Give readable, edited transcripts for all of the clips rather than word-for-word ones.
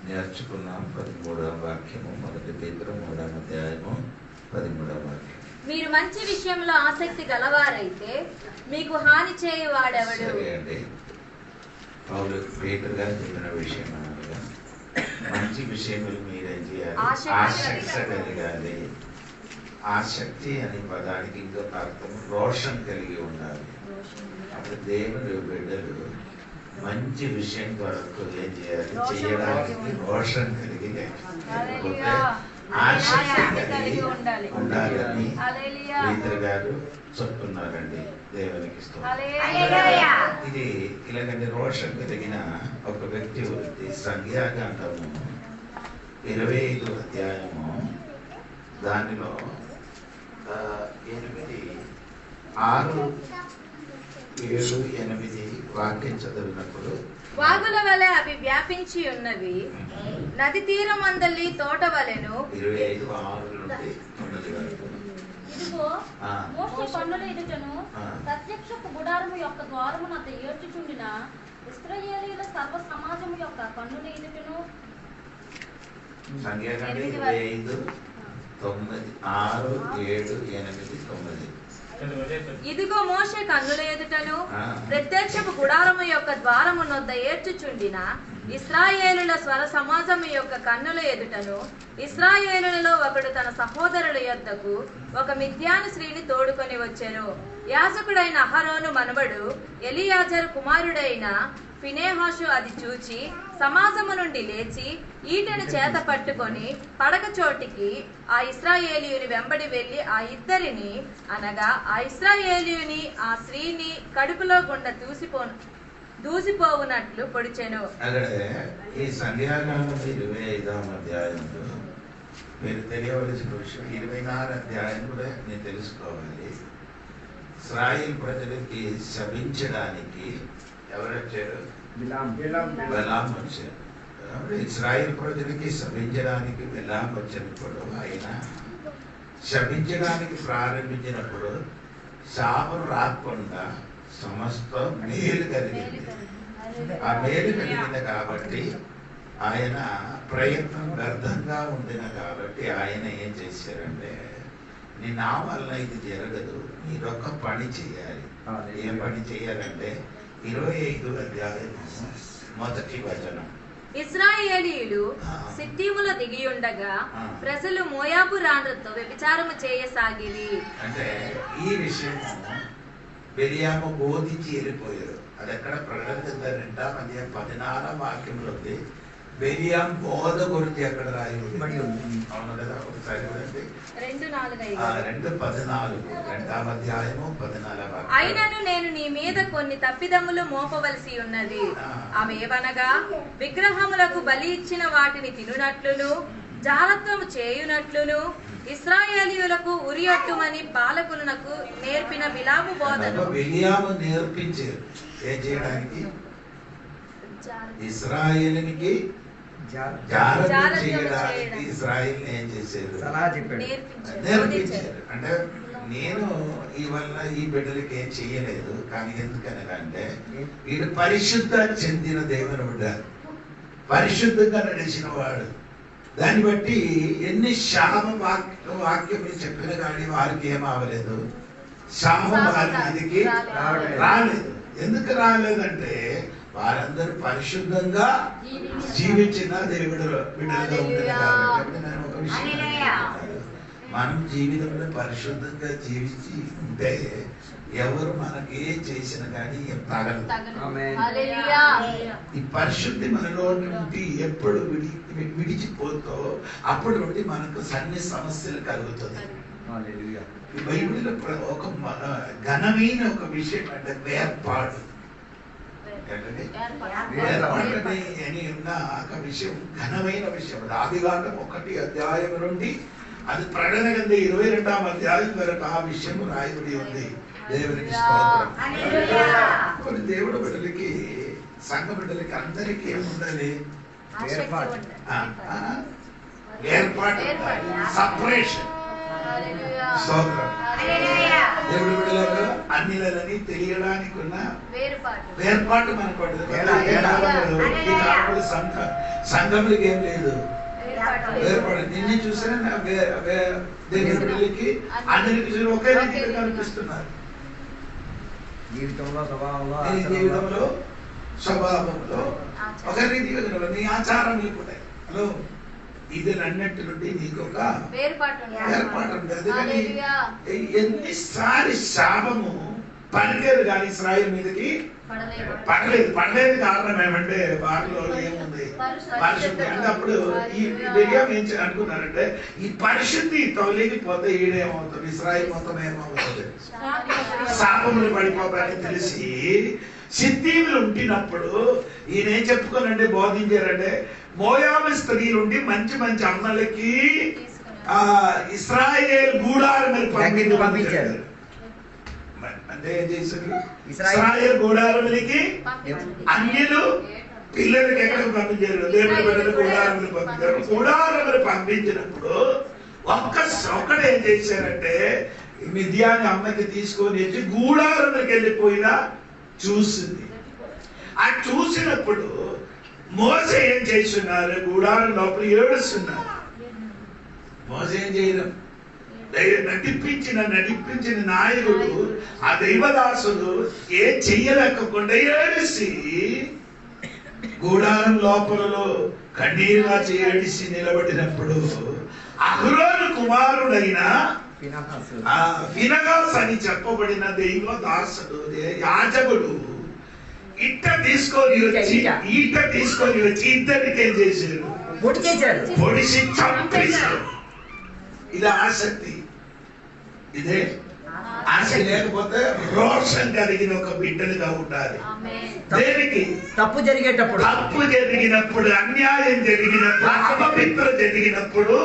నేర్చుకున్నాం. 13వ వాక్యము, 1 పేతురు 3వ అధ్యాయము 13వ వాక్యం. మీరు మంచి విషయంలో ఆసక్తి గలవారైతే మీకు హాని చేయవాడెవడు? సరే అండి, పౌలు పేతురు గారు చెప్పిన విషయం అనగా మంచి విషయములు మీరేం చేయాలి? ఆసక్తి కలిగాలి. ఆసక్తి అనే పదానికి ఇంకొక అర్థం రోషన్ కలిగి ఉండాలి. అప్పుడు దేవుని బిడ్డలు మంచి విషయం కొరకు ఏం చేయాలి? చేయడానికి రోషన్ కలిగి లేకపోతే ఆసక్తి కలిగి ఉండాలని పేతురు గారు చెప్తున్నారండి. దేవునికి స్తోత్రం. ఇది ఇలాగంటే రోషన్ కలిగిన ఒక వ్యక్తి ఉంది. సంఖ్యాకాండము 25వ అధ్యాయము దానిలో 8, 6, 7, 8 వాక్యం చదివినప్పుడు వాగుల వలె అవి వ్యాపించి ఉన్నవి, నది తీరమందలి తోట వలెను. 25, 6 నుండి 9 వరకు. ఇదిగో మోషే కన్నుల ఎదుటను ప్రత్యక్షపు గుడారము యొక్క ద్వారమునంత ఏడ్చుచుండిన ఇశ్రాయేలీయుల సర్వ సమాజము యొక్క కన్నుల ఎదుటను. సంఖ్యాకాండం 25, 9, 6, 7, 8, 9. ఇదిగో మోషే కన్నుల ఎదుటను ప్రత్యక్షపు గుడారము యొక్క ద్వారము నొద్ద ఏడ్చుచుండిన ఇశ్రాయేలుల స్వర సమాజము యొక్క కన్నుల ఎదుటను ఇశ్రాయేలులలో ఒకడు తన సహోదరుల యొద్దకు ఒక మిద్యాను స్త్రీని తోడుకొని వచ్చెను. యాజకుడైన అహరోను మనవడు ఎలియాజరు కుమారుడైన ఫినెహాషు అది చూచి సమాజము నుండి లేచి ఈటెను చేత పట్టుకొని పడక చోటికి ఆ ఇశ్రాయేలీయుని వెంబడి వెళ్లి ఆ ఇద్దరిని అనగా ఆ ఇశ్రాయేలీయుని ఆ స్త్రీని కడుపులో గుండా దూసిపోవునట్లు పొడిచెను. ఈ సంఖ్యాకాండం 25వ అధ్యాయంలో మీరు తెలియవలసిన విషయం 26వ అధ్యాయం కూడా నేను తెలుసుకోవాలి. ఇశ్రాయేలు ప్రజలకి శపించడానికి ఎవరు వచ్చారు? బిలాం వచ్చారు. ఇశ్రాయేలు ప్రజలకి శపించడానికి బిలాం వచ్చినప్పుడు ఆయన శపించడానికి ప్రారంభించినప్పుడు శాపం రాకుండా సమస్త మేలు కలిగింది. ఆ మేలు కలిగింది కాబట్టి ఆయన ప్రయత్నం వ్యర్థంగా ఉండిన కాబట్టి ఆయన ఏం చేశారంటే, నీ నా వల్ల ఇది జరగదు, మీరొక పని చేయాలి. ఏం పని చేయాలంటే 25వ అధ్యాయం 1వ వచనం. ఇశ్రాయేలీయులు సిత్తీములో దిగియుండగా ప్రజలు మోయాబు రాణులతో వ్యభిచారము చేయసాగిరి. అంటే ఈ విషయం బెలియాము బోధించి వెళ్ళిపోయారు. అది ఎక్కడ ప్రకటన 2వ అధ్యాయం 14వ వాక్యంలో ఉంది. బెలియాం బోధ గురించి ఎక్కడ రాయి అవును కదా? ఒకసారి 2:14 2వ అధ్యాయము 14వ. అయినను నేను నీ మీద కొన్ని తప్పిదములు మోపవలసి ఉన్నది. అవేవనగా విగ్రహములకు బలి ఇచ్చిన వాటిని తినునట్లును, జారత్వము చేయునట్లును, ఇశ్రాయేలీయులకు ఉరియొట్టుమని పాలకులకు నేర్పిన బిలాము బోధను బిలియాము నేర్పించారు. ఏం చేయడానికి? ఇశ్రాయేలునికి జారత్వం చేయడానికి ఇశ్రాయేల్ ఏం చేశారు? నేర్పించారు. అంటే నేను ఇవల్ల ఈ బిడ్డలకి ఏం చేయలేదు, కానీ ఎందుకనగా వీడు పరిశుద్ధ చెందిన దేవుని బిడ్డ, పరిశుద్ధంగా నడిచిన వాడు. దాన్ని బట్టి ఎన్ని శాప వాక్యం చెప్పిన కానీ వారికి ఏం అవ్వలేదు, శాపం వారి మీదకి రాలేదు. ఎందుకు రాలేదంటే వారందరూ పరిశుద్ధంగా జీవించిన దేవుడు బిడ్డలుగా ఉంటారు కాబట్టి. నేను ఒక విషయం, మనం జీవితంలో పరిశుద్ధంగా జీవించి ఉంటే ఎవరు మనకి ఏం చేసినా కానీ ఏం తగలదు. ఈ పరిశుద్ధి మనలో నుండి ఎప్పుడు విడిచిపోతో అప్పుడు నుండి మనకు అన్ని సమస్యలు కలుగుతుంది. ఈ బైబిల్లో ఒక ఘనమైన ఒక విషయం అంటే వేర్పాటు. అని ఉన్న ఒక విషయం, ఘనమైన విషయం. ఆదికాండం 1వ అధ్యాయం నుండి అది ప్రకటన గ్రంథం 22వ అధ్యాయం వరకు ఆ విషయం రాయబడి ఉంది. దేవునికి స్తోత్రం. కొన్ని దేవుడు బిడ్డలకి, సంఘ బిడ్డలకి అందరికీ ఏముండాలి? ఏర్పాటు, సపరేషన్. స్తోత్రం. దేవుడు బిడ్డలకు అన్నిలని తెలియడానికి ఉన్న వేర్పాటు మనకు లోపల సంఘములకి ఏం లేదు, వేరుపడి. నిన్ను చూసినా దగ్గర పెళ్లికి అందరికి చూసి ఒకే రీతిగా కనిపిస్తున్నారు. జీవితంలో స్వభావంలో ఒక రీతిగా కనబడదు. నీ ఆచారములు కూడా హలో ఇది అన్నట్టు నుండి నీకు ఒక ఏర్పాటు ఉంది. అందుకని ఎన్నిసారి శాపము పలికేది కానీ ఇశ్రాయేలు మీదకి పడలేదు. కారణం ఏమంటే వారిలో ఏముంది, పరిశుద్ధి. అంటే అప్పుడు ఈ బిర్యానీ ఏం అనుకున్నారంటే ఈ పరిశుద్ధి తొలగిపోతే ఈడేమవుతుంది, ఇశ్రాయేలు మొత్తం ఏమవుతుంది, శాపములు పడిపోతాయని తెలిసి సిద్ధీములు ఉంటినప్పుడు ఈయన ఏం చెప్పుకోనండి బోధించారంటే మోయాబు స్త్రీలుండి మంచి మంచి అమ్మలకి ఇశ్రాయేల్ గూడారం పంపించారు. అంటే ఏం చేశారు, ఇశ్రాయేల్ గూడారములకి అన్యులు పిల్లలకి ఎక్కడికి పంపించారు, దేవుడి బిడ్డలు గూడారములు పంపించారు. గూడారములు పంపించినప్పుడు ఒక్కడు ఏం చేశారంటే మిద్యాని అమ్మకి తీసుకొని వచ్చి గూడారములకి వెళ్ళిపోయినా చూసింది. ఆ చూసినప్పుడు మోసే ఏం చేస్తున్నారు, గూడారం లోపల ఏడుస్తున్నారు. మోసే ఏం చేయడం, నడిపించిన నాయకుడు ఆ దైవదాసుడు ఏం చెయ్యలేకుండా ఏడిసి గూడారం లోపలలో కన్నీరుగా ఏడిసి నిలబడినప్పుడు అహరోను కుమారుడైన ఫినహాస్ అని చెప్పబడిన దైవదాసుడు యాజకుడు ఈట తీసుకొని వచ్చి ఇద్దరికి ఏం చేశారు, పొడిచి చంపేశారు. ఇది ఆసక్తి. ఇదే ఆశ లేకపోతే రోషం కలిగిన ఒక బిడ్డలుగా ఉండాలి. దేనికి తప్పు జరిగినప్పుడు అన్యాయం జరిగినప్పుడు అపవిత్ర జరిగినప్పుడు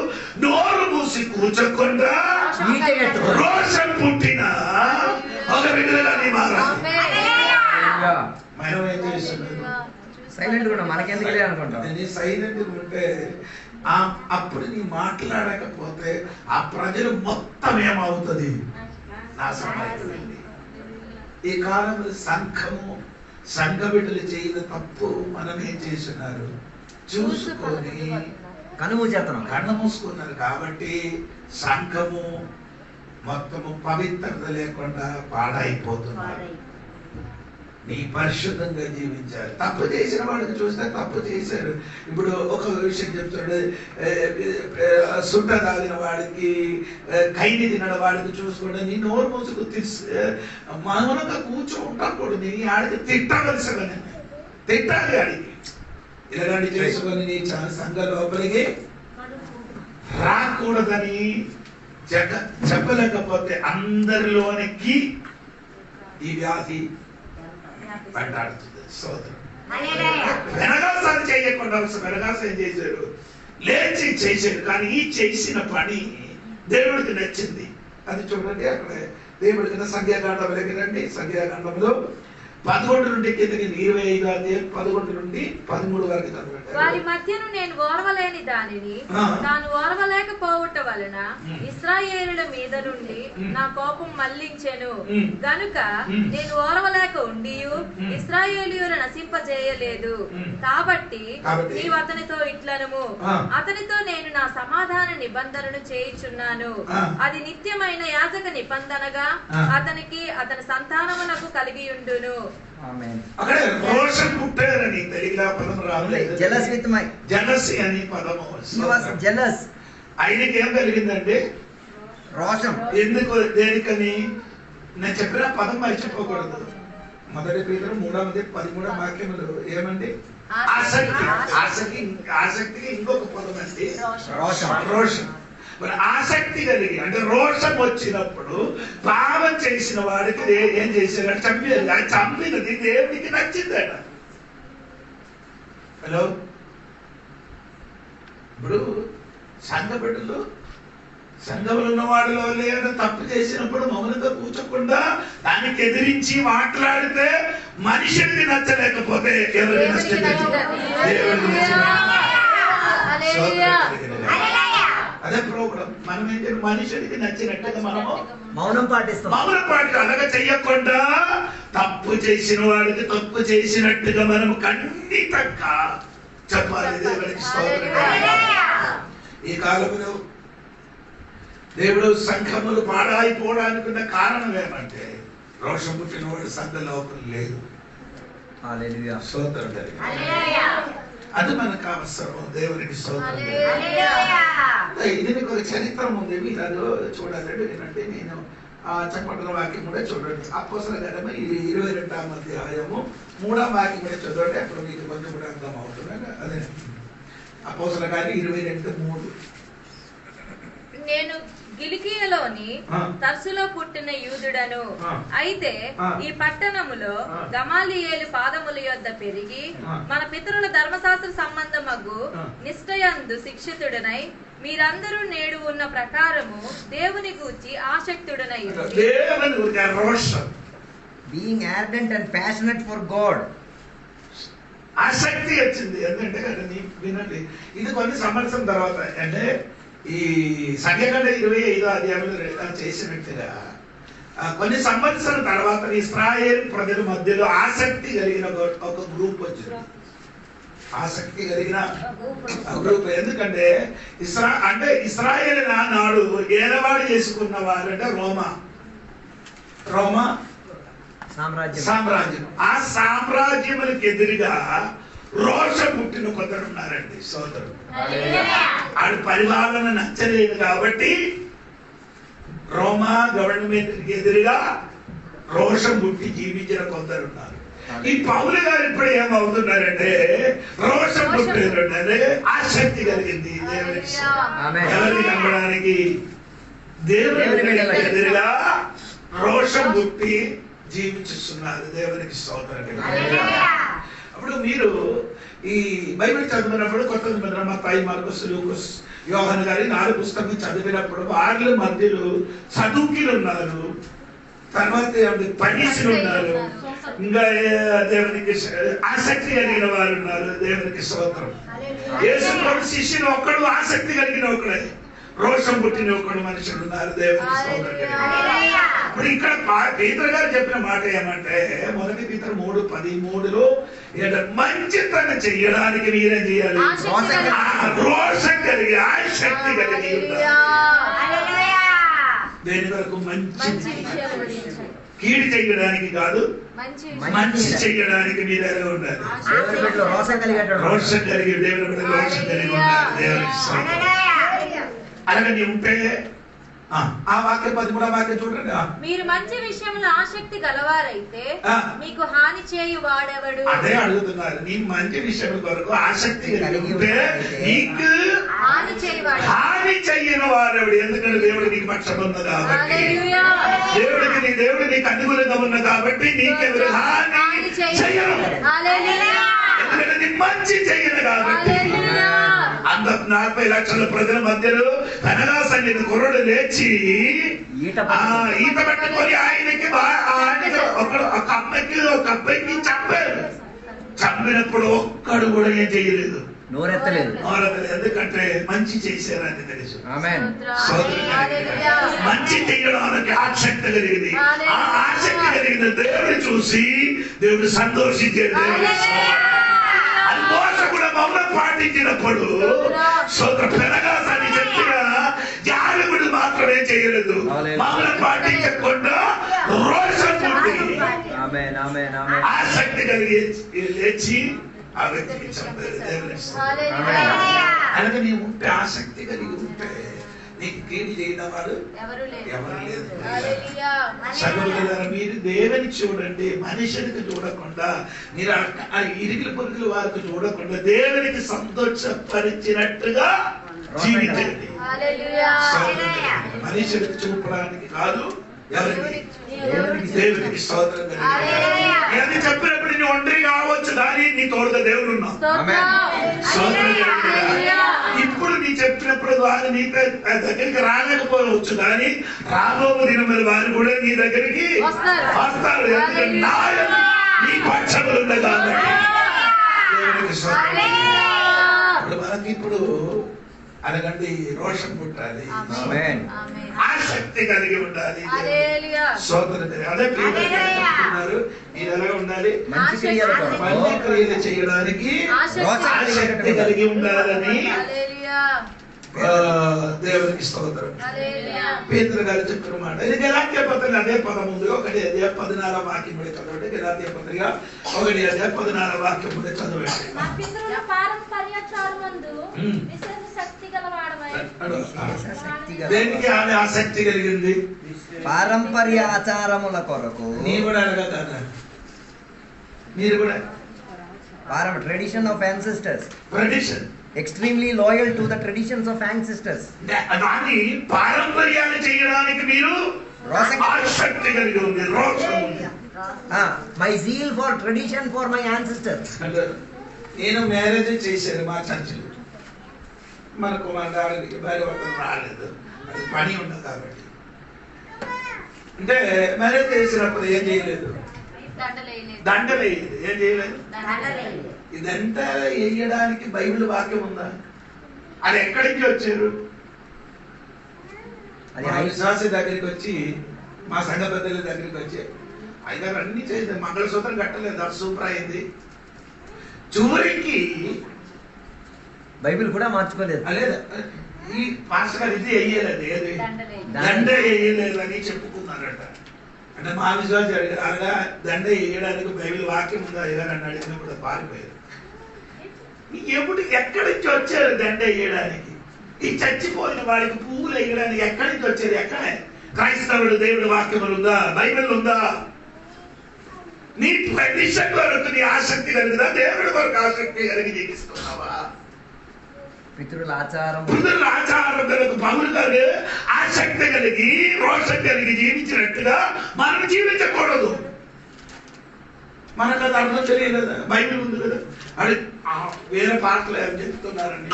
నోరు మూసి కూర్చోకుండా రోషం పుట్టిన ఒక బిడ్డలుగా నీ మారాలి. మనం ఏం చేస్తున్నాం, సైలెంట్ కూడా మనకెందుకు అనుకుంటాం. సైలెంట్ ఉంటే అప్పుడు నీ మాట్లాడకపోతే ఆ ప్రజలు మొత్తం ఏమవుతుంది, నాశనం అవుతుంది. ఈ కాలంలో సంఘ బిడ్డలు చేయని తప్పు మనం ఏం చేస్తున్నారు, చూసుకొని కన్ను మూసుకున్నారు. కాబట్టి సంఘము మొత్తము పవిత్రత లేకుండా పాడైపోతున్నారు. నీ పరిశుద్ధంగా జీవించాలి. తప్పు చేసిన వాడికి చూస్తే తప్పు చేశారు. ఇప్పుడు ఒక విషయం చెప్తాడు, సుట్ట తాగిన వాడికి కైని తినడం వాడికి చూసుకోండి, నీ నోరు మూసుకు మౌనంగా కూర్చో ఉంటాడు. నీ ఆడికి తిట్టవలసినని తిట్టాలి. ఆడికి ఇలాంటి చేసుకొని నీ సంఘ లోపలికి రాకూడదని చెప్పలేకపోతే అందరిలోనికి ఈ వ్యాధి వెంటాడుతుంది. సోదరు వెనగాసాలు చేయకుండా వెనగాసం చేశాడు, లేచి చేశాడు. కానీ ఈ చేసిన పని దేవుడికి నచ్చింది. అది చూడండి, అక్కడ దేవుడికి సంఖ్యాకాండంలోకి రండి. సంఖ్యాకాండంలో 11 నుండి కిందకి 25 అధ్యాయం 11 నుండి 13 వరకు చదవండి. వారి మధ్యను నేను ఓర్వలేని దానిని తాను ఓర్వలేకపోవట వలన ఇశ్రాయేలుల మీద నుండి నా కోపం మళ్లించెను గనుక నేను ఓర్వలేక ఉండియు ఇశ్రాయేలీయులను నశింపజేయలేదు. కాబట్టి నీవు అతనితో ఇట్లనుము, అతనితో నేను నా సమాధాన నిబంధనను చేయుచున్నాను. అది నిత్యమైన యాజక నిబంధనగా అతనికి అతని సంతానమునకు కలిగి ఉండును. అక్కడ రోషం పుట్టారని తెలుగులో పదం రాలేదు. జలసి అని పదము. ఆయనకి ఏం కలిగిందంటే రోషం. ఎందుకు, దేనికని నేను చెప్పిన పదం మర్చిపోకూడదు. 1 పేతురు 3:13 వాక్యములు ఏమండి, ఆసక్తికి ఇంకొక పదం అండి రోషం. ఆసక్తి కలిగి అంటే రోషం వచ్చినప్పుడు పాపం చేసిన వాడికి ఏం చేశారు, చంపారు. చంపినది దేవుడికి నచ్చిందట. హలో, ఇప్పుడు సంఘ బిడ్డలు సంఘంలో ఉన్న వాడిలో లేదా తప్పు చేసినప్పుడు మౌనంగా కూర్చోకుండా దానికి ఎదిరించి మాట్లాడితే మనిషికి నచ్చలేకపోతే ఎవరికి నచ్చలేదు, దేవుడికి అదే ప్రోగ్రాం. మనం ఏంటి, మనుషుడికి నచ్చినట్టుగా మనము మౌనం పాటిస్తాం. అలాగా చెయ్యకుండా తప్పు చేసిన వాడికి తప్పు చేసినట్టుగా మనము ఖండితంగా చెప్పాలి. దేవునికి స్తోత్రం. ఈ కాలంలో దేవుడు సంఘములు పాడాయిపోవడానికి ఉన్న కారణం ఏమంటే రోషం పుట్టినవాడు సంఘ లోపల లేదు. హల్లెలూయా. స్తోత్రం జరిగింది. అది మనకు అవసరం. దేవునికి స్తోత్రం. ఇది మీకు ఒక చరిత్ర ఉంది, మీరు అది చూడాలంటే ఏంటంటే నేను చెప్పబడిన వాక్యం కూడా చూడండి. అపోస్తలుల కార్యము 22వ అధ్యాయము 3వ వాక్యం కూడా చదవండి. అప్పుడు మీకు కొంచెం కూడా అర్థం అవుతుంది. అదే అపోస్తలుల కార్యం 22:3. నేను గిలికియలోని తర్సులో పుట్టిన యూదుడను, అయితే ఈ పట్టణములో గమాలియేలు పాదముల యొద్ద పెరిగి మన పితరుల ధర్మశాస్త్ర సంబంధమగు నిష్ఠయందు శిక్షితుడనై మీరందరూ నేడు ఉన్న ప్రకారము దేవుని గూర్చి ఆసక్తుడనై being ardent and passionate for God. ఆసక్తి వచ్చింది. ఎందుకంటే వినండి, ఇది కొన్ని సంవత్సరం తర్వాత అంటే ఈ సంఖ్యాకాండ 25వ అధ్యాయంలో చేసినట్టుగా కొన్ని సంవత్సరం తర్వాత ఇశ్రాయేల్ ప్రజల మధ్యలో ఆసక్తి కలిగిన ఒక గ్రూప్ వచ్చింది. ఆసక్తి కలిగిన గ్రూప్. ఎందుకంటే ఇశ్రాయేల్ నాడు ఏలవాడు చేసుకున్న వారంటే రోమా సామ్రాజ్యం. ఆ సామ్రాజ్యములకు ఎదురుగా రోషం పుట్టిన కొందరు ఉన్నారండి సోదరుడు. ఆడి పరిపాలన నచ్చలేదు కాబట్టి రోమా గవర్నమెంట్ ఎదురుగా రోషం పుట్టి జీవించిన కొందరు ఉన్నారు. ఈ పౌలు గారు ఇప్పుడు ఏమవుతున్నారంటే రోషం పుట్టినంటే ఆసక్తి కలిగింది దేవునికి. ఎవరిని నమ్మడానికి? దేవునికి ఎదురుగా రోషం పుట్టి జీవించుతున్నారు. దేవునికి స్తోత్రం. అప్పుడు మీరు ఈ బైబిల్ చదివినప్పుడు కొత్త నిబంధన మత్తయి, మార్కొస్, లూకాస్, యోహాను గారి 4 పుస్తకం చదివినప్పుడు వాళ్ళ మధ్యలో సదుకీలు ఉన్నారు, తర్వాత పరీక్షలు ఉన్నారు, ఇంకా దేవునికి ఆసక్తి కలిగిన వారు ఉన్నారు. దేవునికి స్తోత్రం. యేసు ప్రభు శిష్యులు ఒక్కడు ఆసక్తి కలిగిన ఒకడే, రోషం పుట్టిన ఒకడు మనుషులు ఉన్నారు. దేవునికి స్తోత్రం. ఇప్పుడు ఇక్కడ పీతర్ గారు చెప్పిన మాట ఏమంటే 1 పీతరు 3:13లో మంచి తన చెయ్యడానికి మీరేం చేయాలి? రోషం కలిగి ఆసక్తి కలిగి దేని వరకు? మంచి కీడు చెయ్యడానికి కాదు, మంచి చెయ్యడానికి మీరు ఎలా ఉండాలి? రోషం కలిగి దేవుని బిడ్డలు రోషం కలిగి ఉండాలి. దేవునికి అలాగే నీ ఉంటే ఆ వాక్యం 13వ వాక్యం చూడండి. మీరు మంచి విషయంలో ఆసక్తి గలవారైతే మీకు హాని చేయు వాడెవడు? అదే అడుగుతున్నారు. నీ మంచి విషయం కొరకు ఆసక్తి కలిగి ఉంటే నీకు హాని చెయ్యని వాడెవడు? ఎందుకంటే దేవుడు నీకు పక్షం ఉంది కాబట్టి, దేవుడు నీకు అనుకూలంగా ఉన్న కాబట్టి నీకెవరు హాని చెయ్యను. ఎందుకంటే నీ మంచి చెయ్యను కాబట్టి. 40 లక్షల ప్రజల మధ్యలో కనగా సన్నిధి కుర్రడు లేచి ఈత పట్టుకొని ఆయనకి ఒక అమ్మాయికి ఒక అబ్బాయికి చంపారు. చంపినప్పుడు ఒక్కడు కూడా ఏం చేయలేదు, నోరెత్తలేదు. ఎందుకంటే మంచి చేశారని తెలుసు. మంచి చేయడానికి ఆసక్తి కలిగింది. ఆ ఆసక్తి కలిగిన దేవుడిని చూసి దేవుడు సంతోషించాడు. అది మోస కూడా మౌనం పాటించినప్పుడు సోదర పెరగాసని చెప్పిన జాలకుడు మాత్రమే చేయలేదు, మౌనం పాటించకుండా రోషం పుట్టి ఆసక్తి కలిగి లేచి ఆ వ్యక్తికి చంపారు. అలాగే నీ ఉంటే ఆసక్తి కలిగి ఉంటే నీకు కీడు చేయడం వాడు ఎవరు లేదు. సహోదరులారా, మీరు దేవుని చూడండి, మనుషునికి చూడకుండా, మీరు ఆ ఇరుగుల పొరుగుల వారికి చూడకుండా దేవునికి సంతోషపరిచినట్టుగా జీవించండి. మనుషులకు చూపడానికి కాదు, దేవునికి స్తోత్రం. ఏది చెప్పినప్పుడు నీ ఒంటరి కావచ్చు కానీ నీ తోడుగా దేవుడు ఉన్నావు. ఇప్పుడు నీ చెప్పినప్పుడు వారు నీ దగ్గరికి రాలేకపోవచ్చు కానీ రాబో దినముల వారు కూడా నీ దగ్గరికి వస్తారు. ఎందుకంటే నీ పక్షములు ఉంది కాబట్టి. దేవునికి స్తోత్రం. మనకి ఇప్పుడు అలాగంటే రోషం పుట్టాలి, ఆమేన్. ఆసక్తి కలిగి ఉండాలి. హల్లెలూయా. స్తోత్రం. అదే చెప్తున్నారు, మీరు ఎలా ఉండాలి? మంచి క్రియలు కొరకు మంచి క్రియలు చేయడానికి ఆసక్తి కలిగి ఉండాలని హల్లెలూయా. దేవునికి స్తోత్రం. హల్లెలూయా. పేతురు గారు చెప్పిన మాట ఇది. గలాతీయ పత్రిక అదే పదం ఉంది. 1:14 వాక్యం కూడా చదవండి. గలాతీయ పత్రిక 1:14 వాక్యం కూడా చదవండి. నా పితరుల పారంపర్యాచారమందు విశేష శక్తి గలవాడవై. దేనికి ఆమె ఆసక్తి కలిగింది? పారంపర్య ఆచారముల కొరకు. నీ కూడా అలాగా కాదా? మీరు కూడా tradition of ancestors. Tradition, extremely loyal to the traditions of ancestors. దాని పారంపర్యాలు చేయడానికి మీరు ఆసక్తి కలిగి ఉంది, రోషం ఉంది. My zeal for tradition for my ancestors. నేను మ్యారేజ్ చేశాను మా చర్చిలో. మన కుమారుడికి భార్య భర్తలు రాలేదు, అది పని ఉండదు కాబట్టి. అంటే మ్యారేజ్ చేసినప్పుడు ఏం చేయలేదు, దండలేదు. ఏం చేయలేదు? ఇదంతా వేయడానికి బైబిల్ వాక్యం ఉందా? అది ఎక్కడి నుంచి వచ్చారు? మా విశ్వాసి దగ్గరికి వచ్చి, మా సంఘ పెద్దల దగ్గరికి వచ్చి, అయితే అన్ని చేసింది, మంగళసూత్రం కట్టలేదు, అది సూపర్ అయింది. చివరికి బైబిల్ కూడా మార్చుకోలేదు. లేదా ఈ పాస్టర్ గారు ఇది వేయలేదు, ఏది దండ వేయలేదు అని చెప్పుకున్నారట. అంటే మా విశ్వాసి అడిగారు, అనగా దండ వేయడానికి బైబిల్ వాక్యం ఉందా ఏదని అడిగినప్పుడు పారిపోయారు. ఎప్పుడు ఎక్కడి నుంచి వచ్చారు దండ వేయడానికి? ఈ చచ్చిపోయిన వాడికి పువ్వులు వేయడానికి ఎక్కడి నుంచి వచ్చారు? ఎక్కడ? క్రైస్తవుడు దేవుడి వాక్యం ఉందా, బైబిల్ ఉందా? నీ ట్రెడిషన్ వరకు నీ ఆసక్తి కలిగిదా? దేవుడి వరకు ఆసక్తి కలిగి జీవిస్తున్నావా? పితరుల ఆచారం కొరకు పౌలు గారు ఆసక్తి కలిగి రోషం కలిగి జీవించినట్టుగా మనం జీవించకూడదు. మనకు అది అర్థం తెలియలేదా? బైబిల్ ఉంది కదా, అది వేరే పాటలు ఏం చెప్తున్నారండి.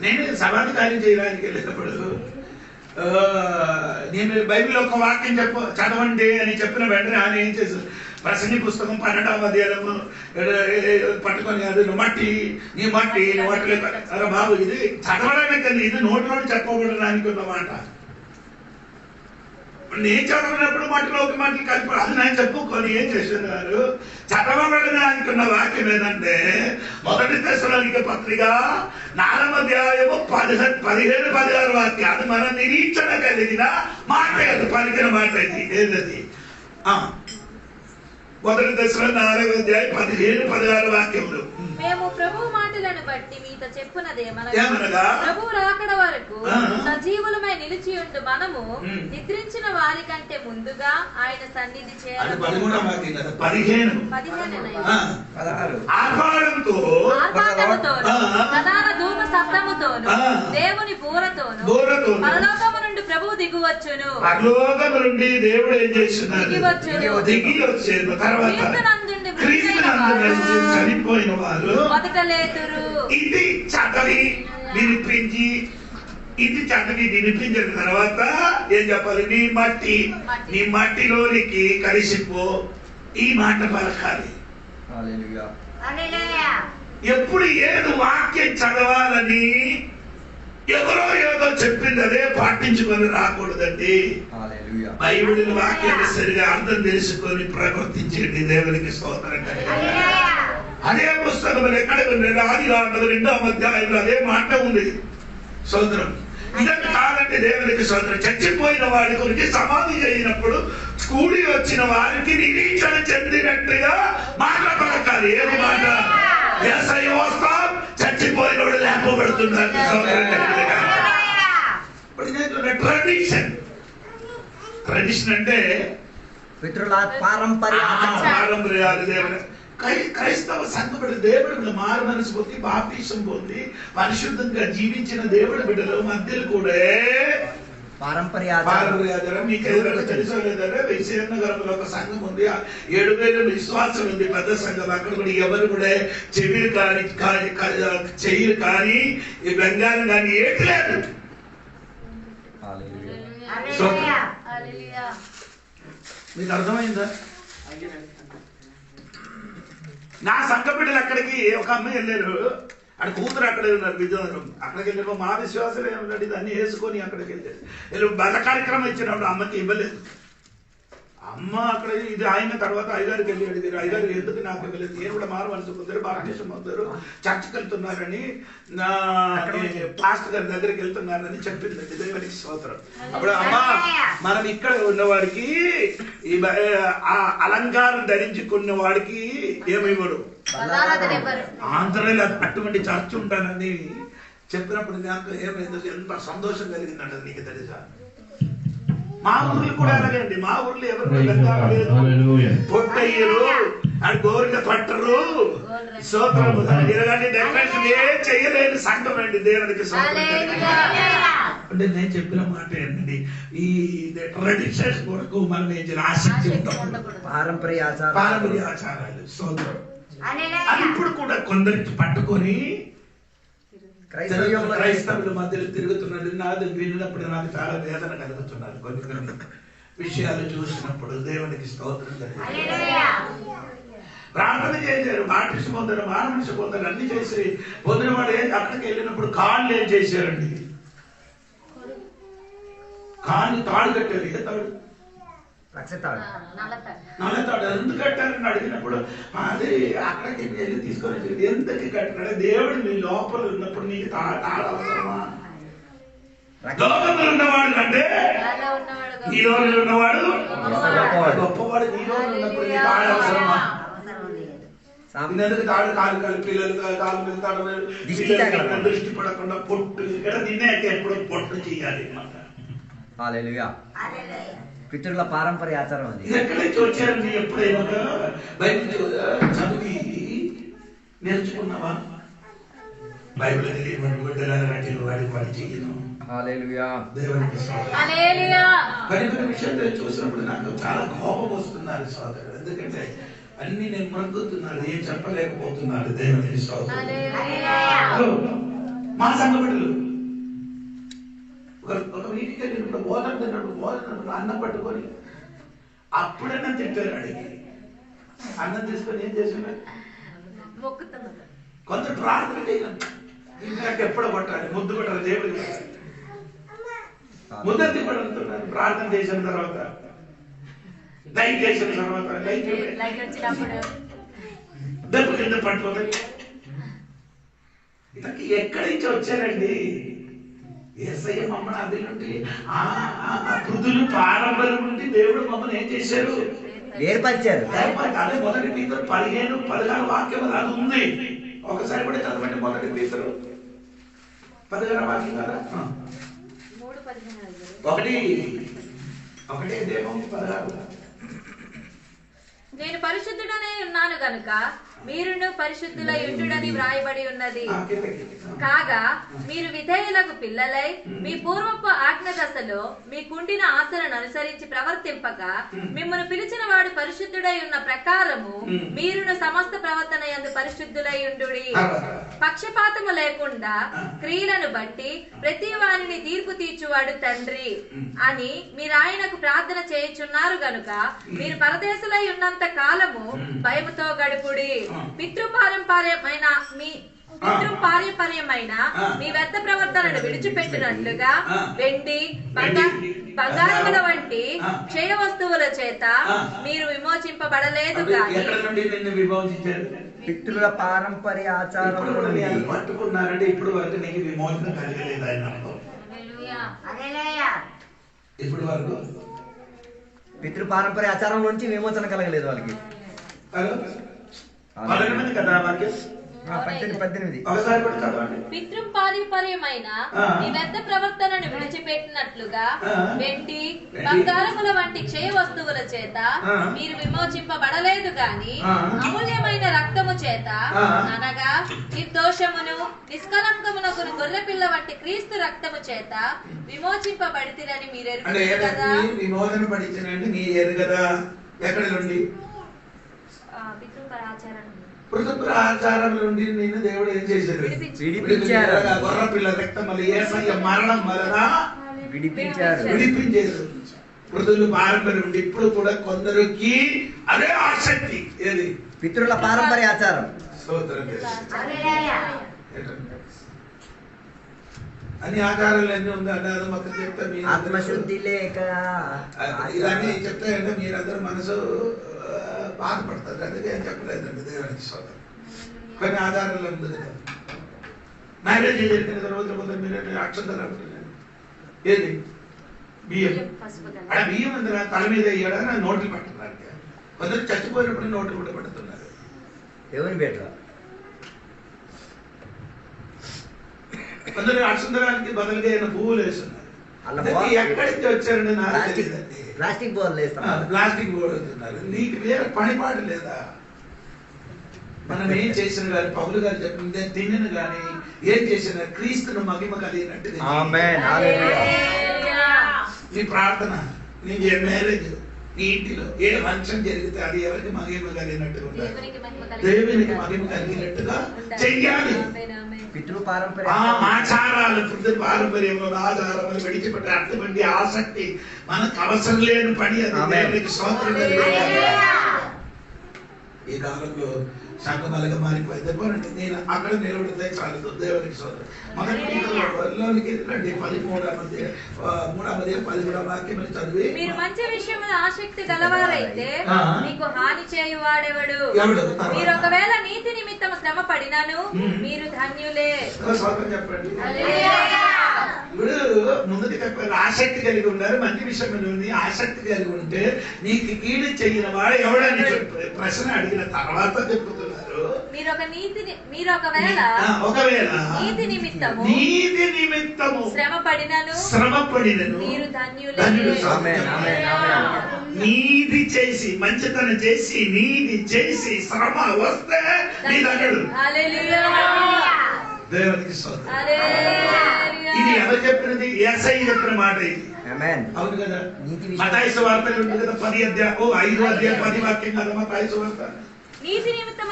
నేను సమాధికార్యం చేయడానికి వెళ్ళినప్పుడు నేను బైబిల్ ఒక వాక్యం చదవండి అని చెప్పిన వెంటనే ఆయన ఏం చేశారు, ప్రసంగి పుస్తకం 12వ అధ్యాయము పట్టుకొని, అది మట్టి నీ మట్టిలో అరే బాబు, ఇది చదవడానికి కదా, ఇది నోటిలోని చెప్పబడడానికి ఉన్నమాట. నేను చదవనప్పుడు మట్టిలోకి మట్టి కలిపి అది నేను చెప్పుకొని ఏం చేస్తున్నారు, చదవబడడానికి ఉన్న వాక్యం ఏంటంటే 1 తెస్సలోనిక పత్రిక 4వ అధ్యాయము 15-16 వాక్యం. అది మన నిరీక్షణ కలిగిన మాట, అది పలికిన మాట. ఇది ఏదది? 1 తెస్సలోనిక 4వ అధ్యాయం 15-16 వాక్యములు. మేము ప్రభు మాటలను బట్టి మీతో చెప్పున్నదేమనగా, ప్రభు రాకడ వరకు సజీవులమై నిలిచి ఉండు మనము నిద్రించిన వారి కంటే ముందుగా ఆయన సన్నిధి చేయాలి. 15 ఆర్భాటముతో ప్రధాన ధూమ శబ్దముతోను దేవుని బూరతోను పరలోకము నుండి ప్రభువు దిగువచ్చును. పరలోకము నుండి దేవుడు ఏం చేస్తున్నారు? దిగి వచ్చేది. తర్వాత చనిపోయిన వారు ఇది చదివి వినిపించిన తర్వాత ఏం చెప్పాలి? నీ మట్టిలోనికి కలిసిపో, ఈ మాట పలకాలి. ఎప్పుడు ఏదో వాక్యం చదవాలని ఎవరో ఏదో చెప్పింది అదే పాటించుకొని రాకూడదండి. బైబిల్ వాక్యాన్ని సరిగా అర్థం తెలుసుకొని ప్రవర్తించండి. దేవునికి స్తోత్రం. అదే పుస్తకం ఎక్కడ ఆదికాండం 2వ అధ్యాయంలో అదే మాట ఉంది. స్తోత్రం. ఇదంతా కాదంటే దేవునికి స్తోత్రం. చచ్చిపోయిన వాడి గురించి సమాధి అయినప్పుడు కూడి వచ్చిన వారికి నిరీక్షణ చెందినట్టుగా మాట పలకాలి. ఏది మాట? యేసయ్య వస్తాం, చచ్చిపోయిన వాడు లేపబడుతున్నారు. ట్రెడిషన్ అంటే పితరుల పారంపర్యాలు. క్రైస్తవ సంఘ దేవుడు మారు మనసు పొంది బాప్తిసం పొంది పరిశుద్ధంగా జీవించిన దేవుడి బిడ్డలు మధ్యలో కూడా పారంపర్యాచారం. మీకు ఏదైనా తెలుసో లేదంటే విజయనగరంలో ఒక సంఘం ఉంది, 7,000 విశ్వాసం ఉంది, పెద్ద సంఘం. అక్కడ కూడా ఎవరు కూడా చెవిలు కానీ చెయ్యలు కానీ ఈ బెంగాలు కానీ ఏటి లేదు. మీకు అర్థమైందా? నా సంఘ బిడ్డలు అక్కడికి ఒక అమ్మాయి వెళ్ళారు, అక్కడ కూతురు అక్కడే ఉన్నారు విజయనగరం. అక్కడికి వెళ్ళినప్పుడు మా విశ్వాసం ఏమన్నాడు, ఇదన్నీ వేసుకొని అక్కడికి వెళ్ళారు. బల కార్యక్రమం ఇచ్చినప్పుడు అమ్మకి ఇవ్వలేదు. అమ్మ అక్కడ ఇది ఆయన తర్వాత అయ్యగారికి వెళ్ళి అడిగారు, అయ్యగారు ఎందుకు నాకు ఇవ్వలేదు, నేను కూడా మారు మనసు పొందారు, బాప్టిజం అవుతారు, చర్చికి వెళ్తున్నారని పాస్టర్ గారి దగ్గరికి వెళ్తున్నారని చెప్పిందండి. దేవునికి స్తోత్రం. అప్పుడు అమ్మ మనం ఇక్కడ ఉన్నవాడికి ఈ అలంకారం ధరించుకున్న వాడికి ఏమివ్వడు, ఆంధ్రలో అటువంటి చర్చ్ ఉంటానని చెప్పినప్పుడు నాకు ఏమైందో ఎంత సంతోషం కలిగిందంట. నీకు తెలుసా, మా ఊర్లు కూడా అలాగండి. మా ఊర్లో ఎవరు పొట్టయ్యరు అని గోరుగా పట్టరు, స్తోత్రము ఇలాంటి డెకరేషన్ ఏ చెయ్యలేని సంఘం అండి. దేవునికి అంటే నేను చెప్పిన మాట ఏంటండి, ఈ ట్రెడిషన్స్ కొరకు మనం ఏం చేయాలి, ఆసక్తి ఉంటాం, పారంపర్య ఆచారాలు స్తోత్రం. అది ఇప్పుడు కూడా కొందరికి పట్టుకొని క్రైస్తవుల మధ్యలో తిరుగుతున్నది నాది విన్నప్పుడు నాకు చాలా వేదన కలుగుతున్నారు. కొన్ని కొన్ని విషయాలు చూసినప్పుడు దేవునికి స్తోత్రం ప్రార్థన చేశారు, బాప్టిజం పొందారు, మానమనిషి పొందారు, అన్ని చేసి పొందిన వాడు అక్కడికి వెళ్ళినప్పుడు కాళ్ళు ఏం చేశారండి, కాళ్ళు తాడు కట్టారు. ఏ తాడు? నల్లతాడు. ఎందుకు కట్టారని అడిగినప్పుడు అది అక్కడికి వెళ్ళి తీసుకొని ఎందుకు కట్టాడు, దేవుడు నీ లోపల ఉన్నప్పుడు నీకు తాడు అవసరమా? లోకంలో ఉన్నవాడు కంటే ఈ రోజులు ఉన్నవాడు గొప్పవాడు. ఈ రోజులు ఉన్నప్పుడు నీ తాడు అవసరమా? ఎందుకు తాడు? కాలు పిల్లలు కాలు మీద తాడు దృష్టి పడకుండా పొట్టు ఇక్కడ తిన్నాక ఎప్పుడు పొట్టు చేయాలి. పితృల పారంపర్య ఆచారం అది. ఎక్కడి నుంచి వచ్చారండి? ఎప్పుడైనా బైబిల్ చదివి నేర్చుకున్నావా? బైబిల్ వాడికి వాడి చేయను. కొన్ని విషయాలు చూసినప్పుడు నాకు చాలా కోపం వస్తున్నారు సోదరుడు. ఎందుకంటే అన్ని నేను మరుగుతున్నాను, ఏం చెప్పలేకపోతున్నాడు. దేవునికి స్తోత్రం. మా సంఘ బిడ్డలు ఒక వీటికి వెళ్ళినప్పుడు భోజనం తిన్నప్పుడు అన్నం పట్టుకొని అప్పుడన్నా తింటారు. అడిగి అన్నం తీసుకొని ఏం చేస్తున్నారు, కొంచెం ప్రార్థన చేయాలి. ఇంకా ఎప్పుడు కొట్టాలి, ముద్దు కొట్టాలి, దేవుడికి ముద్దెత్తి పడుతున్నారు. ప్రార్థన చేసిన తర్వాత లైట్ చేసిన తర్వాత దెబ్బ కింద పట్టుకోవాలి. ఇతనికి ఎక్కడి నుంచి వచ్చారండి? యేసయ్య మమ్మల్ని అది నుండి ఆ పృథులు పారంపర్యం నుండి దేవుడు మమ్మల్ని ఏం చేశారు, ఏర్పరిచారు. అదే మొదటి పీతరు 15-16 వాక్యం అది ఉంది. ఒకసారి కూడా చదవండి. మొదటి పీతరు 16 వాక్యం కదా, 1 దేవం 16. నేను పరిశుద్ధుడనే ఉన్నాను గనుక మీరును పరిశుద్ధులై ఉండుడని వ్రాయబడి ఉన్నది. కాగా మీరు విధేయులకు పిల్లలై మీ పూర్వపు ఆజ్ఞ దశలో మీ కుండిన ఆశలను అనుసరించి ప్రవర్తింపక మిమ్మల్ని పిలిచిన వాడు పరిశుద్ధుడై ఉన్న ప్రకారము మీరును సమస్త ప్రవర్తన యందు పరిశుద్ధులై ఉండుడి. పక్షపాతము లేకుండా క్రియలను బట్టి ప్రతి వారిని తీర్పు తీర్చువాడు తండ్రి అని మీరు ఆయనకు ప్రార్థన చేయుచున్నారు గనుక మీరు పరదేశులై ఉన్నంత కాలము భయముతో గడుపుడి. పితృపారంపర్యమైన మీ వ్యర్థ ప్రవర్తనను విడిచిపెట్టినట్లుగా వెండి బంగారముల వంటి క్షయ వస్తువుల చేత మీరు విమోచింపబడలేదు. పితృల పారంపర్య ఆచారం పట్టుకున్నారంటే ఇప్పుడు వరకు నీకు విమోచన కలగలేదు. ఆయన ఇప్పుడు వరకు పితృ పారంపర్య ఆచారం నుంచి విమోచన కలగలేదు వాళ్ళకి. కదా 18 పితృపారంపర్యమైన మీ వ్యర్థ ప్రవర్తనను విడిచిపెట్టినట్లుగా వెండి బంగారముల వంటి క్షయ వస్తువుల చేత మీరు విమోచింపబడలేదు గాని అమూల్యమైన రక్తము చేత అనగా నిర్దోషమును నిష్కలంకమునకు గొర్రె పిల్ల వంటి క్రీస్తు రక్తము చేత విమోచింపబడితిరని మీరు ఎరుగుదురు కదా. విమోచన పడిచినండి నీ ఎరుగదా. ఎక్కడ నుండి? ఆచారం నుండి నేను దేవుడు ఏం చేశాడు, గొర్రె పిల్ల రక్తం వల్ల యేసయ్య మరణం వలన విడిపించారు. పృథులు పారంపర్యం నుండి ఇప్పుడు కూడా కొందరికి అదే ఆసక్తి. ఏది పితృల పారంపర్య ఆచారం. స్తోత్రం అన్ని ఆచారాలు అన్నీ ఉంది అంటే అది మొత్తం చెప్తే ఆత్మశుద్ధి లేక ఇవన్నీ చెప్తే అంటే మీరందరూ మనసు బాధపడతారు. అందుకే ఏం చెప్పలేదండి దేవునికి స్తోత్రం. కొన్ని ఆధారాలు ఉంది కదా. మ్యారేజ్ జరిగిన రోజుల ముందు మీరు అక్షంతలు ఏది బియ్యం అక్కడ బియ్యం అందరూ తల మీద వేయడా నోట్లు పట్టున్నారు. కొందరు చచ్చిపోయినప్పుడు నోట్లు కూడా పడుతున్నారు. దేవుని బేట కొందరు అక్షంతరానికి బదులుగా ఏమైనా పువ్వులు వేస్తున్నారు. ఎక్కడికి వచ్చారండి నాకు తెలియదండి. ప్లాస్టిక్ బోర్లు వేస్తున్నారు. ప్లాస్టిక్ బోర్డు అవుతున్నారు. నీకు వేరే పనిపాటు లేదా? మనం ఏం చేసిన కానీ పౌలు గారు చెప్పింది తిన్న కానీ ఏం చేసిన క్రీస్తును మహిమ కలిగినట్టు నీ ప్రార్థన, నీ మ్యారేజ్, నీ ఇంటిలో ఏ ఫంక్షన్ జరిగితే అది ఎవరికి మహిమ కలిగినట్టుగా ఉండాలి. దేవునికి మహిమ కలిగినట్టుగా చెయ్యాలి. పితృ పారంపర్య ఆచారాలు పితృ పారంపర్యంలో ఆచారాలు విడిచిపెట్టే అటువంటి ఆసక్తి మనకు అవసరం లేని పని. అది దేవునికి స్తోత్రం. ఈ కాలంలో సంఘమాలుగా మారిపోయింది. నేను అక్కడ నిలబడితే చాలు. దేవునికి స్తోత్రం. మొదటి లోనికి రండి. 13 వాక్యం చదివి మీరు మంచి విషయముల ఆసక్తి గలవారైతే మీకు హాని చేయువాడెవడు? మీరు ఒకవేళ నీతి నిమిత్తము శ్రమ పడినాను మీరు ధన్యులే. చెప్పండి. ఇప్పుడు ముందుకు చెప్పారు ఆసక్తి కలిగి ఉన్నారు. మంచి విషయం ఆసక్తి కలిగి ఉంటే నీకు కీడు చెయ్యిన వాడు ఎవడని ప్రశ్న అడిగిన తర్వాత చెప్పుతున్నారు. మీరు ఒకవేళ నీతి నిమిత్తము శ్రమ పడినను మీరు ధన్యులే. నీతి చేసి మంచితనం చేసి నీతి చేసి శ్రమ వస్తే నీ ధన్యుడు. దేవునికి ఇది ఎవరు చెప్పినది? యేసయ్య చెప్పిన మాట ఇది. అవును కదా. మత్తయి సువార్తలో ఉంది కదా 5 అధ్యాయం 10 వాక్యం కదా మత్తయి సువార్త. నీతి నిమిత్తం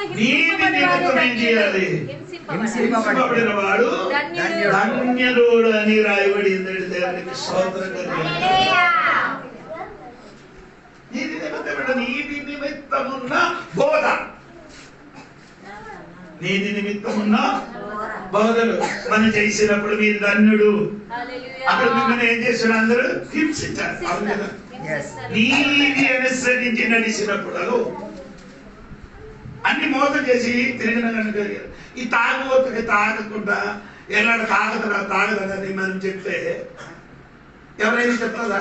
ఏం చేయాలి? హింసింపబడిన వాడు ధన్యుడు అని రాయబడింది. దేవునికి స్తోత్రం. నీతి నిమిత్తమున్న బోధ, నీతి నిమిత్తమున్న బోధలు మనం చేసినప్పుడు మీరు ధన్యుడు. అక్కడ మిమ్మల్ని ఏం చేశారు? అందరూ హింసించారు. అవును కదా. నీతి అనుసరించి నడిచినప్పుడు అన్ని మోసం చేసి తిరిగిన కనుక ఈ తాగుబోతుకి తాగకుండా ఎలాంటి తాగదని మనం చెప్తే ఎవరైనా చెప్తారా?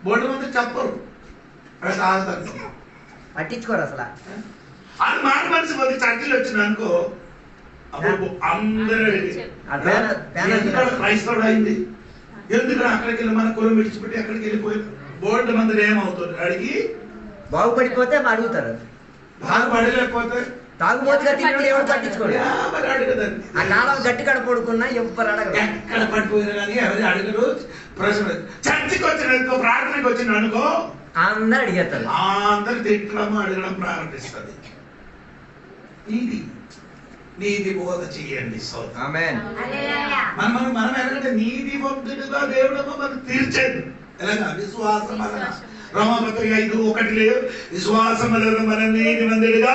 బోర్డు మంది చెప్పరు. అక్కడ తాగుతారు, పట్టించుకోరు అసలు. అది మారు మనిషి కొద్ది చర్చలు వచ్చిన అనుకో అప్పుడు అందరూ క్రైస్తవుడు అయింది. ఎందుకు అక్కడికి వెళ్ళి మన కులం విడిచిపెట్టి అక్కడికి వెళ్ళిపోయి బోర్డు మంది ఏమవుతుంది అడిగి బాగుపడిపోతే అడుగుతారు. బాగుపడలేకపోతే తాగుబోతుగా తిన్నాడు ఎవరు పట్టించుకోడు. ఆ కాలం గట్టి కడ పడుకున్నా ఎవరు అడగరు. ఎక్కడ పడిపోయినా కానీ ఎవరు అడగరు. ప్రశ్న చర్చికి వచ్చిన ప్రార్థనకి వచ్చిన అనుకో అందరు అడిగేస్తారు. అందరు తిట్టడం అడగడం ప్రారంభిస్తుంది. నీతి బోధ చెయ్యండి. మనం ఎలాగంటే నీతి భక్తుడుగా దేవుడు మనం తీర్చేది ఎలాగా? విశ్వాసం రోమపత్రిక 5:1 విశ్వాసం మన నీతి మందుడుగా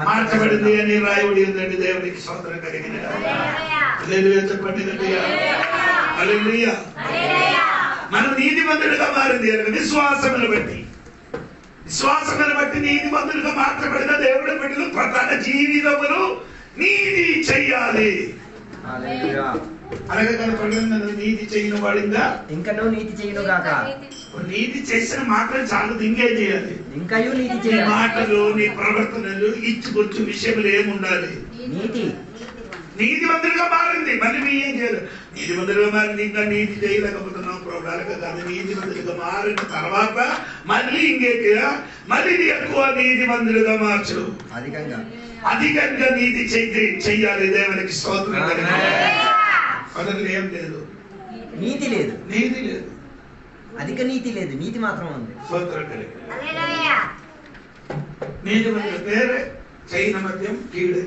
మార్చబడింది అని రాయబడి ఉందండి. దేవునికి స్తోత్రం కలిగిన చెప్పండి. మనం నీతి మందుడుగా మారింది విశ్వాసమును బట్టి. విశ్వాసమును బట్టి నీతి మందుడుగా మార్చబడిన దేవుడి బిడ్డలు ప్రధాన జీవితమును నీతి చెయ్యాలి. అలాగే కనుక నీతి చేయని వాడిందా ఇంకా నువ్వు నీతి చేయను కాక. నీతి చేసిన మాత్రం చాలు, ఇంకేం చేయాలి? ఇంకా నీతి చేయాలి. మాటలు నీ ప్రవర్తనలు ఇచ్చుకొచ్చు విషయములు ఏముండాలి? నీతిమంతులుగా మారింది. మళ్ళీ మీ ఏం చేయాలి? నీతిమంతులుగా మారింది ఇంకా నీతి చేయలేకపోతున్నాం ప్రోగ్రాలుగా కాదు. నీతిమంతులుగా మారిన తర్వాత మళ్ళీ మళ్ళీ ఎక్కువ నీతిమంతులుగా మార్చు. అధికంగా నీతి చెయ్యాలి. దేవునికి స్తోత్రం. అతను ఏం లేదు, నీతి లేదు, నీతి లేదు, అధిక నీతి లేదు, నీతి మాత్రం ఉంది. స్తోత్రం. నీతిమంతుల పేరే చైన మద్యం కీడే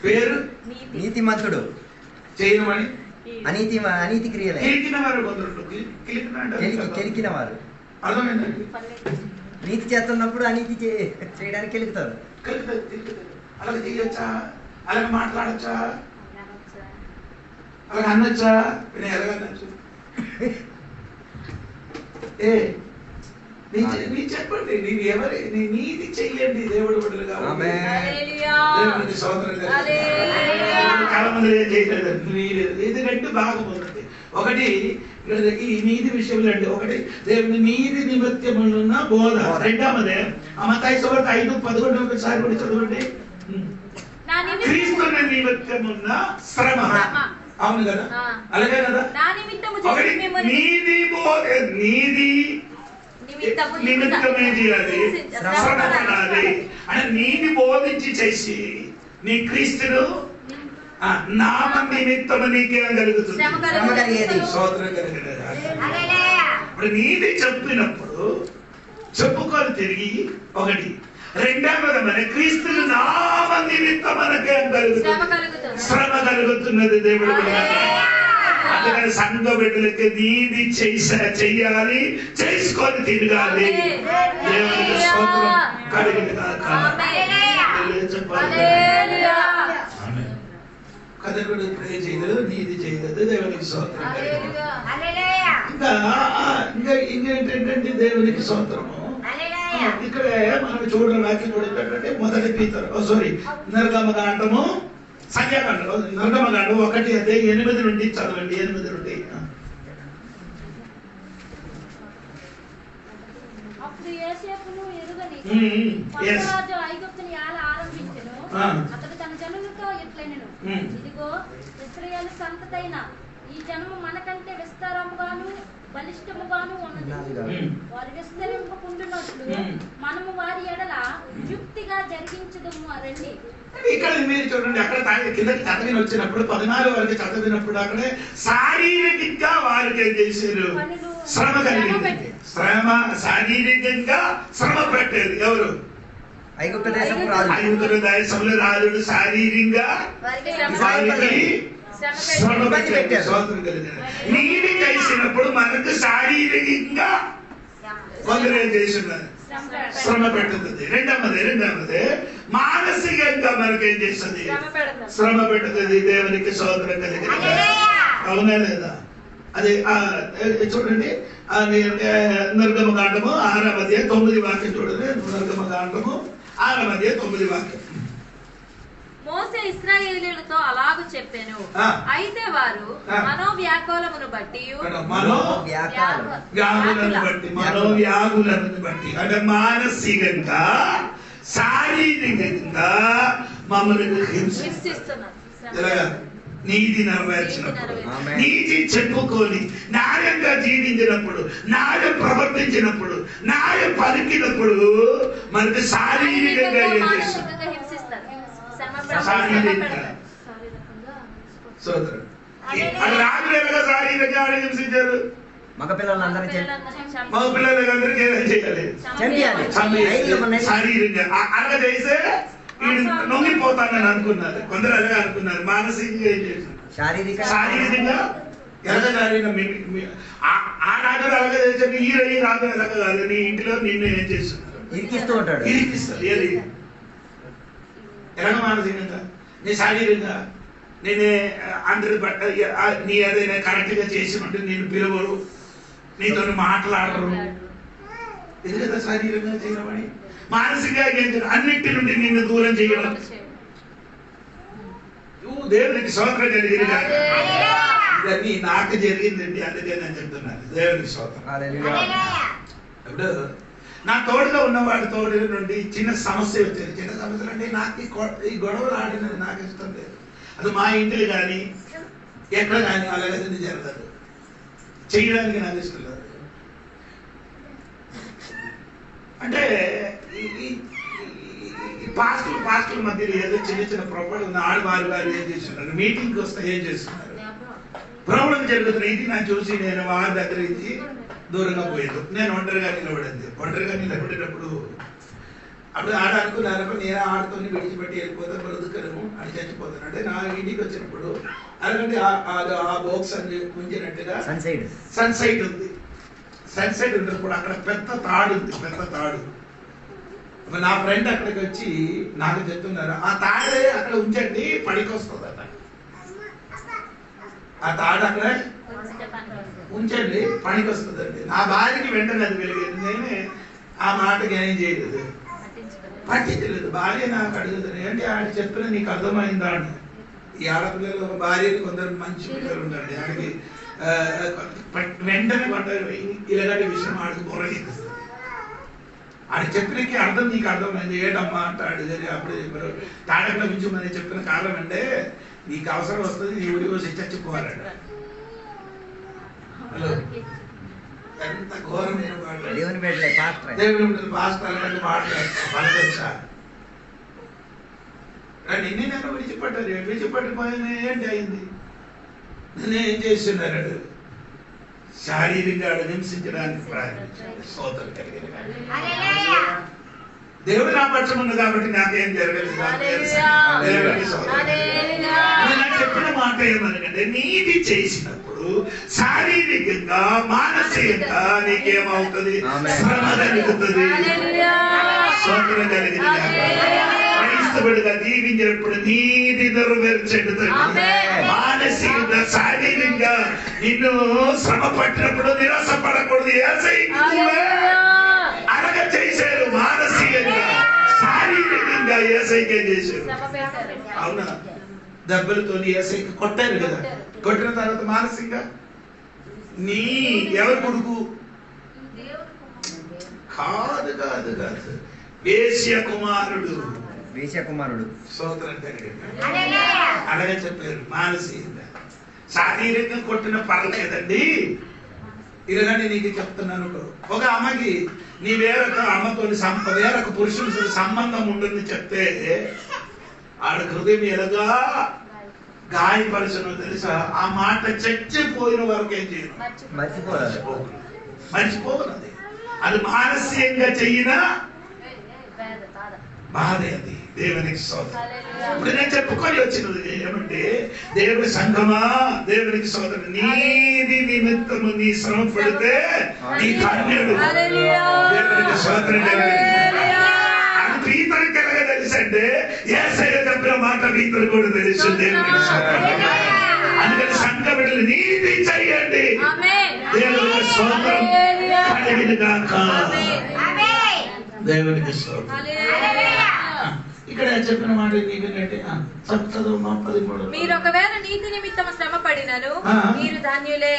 పేరు నీతిమంతుడు. చేయమని అనీతి క్రియలే కెలికిన వారు కొందరు కెలికిన వారు అర్థమైందండి. నీతి చేస్తున్నప్పుడు అనీతి చేయడానికి కెలుకుతారు. కలుగుతుంది. అలాగే చేయొచ్చా? అలాగే మాట్లాడచ్చా? అలాగే అనొచ్చా? నేను ఎలాగనొచ్చు? నీ చెప్పండి, నేను ఎవరి నీది చెయ్యండి దేవుడు బిడ్డలుగా. దేవునికి స్తోత్రం. ఇది రెండు భాగం ఉన్నది. ఒకటి ఈ నీతి విషయంలో అండి, ఒకటి దేవుని నీతి నిమిత్తమున్న బోధ. రెండవదే మత్తయి సువార్త 5:11 ఒకసారి కూడా చదవండి. క్రీస్తు నిమిత్తమున్న శ్రమ. అవును కదా, అలాగే కదా. ఒకటి నీతి బోధ, నీతి నిమిత్తమే చేయాలి, శ్రమ పడాలి అంటే నీతి బోధించి చేసి నీ క్రీస్తును నామ నిమిత్తము నీకేం కలుగుతుంది? స్తోత్రం కలుగుతుంది. ఇప్పుడు నీతి చెప్పినప్పుడు చెప్పుకొని తిరిగి ఒకటి. రెండవది మన క్రీస్తును నామ నిమిత్తం మనకేం కలుగుతుంది? శ్రమ కలుగుతున్నది దేవుడు. అందుకని సంఘ బిడ్డలకి నీతి చెయ్యాలి, చేసుకొని తిరగాలి. దేవునికి స్తోత్రం కలుగును గాక. కథకుడు ప్రే చేయలేదు, నీతి చేయలేదు. దేవునికి స్తోత్రం. ఇంకా ఇంకేంటంటే దేవునికి స్తోత్రము. ఇక్కడ మనం చూడడం వాక్యం కూడా ఏంటంటే మొదటి నిర్గమకాండము, సంఖ్యాకాండం, నిర్గమకాండం 1:8 నుండి చదవండి. 8 నుండి. అప్పుడు యోసేపును ఎరుగని రాజు ఐగుప్తుని ఏల ఆరంభించెను. అతడు తన జనులతో ఇట్లనెను, ఇదిగో ఇశ్రాయేలు సంతతైన ఈ జనము మనకంటే విస్తారముగాను బలిష్టముగాను ఉన్నది. వారు విస్తరింపకుండునట్లు మనము వారి ఎడల యుక్తిగా జరిగించుదుము రండి. ఇక్కడ మీరు చూడండి, అక్కడ కిందకి చదివిన వచ్చినప్పుడు 14 వరకు చదివినప్పుడు అక్కడే శారీరకంగా వారికి ఏం చేశారు? శ్రమ కలిగింది. శ్రమ శారీరకంగా శ్రమ పెట్టేది ఎవరు? ఐగుప్తు దేశంలో రాజుడు శారీరంగా వారికి శ్రమ పెట్టేది. స్వాతంత్రం కలిగింది. నీటి కలిసినప్పుడు మనకు శారీరకంగా కొందరు ఏం చేస్తున్నారు? శ్రమ పెట్టుతుంది. రెండవది మానసికంగా మనకేం చేస్తుంది? శ్రమ పెట్టుతుంది. దేవునికి స్తోత్రం కలిగింది. అవునా లేదా? అది చూడండి, నిర్గమకాండము 6:9 చూడండి. నిర్గమకాండము 6:9. మోసే ఇశ్రాయేలీయులతో అలాగు చెప్పెను, అయితే వారు మనోవ్యాకులమును బట్టి మనోవ్యాకులను బట్టి అంటే మానసికంగా శారీరకంగా మమ్మల్ని హింసిస్తున్నారు. నీతి నెరవేర్చినప్పుడు, నీతి చెప్పుకొని న్యాయంగా జీవించినప్పుడు, న్యాయం ప్రవర్తించినప్పుడు, న్యాయం పలికినప్పుడు మనకు శారీరకంగా ఏం చేస్తారు? మగ పిల్లలందరూ శారీరంగా అలా చేస్తే నొంగిపోతానని అనుకున్నారు కొందరు. అలాగే అనుకున్నారు. మానసికంగా ఏం చేస్తున్నారు? శారీరకంగా ఆ రాజు అలాగే చేశారు. ఈ రాజు అలాగే కాదు. నీ ఇంటిలో నిన్ను ఏం చేస్తున్నారు? ఇరికిస్తూ ఉంటాడు. ఇరికిస్తారు. ఏది ఎలాగ మానసికంగా? నీ శారీరంగా నేనే అందరి బట్ట నీ ఏదైనా కరెక్ట్ గా చేసినట్టు నేను పిలువరు, నీతో మాట్లాడరు. ఇది కదా శారీరంగా చేయడం. మానసికంగా అన్నింటి నుండి నిన్ను దూరం చేయడం. దేవునికి స్తోత్రం కలిగింది. ఇవన్నీ నాకు జరిగిందండి, అందుకే నేను చెప్తున్నాను. దేవునికి స్తోత్రం. ఇప్పుడు నా తోడుగా ఉన్నవాడి తోడు నుండి చిన్న సమస్య వచ్చేది. చిన్న సమస్యలు అంటే నాకు ఈ గొడవలు ఆడినది నాకు ఇష్టం లేదు. అది మా ఇంటిలో కానీ ఎక్కడ కానీ అలాగే జరగదు. చేయడానికి నాకు ఇష్టం లేదు. అంటే ఈ పాస్టర్ల మధ్యలో ఏదో చిన్న పొరపాటు ఉంది. వారు ఏం చేస్తున్నారు? మీటింగ్కి వస్తే ఏం చేస్తున్నారు? ప్రాబ్లం జరుగుతుంది. ఇది నాకు చూసి నేను వారి దగ్గర నుంచి దూరంగా పోయేది. నేను ఒంటరిగా నిలబడినప్పుడు అప్పుడు ఆడ అనుకున్నాను, నేను ఆడుతూ విడిచిపెట్టి వెళ్ళిపోతే బ్రతుకను అని చచ్చిపోతాను. అంటే నా ఇంటికి వచ్చినప్పుడు అలాగంటే ఆ బాక్స్ అని ఉంచినట్టుగా సన్సైట్ ఉంది. సన్సైట్ ఉన్నప్పుడు అక్కడ పెద్ద తాడు ఉంది. పెద్ద తాడు నా ఫ్రెండ్ అక్కడికి వచ్చి నాకు చెప్తున్నారు, ఆ తాడే అక్కడ ఉంచండి పనికి వస్తుందట. ఆ తాడు అక్కడ ఉంచండి పనికి వస్తుందండి. నా భార్యకి వెంటనే అది వెలిగింది. నేనే ఆ మాటకి ఏం చేయలేదు, పట్టించలేదు. భార్య నాకు అడుగుతుంది, ఏంటి ఆడ చెప్పిన నీకు అర్థమైందా అని. ఈ ఆడపిల్లలు భార్యని కొందరు మంచి పిల్లలు ఉండండి, ఆడికి వెంటనే కొంటారు ఇలాంటి విషయం ఆడికి బుర్రగిస్తుంది. ఆడికి చెప్పినకి అర్థం నీకు అర్థమైంది ఏంటమ్మా అంటాడు. అప్పుడు చెప్పారు, తాడక్కడ ఉంచమని చెప్పిన కారణం అంటే నీకు అవసరం వస్తుంది, నీ ఊరి వచ్చి చచ్చిపోవాలంట. హలో, ఎంత ఘోరమైన మాట. దేవుని బిడ్డలే పాస్టర్. దేవుని పాస్టర్ అంటే మాట్లాడతా నిన్నే నన్ను విడిచిపెట్టారు. విడిచిపెట్టిపోయిన ఏంటి అయింది? నన్ను ఏం చేస్తున్నాడు? శారీరకంగా హింసించడానికి ప్రారంభించాడు. స్తోత్రం కలిగిన దేవుడు నా పక్షం ఉంది కాబట్టి నాకేం జరగలేదు. చెప్పిన మాట ఏమనకంటే, నీతి చేసినప్పుడు శారీరకంగా మానసికంగా నీకేమవుతుంది? శ్రమ కలుగుతుంది. స్తోత్రం కలిగిన క్రైస్తవుడిగా జీవించినప్పుడు నీతి నెరవేర్చేది. మానసికంగా శారీరకంగా నిన్ను శ్రమ పట్టినప్పుడు నిరాశ పడకూడదు. అలాగ చేశారు. మానసికంగా శారీరకంగా ఏసైకే చేశారు. అవునా? దెబ్బలతో ఏసైకి కొట్టారు కదా. కొట్టిన తర్వాత మానసికంగా నీ ఎవరు కొడుకు కాదు కాదు కాదు వేశ్య కుమారుడు. వేశ్య కుమారుడు. స్తోత్రం అలాగే చెప్పారు. మానసికంగా శారీరకంగా కొట్టిన పర్లేదండి. ఇలాంటి నీకు చెప్తున్నాను, ఒక అమ్మకి నీ వేరొక అమ్మతో వేరొక పురుషులతో సంబంధం ఉంటుంది చెప్తే ఆడ హృదయం ఎలాగా గాయపరచను తెలుసా? ఆ మాట చచ్చిపోయిన వరకు ఏం చేయను, మర్చిపోవాలి. అది మానసికంగా చెయ్యిన బాధే. అది దేవునికి స్తోత్రం. ఇప్పుడు నేను చెప్పుకొని వచ్చినది ఏమంటే, దేవుని సంఘమా, దేవునికి స్తోత్రం. నీది నిమిత్తము నీ శ్రమ పడితే నీ ధన్యుడు. దేవునికి స్తోత్రం. అది పీతరికి ఎలాగ తెలుసంటే, యేసయ్య చెప్పిన మాట పీతరు కూడా తెలుసు. దేవునికి స్తోత్రం. అందుకని సంఘ బిడ్డలు నీతి చెయ్యండి. దేవునికి స్తోత్రం కలిగినగాక. దేవునికి స్తోత్రం. ఇక్కడ చెప్పిన మాట నీకంటే మీరు ఒకవేళ నీతి నిమిత్తం శ్రమ పడినను మీరు ధన్యులే.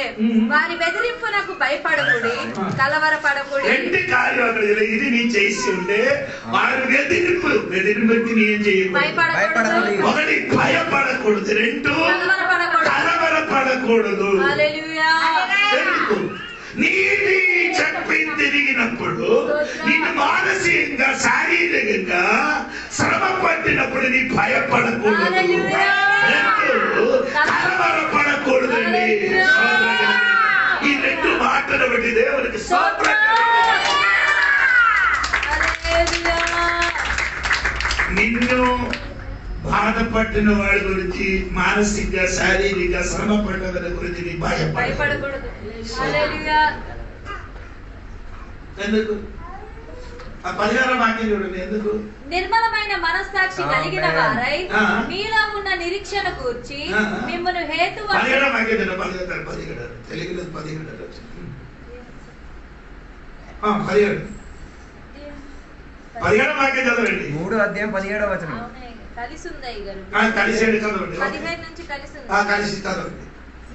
వారి బెదిరింపునకు భయపడకుడి, కలవరపడకుడి. రెండు కార్యాలు ఇది నీ చేసి ఉంటే వారి బెదిరింపు ఏం చేయాలి? భయపడకూడదు. ఒకటి భయపడకూడదు, రెండు కలవరపడకూడదు. హల్లెలూయా. నీతి చెప్పి తిరిగినప్పుడు నిన్ను మానసికంగా శారీరకంగా శ్రమ పట్టినప్పుడు నీ భయపడకూడదు, కలవరపడకూడదండి. ఈ రెండు మాటలు బట్టి దేవునికి నిన్ను బాధపట్టిన వాడి గురించి మానసికంగా శారీరకంగా శ్రమ పడ్డ గురించి నీ భయపడకూడదు. ఎందుకు? ఆ 16వ వాక్యం చూడండి. ఎందుకు? నిర్మలమైన మనస్సాక్షి కలిగిన వారై మీలో ఉన్న నిరీక్షణ కూర్చి మిమ్మల్ని హేతు 17వ వాక్యం తెలుగులో 17వ వాక్యం చదవండి. 3వ అధ్యాయం 17వ వచనం. కలిసి ఉంది గారు. కలిసి చదవండి. 15 నుంచి కలిసి ఉంది. కలిసి చదవండి.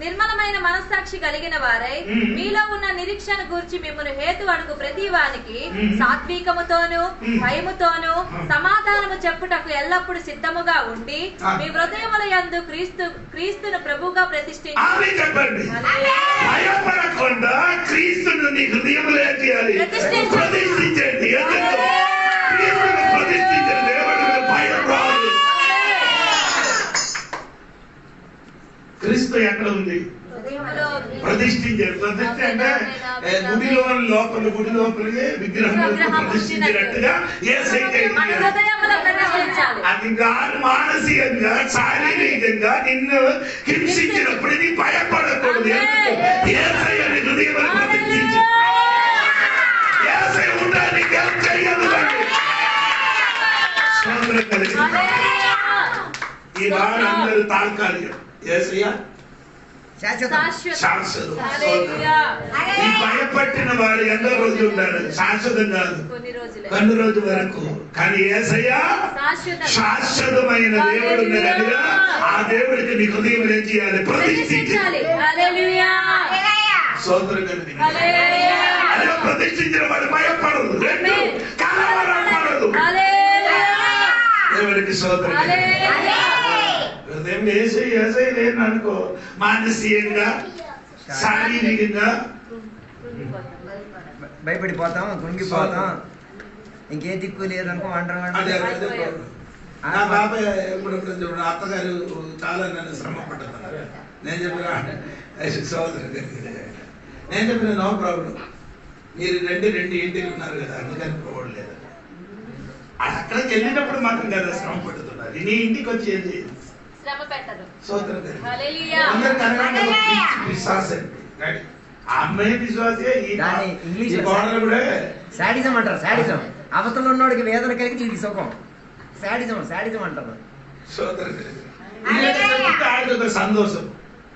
నిర్మలమైన మనస్సాక్షి కలిగిన వారై మీలో ఉన్న నిరీక్షణ గూర్చి మిమ్మల్ని హేతు అడుగు ప్రతి వానికి సాత్వికముతోను భయముతోను సమాధానము చెప్పుటకు ఎల్లప్పుడు సిద్ధముగా ఉండి మీ హృదయముల యందు క్రీస్తును ప్రభువుగా ప్రతిష్ఠించండి. క్రీస్తు ఎక్కడ ఉంది? ప్రతిష్ఠించారు. ప్రతిష్ఠ అంటే గుడి లోపలికి విగ్రహం ప్రతిష్ఠించినట్టుగా అది కాదు. మానసికంగా శారీరకంగా నిన్ను హింసించినప్పుడు నీ భయపడకూడదు. యేసయ్యని హృదయం ప్రతిష్ఠించు. యేసయ్య ఉండడానికి చెయ్యదు. స్తోత్రం కలిగి ఈ వారందరూ తాత్కాలికం. యేసయ్య శాశ్వతం. ఈ భయపట్టిన వారు ఎన్నో రోజులు ఉన్నారు, శాశ్వతం కాదు, కొన్ని రోజుల వరకు. కానీ యేసయ్య శాశ్వతమైన దేవుడు ఉన్నదనిగా ఆ దేవుడికి నీ హృదయం ఏం చేయాలి? ప్రతిష్ఠించాలి. స్తోత్రం కలిగి అలా ప్రతిష్ఠించిన వాడు భయపడదు, రెండు కలవరపడదు. దేవుడికి స్తోత్రం. హృదయం ఏసై లేని అనుకో, మానసికంగా శారీరకంగా భయపడిపోతాం, కృంగిపోతాం, ఇంకేం దిక్కు లేదనుకో అంటారు. నా బాబాయ్ ఎప్పుడు అత్తగారు చాలా నన్ను శ్రమ పడుతున్నారు. నేను చెప్పిన సోదరు, నేను చెప్పిన నో ప్రాబ్లం, మీరు రెండు ఇంటికి ఉన్నారు కదా, అందుకని పోవట్లేదు. అక్కడికి వెళ్ళినప్పుడు మాత్రం కదా శ్రమ పడుతున్నారు. నీ ఇంటికి వచ్చి ఏం చేయదు, సోదరు అమ్మాయి విశ్వాసే. ఇంగ్లీష్ కూడా శాడిజం అంటారు. శాడిజం అవతల ఉన్నోడికి వేదన కలిగి వీడికి సుఖం. శాడిజం అంటారు. సోదరు సంతోషం,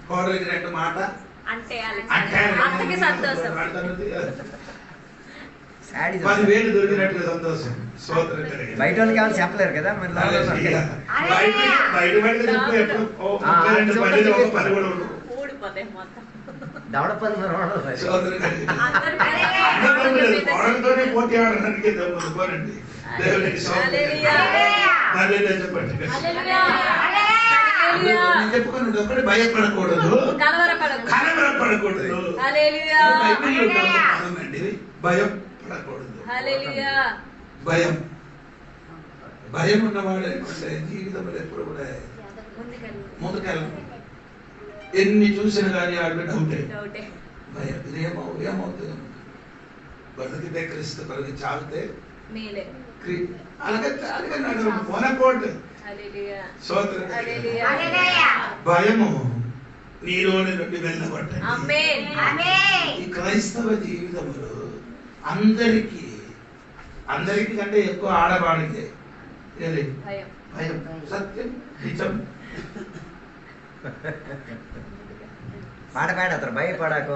కోడలికి రెండు మాట అంటే 10,000 దొరికినట్టుగా సంతోషం. బయట వాళ్ళకి ఏమైనా చెప్పలేరు కదా మరి. దవడపల్లి పోటీ ఆడడానికి పోరండి. చెప్పుకున్నాడు ఒకటి భయపడకూడదు, కలవరపడకూడదు. భయపడకూడదు. భయం ఉన్నవాడే జీవితంలో ఎప్పుడు కూడా ముందుకెళ్ళను. ఎన్ని చూసినా కానీ ఆవిడ డౌటే, భయం. ఏమవుతుంది? బతికితే క్రీస్తు కొరకు, చావితే భయము నీలోని నుండి వెళ్ళగొట్టండి. ఈ క్రైస్తవ జీవితంలో అందరికీ కంటే ఎక్కువ ఆడవాడికే భయం. సత్యం, నిజం. పాట పాడతారు, భయపడకు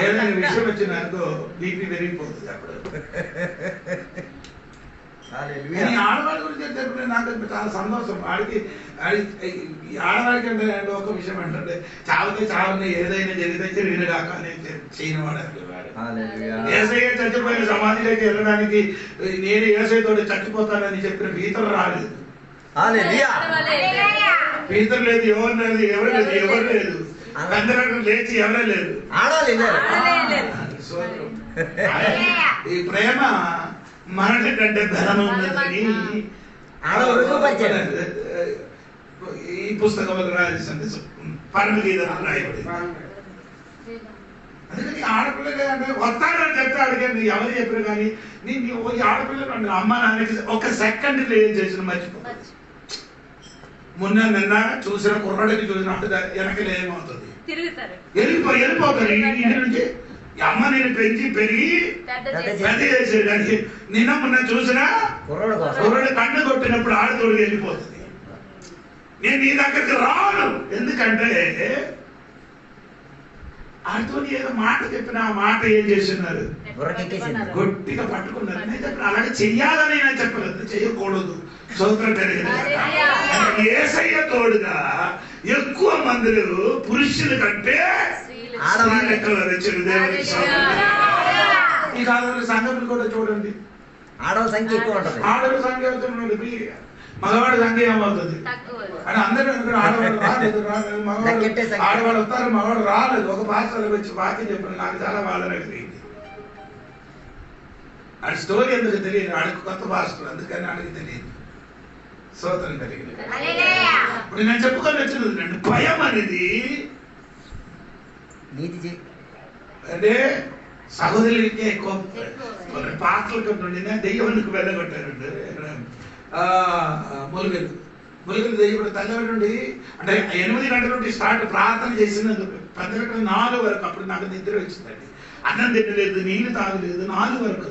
ఏదైనా విషయం వచ్చినాకో బీపీ పెరిగిపోతుంది. అప్పుడు ఆడవాళ్ళ గురించి చెప్పిన నాకు చాలా సంతోషం. ఆడవాడికి అంటే ఒక విషయం ఏంటంటే చావునే ఏదైనా జరిగితే జరిగిన కాక చేయని వాడు. ఏసయ్య చచ్చిపోయిన సమాధిలోకి వెళ్ళడానికి నేను ఏసయ్యతో చచ్చిపోతానని చెప్పిన పీతలు రాలేదు. పీతలు లేదు, ఎవరు లేదు. అందరూ లేచి ఎవరే లేదు. ఈ ప్రేమ మరణ కంటే బలము ఉన్నదని ఈ పుస్తకంలో రాసింది, పరమగీతలో రాయబడి. అందుకని ఆడపిల్లగా అంటే వస్తాడని చెప్తే అడిగాను, ఎవరు చెప్పారు కానీ ఈ ఆడపిల్లలు అమ్మ నాన్నకి ఒక సెకండ్ ఏం చేసిన మర్చిపో. నిన్న చూసిన కుర్రాడికి చూసిన వెనకలు ఏమవుతుంది, వెళ్ళిపోతారు ఇంటి నుంచి. అమ్మ నేను పెంచి పెరిగి పెద్ద చేసేది. కానీ నిన్న మొన్న చూసినా కుర్రాడు కన్ను కొట్టినప్పుడు ఆడతోడు వెళ్ళిపోతుంది. నేను నీ దగ్గరికి రాను, ఎందుకంటే ఆడితో ఏదో మాట చెప్పిన ఆ మాట ఏం చేస్తున్నారు, గట్టిగా పట్టుకున్నారు. నేను చెప్పిన అలాగే చెయ్యాలని నేను చెప్పలేదు, చెయ్యకూడదు. సోదరం కలిగిన యేసయ్య తోడుగా ఎక్కువ మందులు పురుషుల కంటే ఈ కాలంలో సంఘం కూడా చూడండి, ఆడవాళ్ళ సంఖ్య ఎక్కువ ఉంటుంది. ఆడవాళ్ళ సంఖ్య మగవాడి సంఖ్య ఏమవుతుంది అని అందరూ ఆడవాళ్ళు రాలేదు. ఆడవాళ్ళు వస్తారు, మగవాడు రాలేదు. ఒక పాస్టర్ వచ్చి వాక్యం చెప్పిన నాకు చాలా బాధ కలిగింది. ఆడి స్టోరీ ఎందుకు తెలియదు, ఆడికి కొత్త పాస్టర్, అందుకని ఆడికి తెలియదు. స్తోత్రం కలిగింది. ఇప్పుడు నేను చెప్పుకొని వచ్చినది భయం అనేది అంటే సహోదరులకే ఎక్కువ. పాత్రలకు నుండి దెయ్యానికి వెళ్ళగొట్టారండి. ములుగులు దెయ్యం తల్లి నుండి అంటే 8 గంటల నుండి స్టార్ట్ ప్రార్థన చేసినందుకు 10 గంటల 4 వరకు. అప్పుడు నాకు నిద్ర వచ్చిందండి. అన్నం తినలేదు, నీళ్లు తాగలేదు. 4 వరకు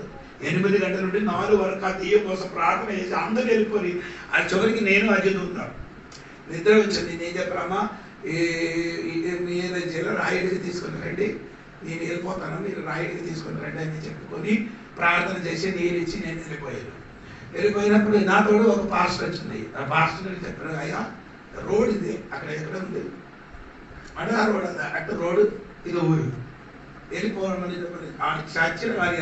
8 గంటల నుండి 4 వరకు ఆ దెయ్యం కోసం ప్రార్థన చేసి అందరూ వెళ్ళిపోయి ఆ చివరికి నేను అజిత్ ఉంటాను. నిద్ర వచ్చింది. నేను చెప్పామా ఏదైనా చేయాలో రాయుడికి తీసుకుని రండి, నేను వెళ్ళిపోతాను, మీరు రాయుడికి తీసుకుని రండి అని చెప్పుకొని ప్రార్థన చేసి నీరు ఇచ్చి నేను వెళ్ళిపోయాను. వెళ్ళిపోయినప్పుడు నాతో ఒక పాస్టర్ వచ్చింది. ఆ పాస్టర్ చెప్పారు, అయ్యా రోడ్ ఇది అక్కడ ఎక్కడ ఉంది అంటే ఆ రోడ్ అది అటు రోడ్డు ఇది ఊరు వెళ్ళిపోవడం చచ్చిన వారి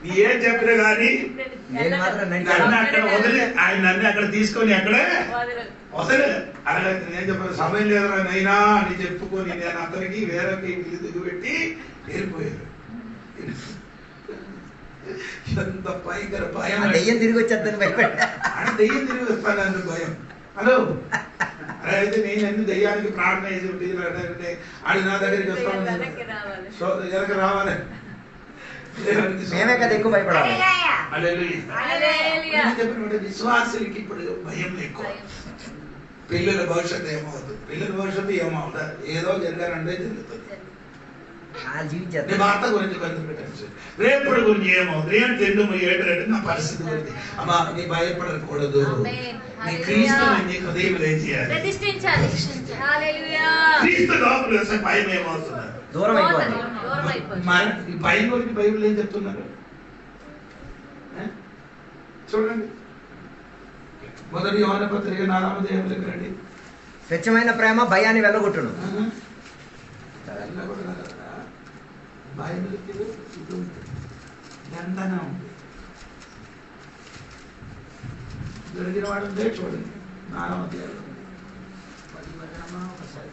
నీ ఏం చెప్పినా కానీ నన్ను అక్కడ వదిలే, ఆయన నన్ను అక్కడ తీసుకొని అక్కడే వదిలే. అలాగే నేను చెప్పాను సమయం లేదురా నైనా అని చెప్పుకొని నేను అతనికి వేరే దిగు పెట్టి వెళ్ళిపోయాను. ఎంత భయంకర భయం. దెయ్యం తిరిగి వచ్చేద్దని భయపడ్డా. దెయ్యం తిరిగి వస్తాను భయం. హలో అలా అయితే నేను అన్ని దెయ్యానికి ప్రార్థన చేసి ఉంటుంది అది నా దగ్గరికి వస్తాను, వెనక రావాలి. మేమే కదా ఎక్కువ భయపడాలి. చెప్పిన విశ్వాసులకి ఇప్పుడు భయం ఎక్కువ. పిల్లల భవిష్యత్తు ఏమవుతుంది, పిల్లల భవిష్యత్తు ఏమవుతుంది, ఏదో జరగాలంటే జరుగుతుంది. భర్త గురించి కొంచెం పెట్టచ్చు, రేపటి గురించి ఏమవుతుంది, ఏంటి 2 నా పరిస్థితి గురించి. అమ్మా నీ భయపడకూడదు, నీ క్రీస్తుని నీ హృదయంలో ఏం చేయాలి, క్రీస్తు లోపల వస్తే భయం ఏమవుతుంది, దూరం అయిపోతుంది. ఈ భయం గురించి బైబిల్ ఏం చెప్తున్నారు చూడండి. 1 యోహాను పత్రిక 4వ అధ్యాయంలోకి రండి. స్వచ్ఛమైన ప్రేమ భయాన్ని వెళ్ళగొట్టును. భయం ఎంతనే ఉంది దొరికిన వాడు ఉంటే చూడండి 4వ అధ్యాయంలో 10 వచనమా ఒకసారి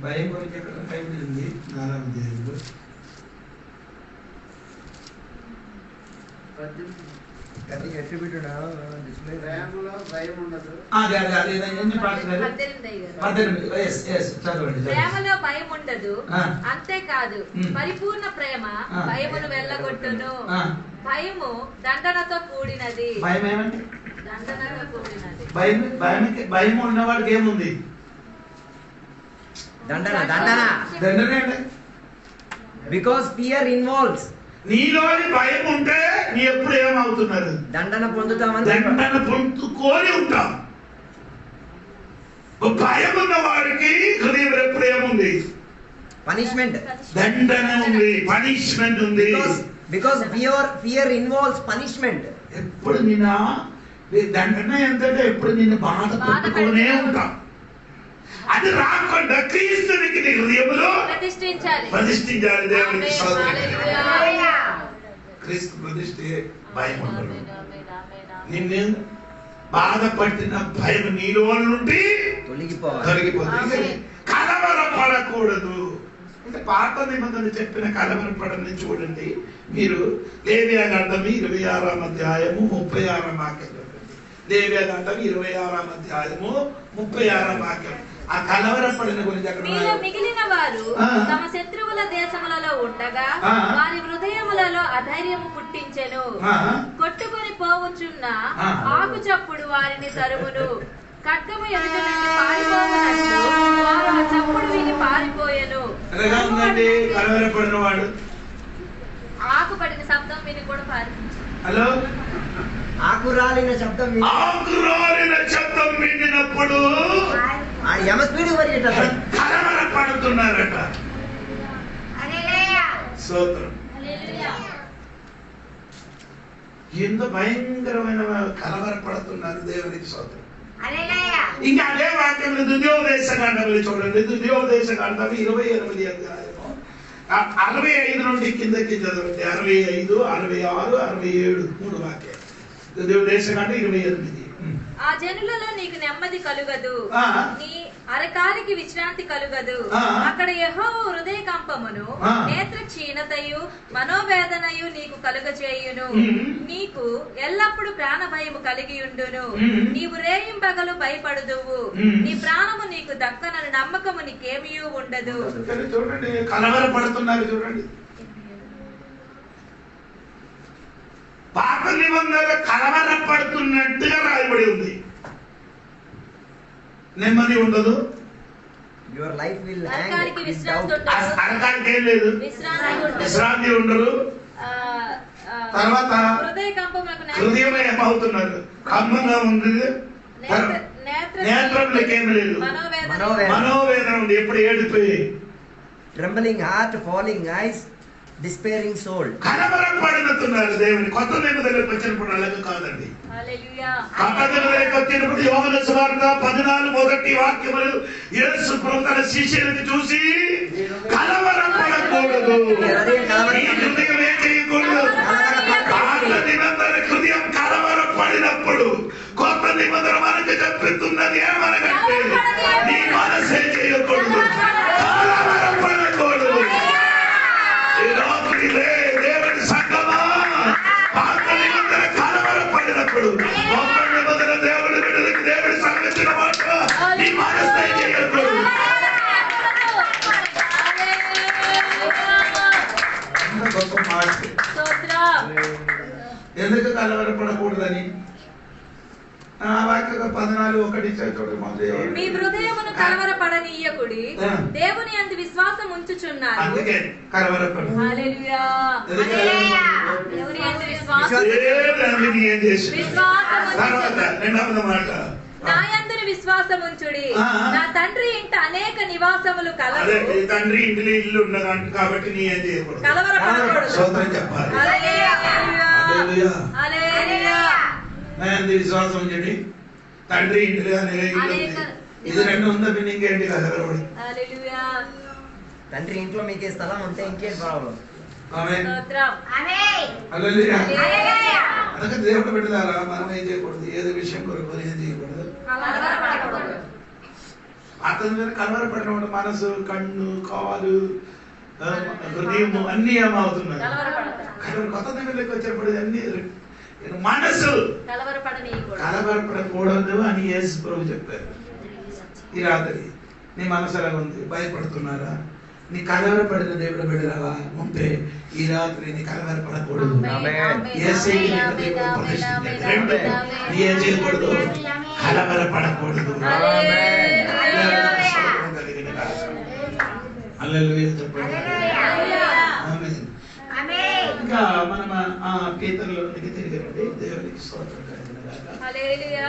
భయం గురించి ఎక్కడ బైబిల్ ఉంది 4వ అధ్యాయంలో ప్రేమలో భయం ఉండదు, అంతేకాదు పరిపూర్ణ ప్రేమ భయమును వెళ్ళగొట్టును. భయము దండనతో కూడినది. దండనతో కూడినది. భయం ఉన్నవాడికి ఏముంది, దండన. దండన దండనే. Because fear involves. నీలోని భయం ఉంటే నీ ఎప్పుడు ఏమవుతున్నారు, దండన పొందుతామని. దండన పొందుకొని ఉంటాం. భయం ఉన్న వాడికి హృదయం ఎప్పుడు ఏముంది, పనిష్మెంట్, దండన ఉంది, పనిష్మెంట్ ఉంది. Because fear involves punishment. ఎప్పుడు నిన్న దండన ఎంతంటే ఎప్పుడు నిన్ను బాధ పెట్టుకునే ఉంటాం. అది రాకుండా క్రీస్తునికి నీ హృదయంలో ప్రతిష్ఠించాలి. దేవునికి క్రీస్తు ప్రతిష్ఠే భయం ఉండదు. నిన్ను బాధపడిన భయం నీలో నుండి తొలగిపోతుంది. కలవరపడకూడదు. అంటే పాత నిబంధన చెప్పిన కలవరపడని చూడండి మీరు. లేవియా గ్రంథం 26వ అధ్యాయము 36వ వాక్యం. లేవియా గ్రంథం 26వ అధ్యాయము 36వ వాక్యం. ఆ కలవరపడిన గురించి మిగిలిన వారు తమ శత్రువుల దేశములలో ఉండగా వారి హృదయములలో అధైర్యము పుట్టించెను. కొట్టుకొని పోవచ్చున్న ఆకు చప్పుడు వారిని తరుమును. ఖడ్గము ఎదుట నుండి పారిపోవునట్లు వారు ఆ చప్పుడు విని పారిపోయెను. కలవరపడిన వాడు ఆకు పడిన శబ్దం విని కూడా పారిపోయాడు. హలో, ఆకురాలిన శబ్దం వినినప్పుడు కలవరపడుతున్నారట. స్తోత్రం. ఎంత భయంకరమైన కలవరపడుతున్నారు దేవునికి స్తోత్రం. ఇంకా అదే వాక్యంలో ద్వితీయోపదేశకాండంలో చూడండి. ద్వితీయోపదేశకాండం 28వ అధ్యాయము 65 నుండి కిందకి చదవండి. 65, 66, 67 3 వాక్యాలు. ద్వితీయోపదేశకాండం 28. ఆ జనులలో నీకు నెమ్మది కలుగదు, నీ అరకాలికి విశ్రాంతి కలుగదు. అక్కడ యెహోవా హృదయ కంపమును నేత్ర క్షీణతయు మనోవేదనయు నీకు కలుగచేయును. నీకు ఎల్లప్పుడు ప్రాణ భయము కలిగి ఉండును. నీవు రేయింబగలు భయపడుదువు. నీ ప్రాణము నీకు దక్కనని నమ్మకము నీకేమీ ఉండదు. చూడండి, కలవరపడుతున్నారు. చూడండి, పాత నిబంధన కలవరపడుతున్నట్టుగా రాయబడి ఉంది. నెమ్మది ఉండదు. యువర్ లైఫ్ విల్ అరకాలికి విశ్రాంతి ఉండదు. అరకాలికి ఏం లేదు, విశ్రాంతి ఉండదు. తర్వాత హృదయ కంపములకు హృదయం ఏమవుతున్నారు, కమ్మంగా ఉంది. నేత్రములకు ఏమి లేదు, మనోవేదన ఉంది. ఎప్పుడు ఏడిపోయి ట్రెంబలింగ్ హార్ట్, ఫాలింగ్ ఐస్, డిస్పేరింగ్ సోల్. కలవరపడుతున్నారు. దేవుని కొత్త నిబంధనలకు వచ్చినప్పుడు అలాగే కాదండి. హల్లెలూయా. కొత్త నిబంధనలకు వచ్చినప్పుడు యోహాను సువార్త 14 మొదటి వాక్యములు యేసు ప్రభు తన శిష్యులను చూసి కలవరపడకూడదు, ఈ హృదయం ఏం చేయకూడదు. పాత నిబంధన హృదయం కలవరపడినప్పుడు కొత్త నిబంధన మనకు చెప్తున్నది ఏమనగంటే నీ మనసే చేయకూడదు, కలవరపడకూడదు. దేవుని సంగమా, పాత నిబంధన కలవరపడినప్పుడు కొత్త నిబంధన దేవుడి బిడ్డలకు దేవుడి సంగతిన మాట నీ మనసే చేయకూడదు. గొప్ప మాట. ఎందుకు కలవరపడకూడదని ఆ వాక్య 14:1 మీ హృదయమును కలవరపడనీయకుడి, దేవుని యందు విశ్వాసం ఉంచుచున్నారు. అందుకే కలవరపడు. హల్లెలూయా. దేవుని యందు రెండవ మాట, నా యందు విశ్వాసం ఉంచుడి. నా తండ్రి ఇంట అనేక నివాసములు కలవు. తండ్రి ఇంటిలో ఇల్లు ఉన్నదంట కాబట్టి నీ ఏం చేయకూడదు, కలవరపడకూడదు. స్తోత్రం చెప్పాలి. హల్లెలూయా. హల్లెలూయా. నా యందు విశ్వాసం ఉంచండి. తండ్రి ఇంటిలో ఇది రెండు ఉందా, ఇంకేంటి కలవరపడి. హల్లెలూయా. తండ్రి ఇంట్లో మీకే స్థలం ఉంటే ఇంకేం ప్రాబ్లం. ఆమేన్. స్తోత్రం. ఆమేన్. హల్లెలూయా. అందుకే దేవుడు బిడ్డలారా మనం ఏం చేయకూడదు, ఏదో విషయం కొరకు ఏం చేయకూడదు, కలవరపడకూడదు. అతని మీద కలవరపడిన మనసు, కన్ను, కాలు, హృదయం అన్ని ఏమవుతున్నాయి, కొత్త దగ్గరికి వచ్చినప్పుడు అన్ని మనసు కలవరపడకూడదు అని యేసు ప్రభు చెప్పారు. ఈ రాత్రి నీ మనసు ఎలా ఉంది, భయపడుతున్నారా? నీ కలవరపడిన దేవుడు బిడ్డలారా ఉంటే ఈ రాత్రి నీ కలవరపడకూడదు. రెండు, నీ ఏం చేయకూడదు, కలవరపడకూడదు. హల్లెలూయా చెప్పండి. ఇంకా మనం ఆ కీర్తనలోనికి తిరిగి రండి. దేవునికి స్తోత్రం కలుగును గాక. హల్లెలూయా.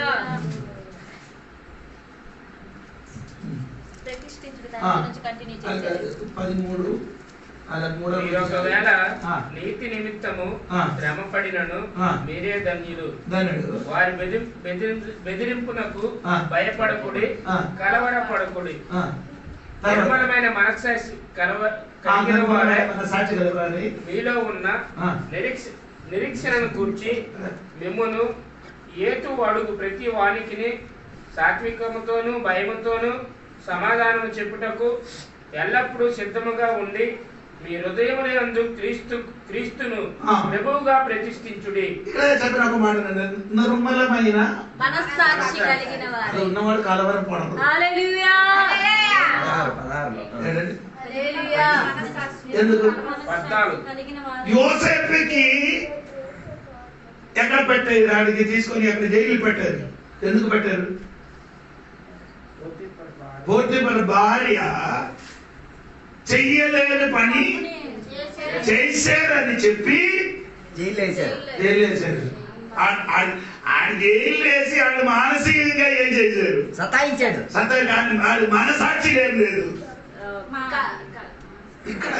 ప్రతిష్ఠించుట దాని నుంచి కంటిన్యూ చేయండి. 13 ఒకవేళ నీతి నిమిత్తము శ్రమ పడినను మీరే ధన్యులు. వారి బెదిరింపునకు భయపడకుడి, కలవరపడకుడి. నిర్మలమైన మనస్సాక్షి కలిగిన వారే మీలో ఉన్న నిరీక్షణను కూర్చి మిమ్మును ఏతు అడుగు ప్రతి వానికి సాత్వికముతోను భయముతోను సమాధానము చెప్పుటకు ఎల్లప్పుడూ సిద్ధముగా ఉండి మీ హృదయములందు క్రీస్తును ప్రభువుగా ప్రతిష్ఠించుడి. ఇక్కడ చెప్పిన ఒక మాట, నిర్మలమైన మనస్సాక్షి కలిగిన వారు ఉన్నవాడు కలవరం పడదు. హల్లెలూయా. ఎందుకు యోసేపుకి ఎక్కడ పెట్టారు, ఆడికి తీసుకొని అక్కడ జైలు పెట్టారు. ఎందుకు పెట్టారు? పోతిఫర్ భార్య చెయ్యలేని పని చేశారని చెప్పి జైలేశారు. జైలేసి ఆడు మానసికంగా ఏం చేశారు, సతాయించాడు. ఆడు మనసాక్షి ఏం లేదు. ఇక్కడ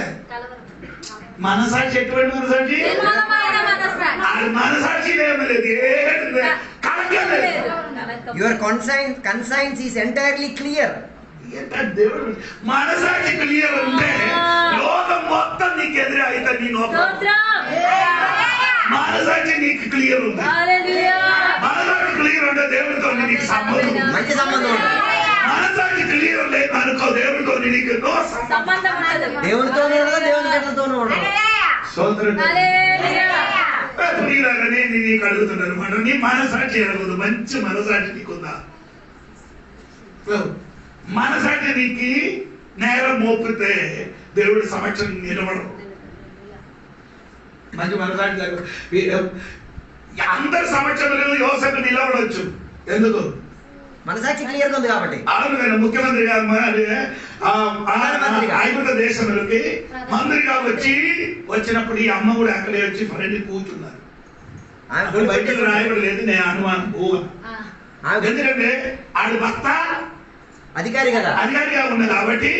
మనసాక్షి ఎటువంటి మనసాక్షి, ఆడు మనసాక్షి ఏమి లేదు, your conscience is entirely clear. దేవుడు మనసాక్షి క్లియర్ ఉంటే లోకం మొత్తం నీకు ఎదురు అయితే నీ మనసాక్షి నీకు క్లియర్ ఉంది. మనసాక్షి క్లియర్ ఉంటే దేవుడితో నీకు సంబంధం, మంచి సంబంధం ఉంటుంది. మనసాక్షి క్లియర్ లేదు అనుకో, దేవుడితో నీకు నో సంబంధం ఉండదు. దేవునితోనూ ఉండదు, దేవుని బిడ్డలతోనూ ఉండదు. సోదరుడు ప్రియులారా, నీకు అడుగుతున్నాను అనమాట, నీ మనసాక్షి అడగదు. మంచి మనసాక్షి నీకుందా? మనసాక్షి నీకు నేరం మోపితే దేవుడి సమక్షం నిలబడరు. మంచి మనసాక్షి అందరి సమక్షంలో యోసేపు నిలబడవచ్చు. ఎందుకు? మనసాక్షి క్లియర్ ఉంది కాబట్టి. అవును కదా, ముఖ్యమంత్రి గారు ఐగుప్తు దేశంలోకి మంత్రిగా వచ్చినప్పుడు ఈ అమ్మ కూడా అక్కడే వచ్చి ఫ్రెండ్ కూర్చున్నారు. బయటకు రాయడం లేదు, నేను అనుమానం ఊహ. ఎందుకంటే ఆడు భర్త అధికారిగా ఉన్నది కాబట్టి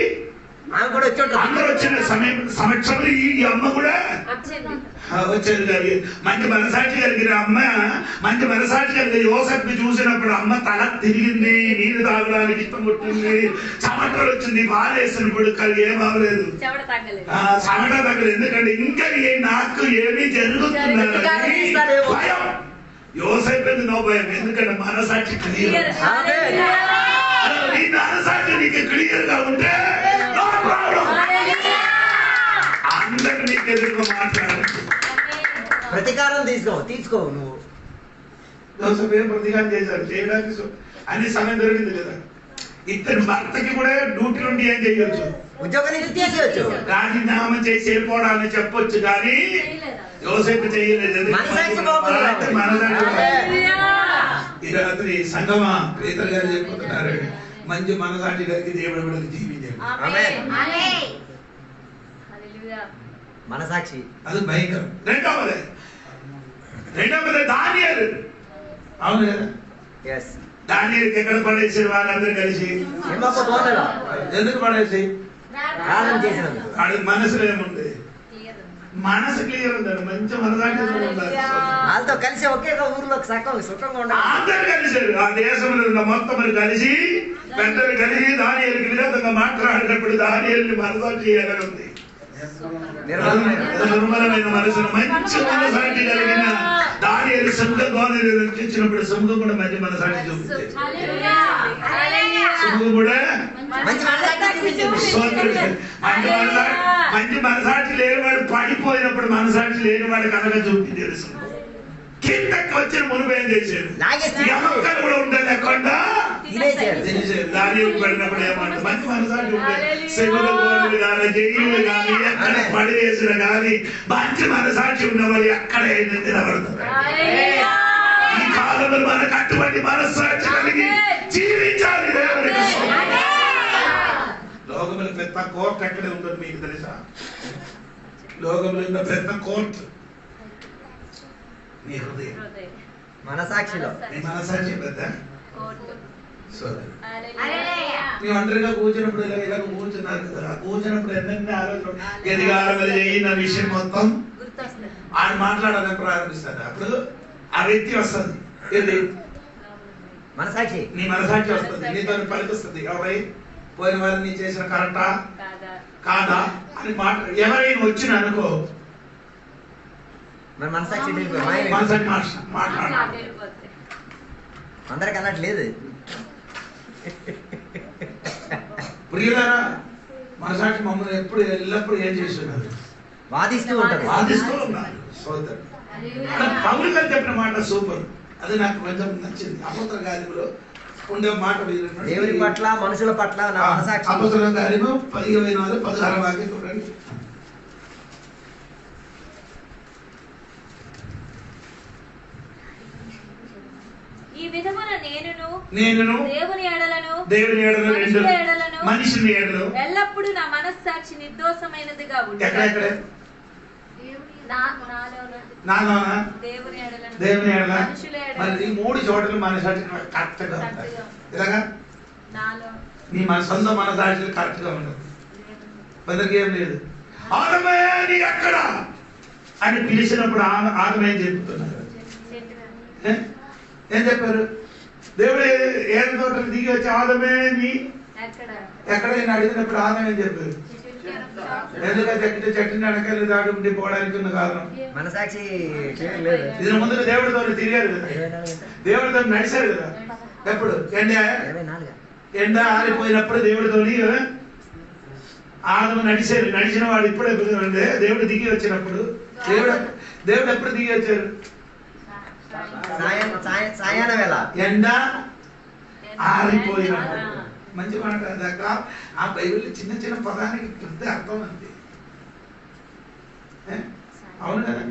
ఆమె కూడా వచ్చి అందరూ వచ్చిన సమక్షంలో ఈ అమ్మ కూడా వచ్చేది. గారి మంచి మనసాక్షి కలిగిన అమ్మ, మంచి మనసాక్షి కలిగిన యోసేపుని చూసినప్పుడు అమ్మ తల తిరిగింది, నీరు తాగడానికి ఇష్టం పుట్టింది, చెమటలు వచ్చింది, బాధేసినప్పుడు కలిగి ఏం అవ్వలేదు, చెమట తగ్గలేదు. ఎందుకంటే ఇంకా నాకు ఏమీ జరుగుతున్నది భయం. యోసేపు నో భయం, ఎందుకంటే మనసాక్షి క్లియర్. నీ మనసాక్షి నీకు క్లియర్ గా ఉంటే నో ప్రాబ్లం. అందరు నీకు ఎదురుగా మాట్లాడచ్చు. ప్రతీకారం తీసుకో నువ్వు. యోసేపు ఏం ప్రతీకారం చేశాడు? చేయడానికి అన్ని సమయం దొరికింది కదా. ఇద్దరు భర్తకి కూడా డ్యూటీ నుండి ఏం చేయొచ్చు, ఉద్యోగం నుంచి తీసేయచ్చు, రాజీనామా చేసి వెళ్ళిపోవడాన్ని చెప్పొచ్చు. కానీ యోసేపు చేయలేదు. ఈ రాత్రి సంగమా పేదలు గారు చెప్పుకుంటున్నారు, మంచి మనసాక్షి గారికి దేవుడు కూడా జీవించాడు. మనసాక్షి అది భయంకరం. రెండవది దానియేలు. అవును కదా, దానియేలుకి ఎక్కడ పడేసారు వాళ్ళందరూ కలిసి? ఎందుకు పడేసి? వాడి మనసులో ఏముంది? మనసు క్లియర్ ఉందండి, మంచి మనసాక్షి వాళ్ళతో కలిసి ఒకే ఊర్లో సుఖంగా ఉండాలి. అందరు కలిసారు, ఆ దేశంలో ఉన్న మొత్తం కలిసి పెద్దలు కలిసి దానియేలుకి విరోధంగా మాట్లాడినప్పుడు దానియేలుని మనసాక్షి చేయాలని ఉంది. నిర్మలమైన మనసును మంచి మనసాక్షి కలిగిన దానియేలు సింహం ఇచ్చినప్పుడు సింహం కూడా మంచి మనసాక్షి చూపించారు. సింహం కూడా మంచి మనసాక్షి లేనివాడు పడిపోయినప్పుడు మనసాక్షి లేనివాడు కనుక చూపించారు. కిందకి వచ్చిన మునుపు ఏం చేశాడు? ఎమ్మక్కలు కూడా ఉండలేకుండా దానియేలు పడినప్పుడు ఏమంటారు? మంచి మనసాక్షి ఉంటే సెగుల గోడలు కానీ జైలు కానీ ఎక్కడ పడివేసిన కానీ మంచి మనసాక్షి ఉన్నవాళ్ళు ఎక్కడ నిలబడతారు. ఈ కాలంలో మనకు అటువంటి మనస్సాక్షి కలిగి జీవించాలి. లోకముల పెద్ద కోర్టు ఎక్కడే ఉంటుంది మీకు తెలుసా? లోకములు ఉన్న పెద్ద కోర్టు నీ హృదయం, మనసాక్షిలో. నీ మనసాక్షి పెద్ద. మేము ఒంటరిగా కూర్చున్నప్పుడు ఇలా కూర్చున్నారు కదా, కూర్చున్నప్పుడు ఎన్నెన్ని ఆలోచన ఎదిగాల అయిన విషయం మొత్తం ఆయన మాట్లాడాలని ప్రారంభిస్తారు. అప్పుడు ఆ వ్యక్తి వస్తుంది, ఏది మనసాక్షి, నీ మనసాక్షి వస్తుంది, నీతో పలికిస్తుంది. ఎవరై పోయిన వారిని నీ చేసిన కరెక్టా కాదా అని ఎవరైనా వచ్చిన అనుకో, మనసాక్షి మాట్లాడాలి. అందరికి అన్నట్లేదు. ప్రియులారా, మనసాక్షి మమ్మల్ని ఎప్పుడు ఎల్లప్పుడు ఏం చేస్తున్నారు? వాదిస్తూ ఉంటారు. సోదరు పౌలు గారు చెప్పిన మాట సూపర్, అది నాకు కొంచెం నచ్చింది. అపోస్తల కార్యములో ఉండే మాట దేవుని పట్ల మనుషుల పట్ల మనసాక్షి. అపోస్తల కార్యము 15:16 వాక్యం చూడండి. ఈ విధమున నేనును దేవుని ఎడలను మనిషిని ఎడలను ఎల్లప్పుడూ నా మనస్సాక్షి నిర్దోషమైనదిగా ఉంటుంది. దేవుని ఎడల మరి ఈ మూడు చోట్ల మనసాక్షి కరెక్ట్ గా ఉంటాయి. ఇలాగా నీ మన సొంత మనసాక్షి కరెక్ట్ గా ఉండదు, బదరికి ఏం లేదు. ఆమె నీ ఎక్కడ అని పిలిచినప్పుడు ఆమె ఏం చెప్తున్నారు? ఏం చెప్పారు? దేవుడు ఏడు తోటలు దిగి వచ్చి ఆదమే నీ ఎక్కడైనా అడిగినప్పుడు ఆదం ఏం చెప్పారు? ఎందుకంటే చెట్టు వెనకాల దాటి పోవడానికి ఉన్న కారణం మనసాక్షి. దీని ముందు దేవుడితో తిరిగారు కదా, దేవుడితో నడిచారు కదా. ఎప్పుడు ఎండ ఆరిపోయినప్పుడు దేవుడితోని ఆదము నడిచిన వాడు ఇప్పుడే దేవుడు దిగి వచ్చినప్పుడు దేవుడు ఎప్పుడు దిగి వచ్చారు? సాయాన వేళ ఎండ ఆరిపోయినప్పుడు. మంచి మాట దాకా ఆ బైబిల్ చిన్న చిన్న పదానికి పెద్ద అర్థం అంతే. అవును కదా?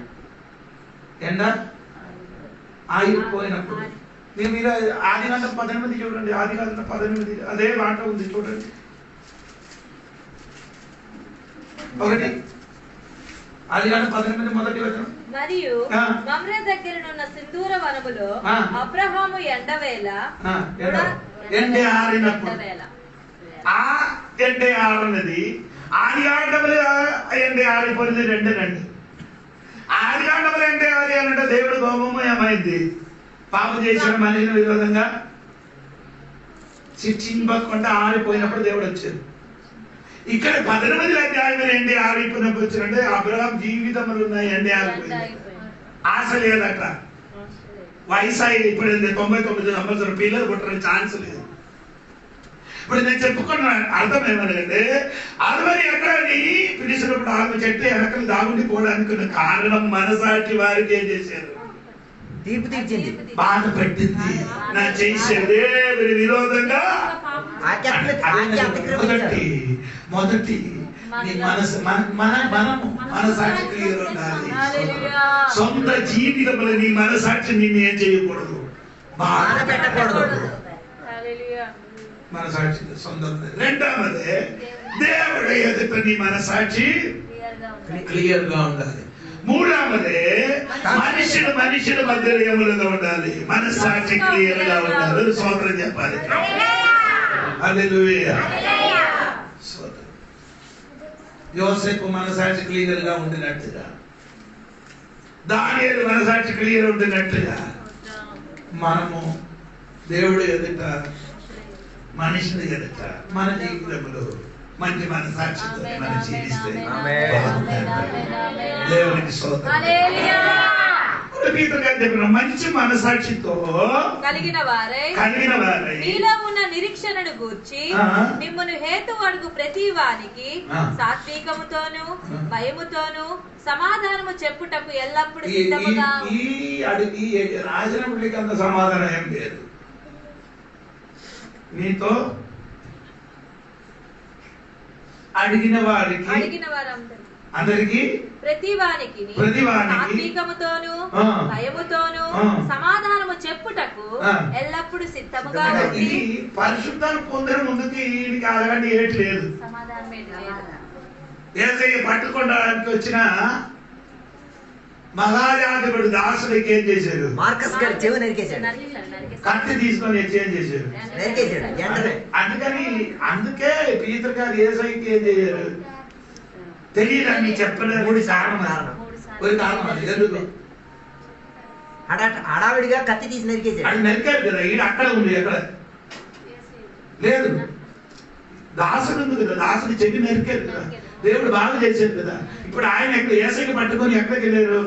ఎండ ఆగిపోయినప్పుడు. మీరు ఆదికాండం 18 చూడండి. ఆదికాండం 18 అదే మాట ఉంది చూడండి. ఒకటి ఆదికాండం 18 మొదటి వచనం. మరియు మమ్రే దగ్గరనున్న సింధూర వనములో అబ్రహాము ఎండవేళ ఎండే ఆరినప్పుడు. ఆ ఎండే ఆరన్నది ఆదికాండములు ఎండే ఆరిపోయింది రెండేనండి. ఆదికాండములు ఎండే ఆరి అంటే దేవుడు కోపము ఏమైంది? పాపం చేసిన మనిషిని విరోధంగా శిక్షింపకుండా ఆరిపోయినప్పుడు దేవుడు వచ్చాడు. ఇక్కడ 18 అధ్యాయంలో ఎండి ఆరిపోయినప్పుడు వచ్చినంటే అబ్రహాం జీవితంలో ఉన్నాయి ఎండి ఆరిపోయింది. ఆశ లేదట. వయసు అయింది. ఇప్పుడు 99 సంవత్సరం పిల్లలు పుట్టడానికి ఛాన్స్ లేదు. ఇప్పుడు నేను చెప్పుకున్న అర్థం ఏమనంటే అరవై ఎకరాన్ని పిలిచినప్పుడు ఆమె చెట్టు వెనకలు దాగుండిపోవడానికి కారణం మనసాటి వారికి ఏం చేశారు? తీర్పు తీర్చింది, బాధ పెట్టింది. నా చేసే దేవుని విరోధంగా మొదటి నీ మనసు మనసాక్షి క్లియర్ ఉండాలి. సొంత జీవితంలో నీ మనసాక్షి నిన్ను ఏం చేయకూడదు, బాధ పెట్టకూడదు. మనసాక్షి సొంతం. రెండవది దేవుడు ఎదుట నీ మనసాక్షి క్లియర్ గా ఉండాలి. మూడవది మనుషుల మధ్య ఏములుగా ఉండాలి, మనసాక్షి క్లియర్ గా ఉండాలి. స్తోత్రం చెప్పాలి. హల్లెలూయా. యోసేపు మనసాక్షి క్లియర్ గా ఉండినట్టుగా, దానియేలు మనసాక్షి క్లియర్ ఉండినట్టుగా మనము దేవుడు ఎదుట మనిషిని ఎదుట మన జీవితంలో మంచి మనసాక్షితో మనం జీవిస్తే దేవునికి స్తోత్రం. మంచి మనసాక్షితో కలిగిన వారై మీలో ఉన్న నిరీక్షణను గూర్చి మిమ్మును హేతు అడుగు ప్రతి వానికి సాత్వికముతోను భయముతోను సమాధానము చెప్పుటకు ఎల్లప్పుడు సిద్ధముగా. ఈ అడిగి రాజనముడికి అంత సమాధానం ఏం లేదు. నీతో అడిగిన వారికి అందరికి ప్రతి వానికి సాత్వికముతోను భయముతోను సమాధానము చెప్పుటకు ఎల్లప్పుడు సిద్ధముగా. ఇది పరిశుద్ధాన్ని పొందిన ముందుకి ఈయనకి అలాగంటే ఏటి లేదు. ఏసయ్య పట్టుకోవడానికి వచ్చిన మహాయాజకుడు దాసుడికి ఏం చేశారు? మార్కస్ గారి చెవి నరికేశాడు, కత్తి తీసుకొని ఏం చేశారు? అందుకే పీతర్ గారు ఏసైకి ఏం చేశారు తెలియదని చెప్పలేదు. మూడు కారణం. ఎందుకు? హడావిడిగా కత్తి తీసి నరికేశాడు. అది నరికారు కదా, ఈడ అక్కడ ఉంది, ఎక్కడ లేదు. దాసుడు ఉంది కదా, దాసుడి చెవి నరికారు కదా, దేవుడు బాగా చేశారు కదా. ఇప్పుడు ఆయన ఎక్కడ ఏసైకి పట్టుకొని ఎక్కడికి వెళ్ళారు?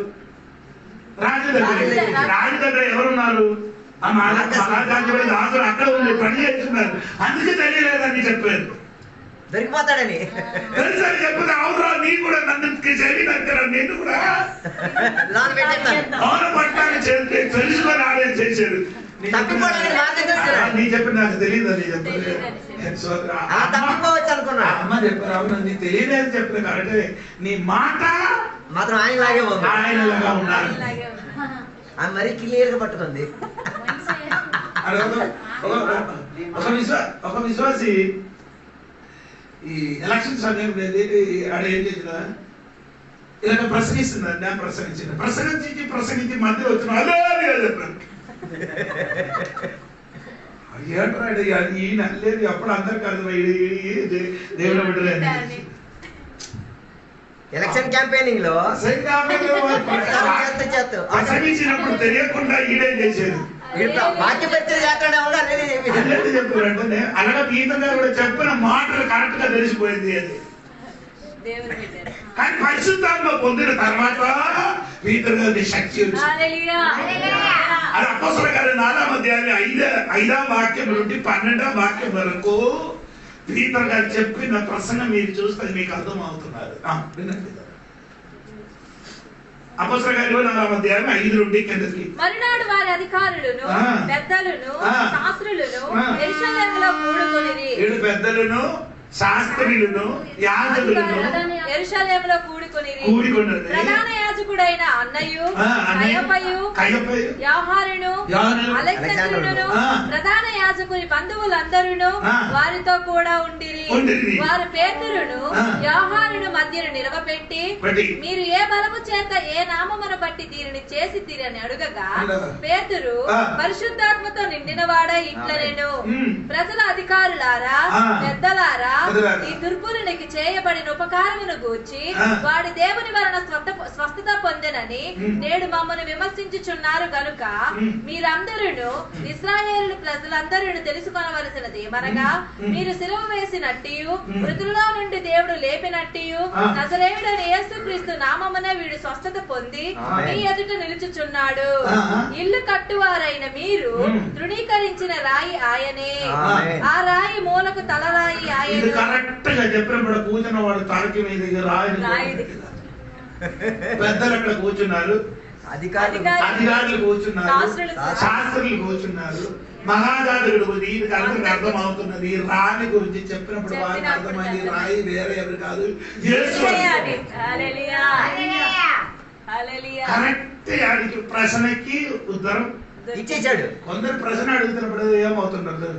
రాజు దగ్గర ఎవరున్నారు? దాసుడు అక్కడ ఉంది, పని చేస్తున్నారు. అందుకే తెలియలేదని చెప్పారు. దొరికిపోతాడని తెలుసని చెప్పదు. అవునా, నీ కూడా నన్ను జరిగినారు, నేను కూడా పట్టాన్ని తెలుసుకొని ఆలయం చేశారు. నీ చెప్పి నాకు తెలియదు అని చెప్పలేదు. అమ్మ చెప్పారు. అవును, నీ తెలియలేదు చెప్పలేదు కాబట్టి నీ మాట మాత్రం ఆయనలాగే ఉంది. ఆయనలాగా ఉన్నారు. మరీ క్లియర్ గా పట్టుకుంది. ఒక విశ్వాసి ఈ ఎలక్షన్ సమయం ఆడ ఏం చేసిన ఇలా ప్రసంగిస్తున్నారు. నేను ప్రసంగించి మధ్యలో వచ్చిన అదే చెప్పాను. ఏంటాడు ఈయన లేదు, అప్పుడు అందరికి అర్థమయ్యి దేవుడు బిడ్డలేదు. ఎలక్షన్ క్యాంపెయినింగ్ లో ప్రసంగించినప్పుడు తెలియకుండా ఈడేం చేశారు? అలాగే పీతర్ గారు కూడా చెప్పిన మాటలు కరెక్ట్ గా తెలిసిపోయింది అది. కానీ పరిశుద్ధాత్మ పొందిన తర్వాత పీతర్ గారి శక్తి వచ్చింది. అది అపోస్తలుల కార్యం 4వ అధ్యాయం 5వ వాక్యం నుండి 12వ వాక్యం వరకు పీతర్ గారు చెప్పిన ప్రసంగం మీరు చూస్తే మీకు అర్థం అవుతున్నారు. వినండి. అపోస్తలుల కార్యం 4వ అధ్యాయం 5 నుండి కిందకి. మరునాడు వారి అధికారులను పెద్దలను శాస్త్రులను యెరూషలేములో కూడుకొనిరి. పెద్దలను శాస్త్రులను యాజకులను యెరూషలేములో కూడుకొనిరి. ప్రధాన యాజకుడైన అన్నయు కయపయు యోహానును అలెగ్జాంద్రుడును ప్రధాన యాజకుని బంధువులందరూ వారితో కూడా ఉండిరి. వారు పేతురును యోహానును మధ్యను నిలవబెట్టి, మీరు ఏ బలము చేత ఏ నామమును బట్టి దీనిని చేసి తీరని అడుగగా, పేతురు పరిశుద్ధాత్మతో నిండిన వాడై ఇట్లనెను, ప్రజల అధికారులారా పెద్దలారా, ఈ దుర్బునికి చేయబడిన ఉపకారమును గూర్చి వాడి దేవుని వలన స్వస్థత పొందెనని నేడు మమ్మల్ని విమర్శించుచున్నారు గనుక మీరందరూ ఇశ్రాయేలు ప్రజలందరూ తెలుసుకొనవలసినది ఏమనగా, మీరు సిలువ వేసినట్టు మృతుల్లో నుండి దేవుడు లేపినట్టు నజరేయుడైన యేసుక్రీస్తు నామమునే వీడు స్వస్థత పొంది మీ ఎదుట నిలుచుచున్నాడు. ఇల్లు కట్టువారైన మీరు తృణీకరించిన రాయి ఆయనే, ఆ రాయి మూలకు తలరాయి ఆయనే. కరెక్ట్ గా చెప్పినప్పుడు కూర్చున్న వాడు తలకి మీద రాయి, పెద్దలు అక్కడ కూర్చున్నారు, అధికారులు కూర్చున్నారు, శాస్త్రులు కూర్చున్నారు, మహాజాతకుడు. దీనికి అర్థం అవుతున్నది. రాణి గురించి చెప్పినప్పుడు వారికి అర్థమైంది, రాయి వేరే ఎవరు కాదు, యేసు. కరెక్ట్ ఆయనకి ప్రశ్నకి ఉత్తరం ఇచ్చేసాడు. కొందరు ప్రశ్న అడుగుతున్నప్పుడు ఏమవుతున్నారు,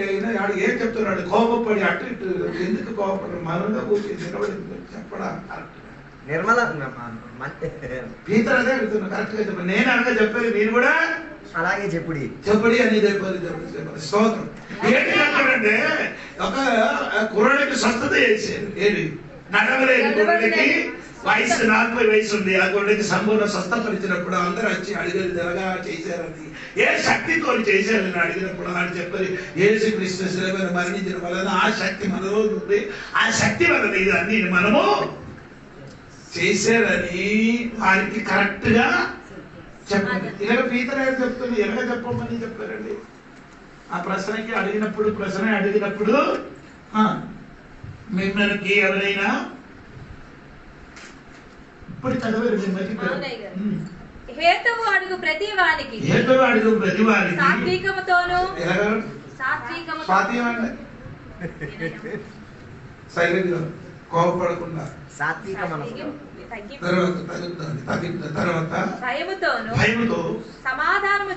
అయినా ఆడు ఏం చెప్తున్నాడు, కోపపడి అటు ఇటు ఎందుకు కోపపడు, మనంగా కూర్చొని నిలబడి చెప్పడం కరెక్ట్. నిర్మల పీతర్ అదే అడుగుతున్నా, కరెక్ట్ గా చెప్పండి. నేను అనగా చెప్పాను, మీరు కూడా అలాగే చెప్పుడి అని చెప్పారు. స్తోత్రం. ఏంటి చెప్పాడంటే, ఒక కుర్రాడికి స్వస్థత చేశారు. ఏది నడవలేని కుర్రాడికి వయసు 40 వయసు ఉంది. ఆ గుడ్డకి సంపూర్ణ స్వస్థపరిచినప్పుడు అందరూ వచ్చి అడిగేది ఎలాగా చేశారని, ఏ శక్తితో చేశారని అడిగినప్పుడు ఆయన చెప్పారు, యేసుక్రీస్తు శిలువలో మరణించిన వలన ఆ శక్తి మనలో ఉంది, ఆ శక్తి వలన ఇది అన్ని మనము చేశారని వారికి కరెక్ట్ గా చెప్పండి. ఇలాగ పీతర్ చెప్తుంది, ఎలాగ చెప్పమని చెప్పారండి. ఆ ప్రశ్నకి ప్రశ్న అడిగినప్పుడు మిమ్మల్ని ఎవరైనా ఇప్పుడు చదవరు, హేతువు అడుగు ప్రతి వానికి సాత్వికముతోను కోపపడకుండా తర్వాత భయముతో సమాధానం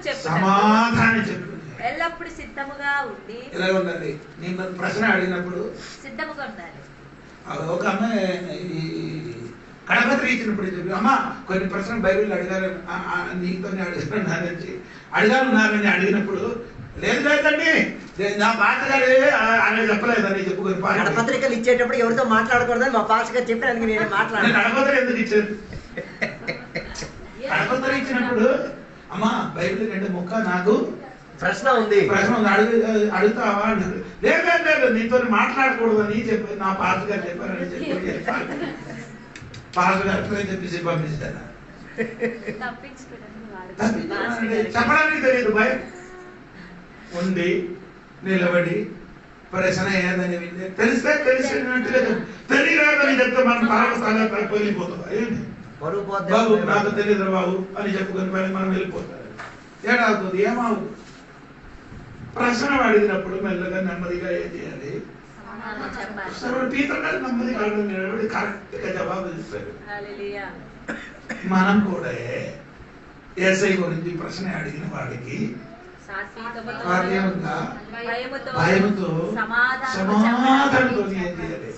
చెప్పు. ఎల్లప్పుడు సిద్ధముగా ఉండి. ఎలా ఉండాలి? నేను ప్రశ్న అడిగినప్పుడు సిద్ధముగా ఉండాలి. ఒక అమ్మాయి కడపత్రి ఇచ్చినప్పుడు చెప్పి, అమ్మా కొన్ని ప్రశ్నలు బైబిల్ అడిగారు, నీతోనే అడిగానున్నారని అడిగినప్పుడు, లేదండి నా పాత గారు అలా చెప్పలేదని చెప్పుకొని పత్రికలు ఇచ్చేటప్పుడు ఎవరితో మాట్లాడకూడదని మా పాస్ గారు చెప్పడానికి నేను మాట్లాడాను. కడపత్రి ఎందుకు ఇచ్చారు? కడపత్రి ఇచ్చినప్పుడు, అమ్మా బైబిల్ 2 ముక్క నాకు ప్రశ్న ఉంది అడుగుతావా అన్నారు. లేదు నీతో మాట్లాడకూడదని చెప్పి నా పాత గారు చెప్పారని చెప్పి పాస్ గారు చెప్పేసి పంపిస్తాను. చెప్పడానికి తెలియదు, భయం ఉండి నిలబడి ప్రశ్న ఏదని తెలిసినట్టుగా తెలియదని చెప్తే మనం పర్వతాలకు వెళ్ళిపోతాం. ఏంటి బాబు నాకు తెలియదు బాబు అని చెప్పుకొని మనం వెళ్ళిపోతారు. ఏడావుతుంది, ఏమవుతుంది? ప్రశ్న అడిగినప్పుడు మెల్లగా నెమ్మదిగా ఏం చేయాలి? పీతర్ గారు నెమ్మదిగా నిలబడి కరెక్ట్ గా జవాబు ఇస్తారు. మనం కూడా యేసయ్య గురించి ప్రశ్న అడిగిన వాడికి భయముతో సమాధానంతో ఏం చేయాలి?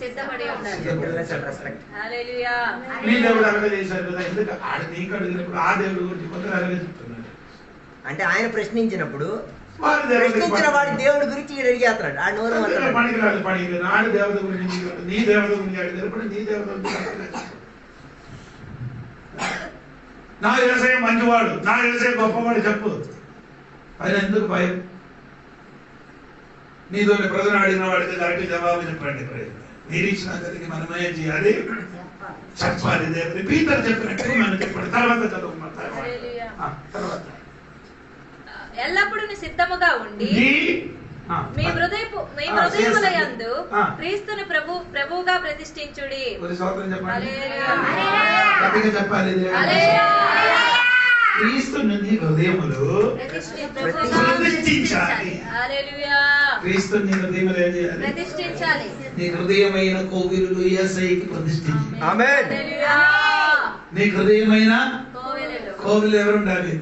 మీ దేవుడు అలాగే చేశారు కదా, ఎందుకు నీకు అడిగినప్పుడు ఆ దేవుడి గురించి కొందరు అలాగే చెప్తున్నాడు. అంటే ఆయన ప్రశ్నించినప్పుడు ప్రశ్నించిన వాడి దేవుడి గురించి అడిగేస్తున్నాడు. ఆ నోరు పనికి నాడు దేవత గురించి, నీ దేవత గురించి అడిగినప్పుడు నీ దేవత గురించి, నా యేసయ్య మంచివాడు, నా యేసయ్య గొప్పవాడు చెప్పు. ఆయన ఎందుకు భయం? నీతో ప్రజలు అడిగిన వాడికి కరెక్ట్ జవాబు చెప్పండి. నిరీక్షణ కలిగి మనమే చేయాలి, చెప్పాలి. దేవుని పీతర్ చెప్పినట్టు మనం చెప్పండి. తర్వాత చదువు తర్వాత ఎల్లప్పుడూ సిద్ధముగా ఉండి మీ హృదయములయందు క్రీస్తుని ప్రభువుగా ప్రతిష్ఠించుడి. క్రీస్తుని నీ హృదయములో ప్రతిష్ఠించాలి. క్రీస్తుని హృదయములో ఏం చేయాలి? ప్రతిష్ఠించాలి. నీ హృదయమైన కోవిలులు యేసయ్యకి ప్రతిష్ఠించాలి. ఆమేన్. నీ హృదయమైన కోవిలు ఎవరు ఉండాలి?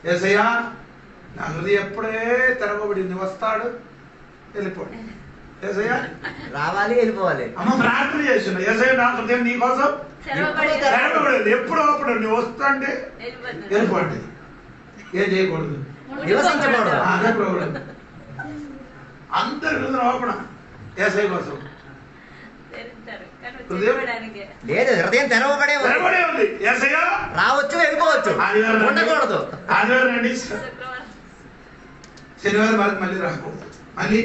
యేసయ్య నా హృదయం ఎప్పుడే తెరవబడింది, వస్తాడు వెళ్ళిపోండి. యేసయ్య రావాలి, వెళ్ళిపోవాలి. అమ్మ ప్రార్థన చేస్తున్నా, యేసయ్య నా హృదయం నీ కోసం తెరవబడింది, ఎప్పుడో అప్పుడు నువ్వు వస్తాంటే వెళ్ళిపోండి. ఏం చేయకూడదు, నివసించకూడదు. అందరి హృదయం ఓపెన యేసయ్య కోసం. లేదు, హృదయం తెరవబడే ఉంది. యేసయ్య రావచ్చు, వెళ్ళిపోవచ్చు, ఉండకూడదు. ఆదివారం రండి, శనివారం వరకు మళ్ళీ రాకూడదు, మళ్ళీ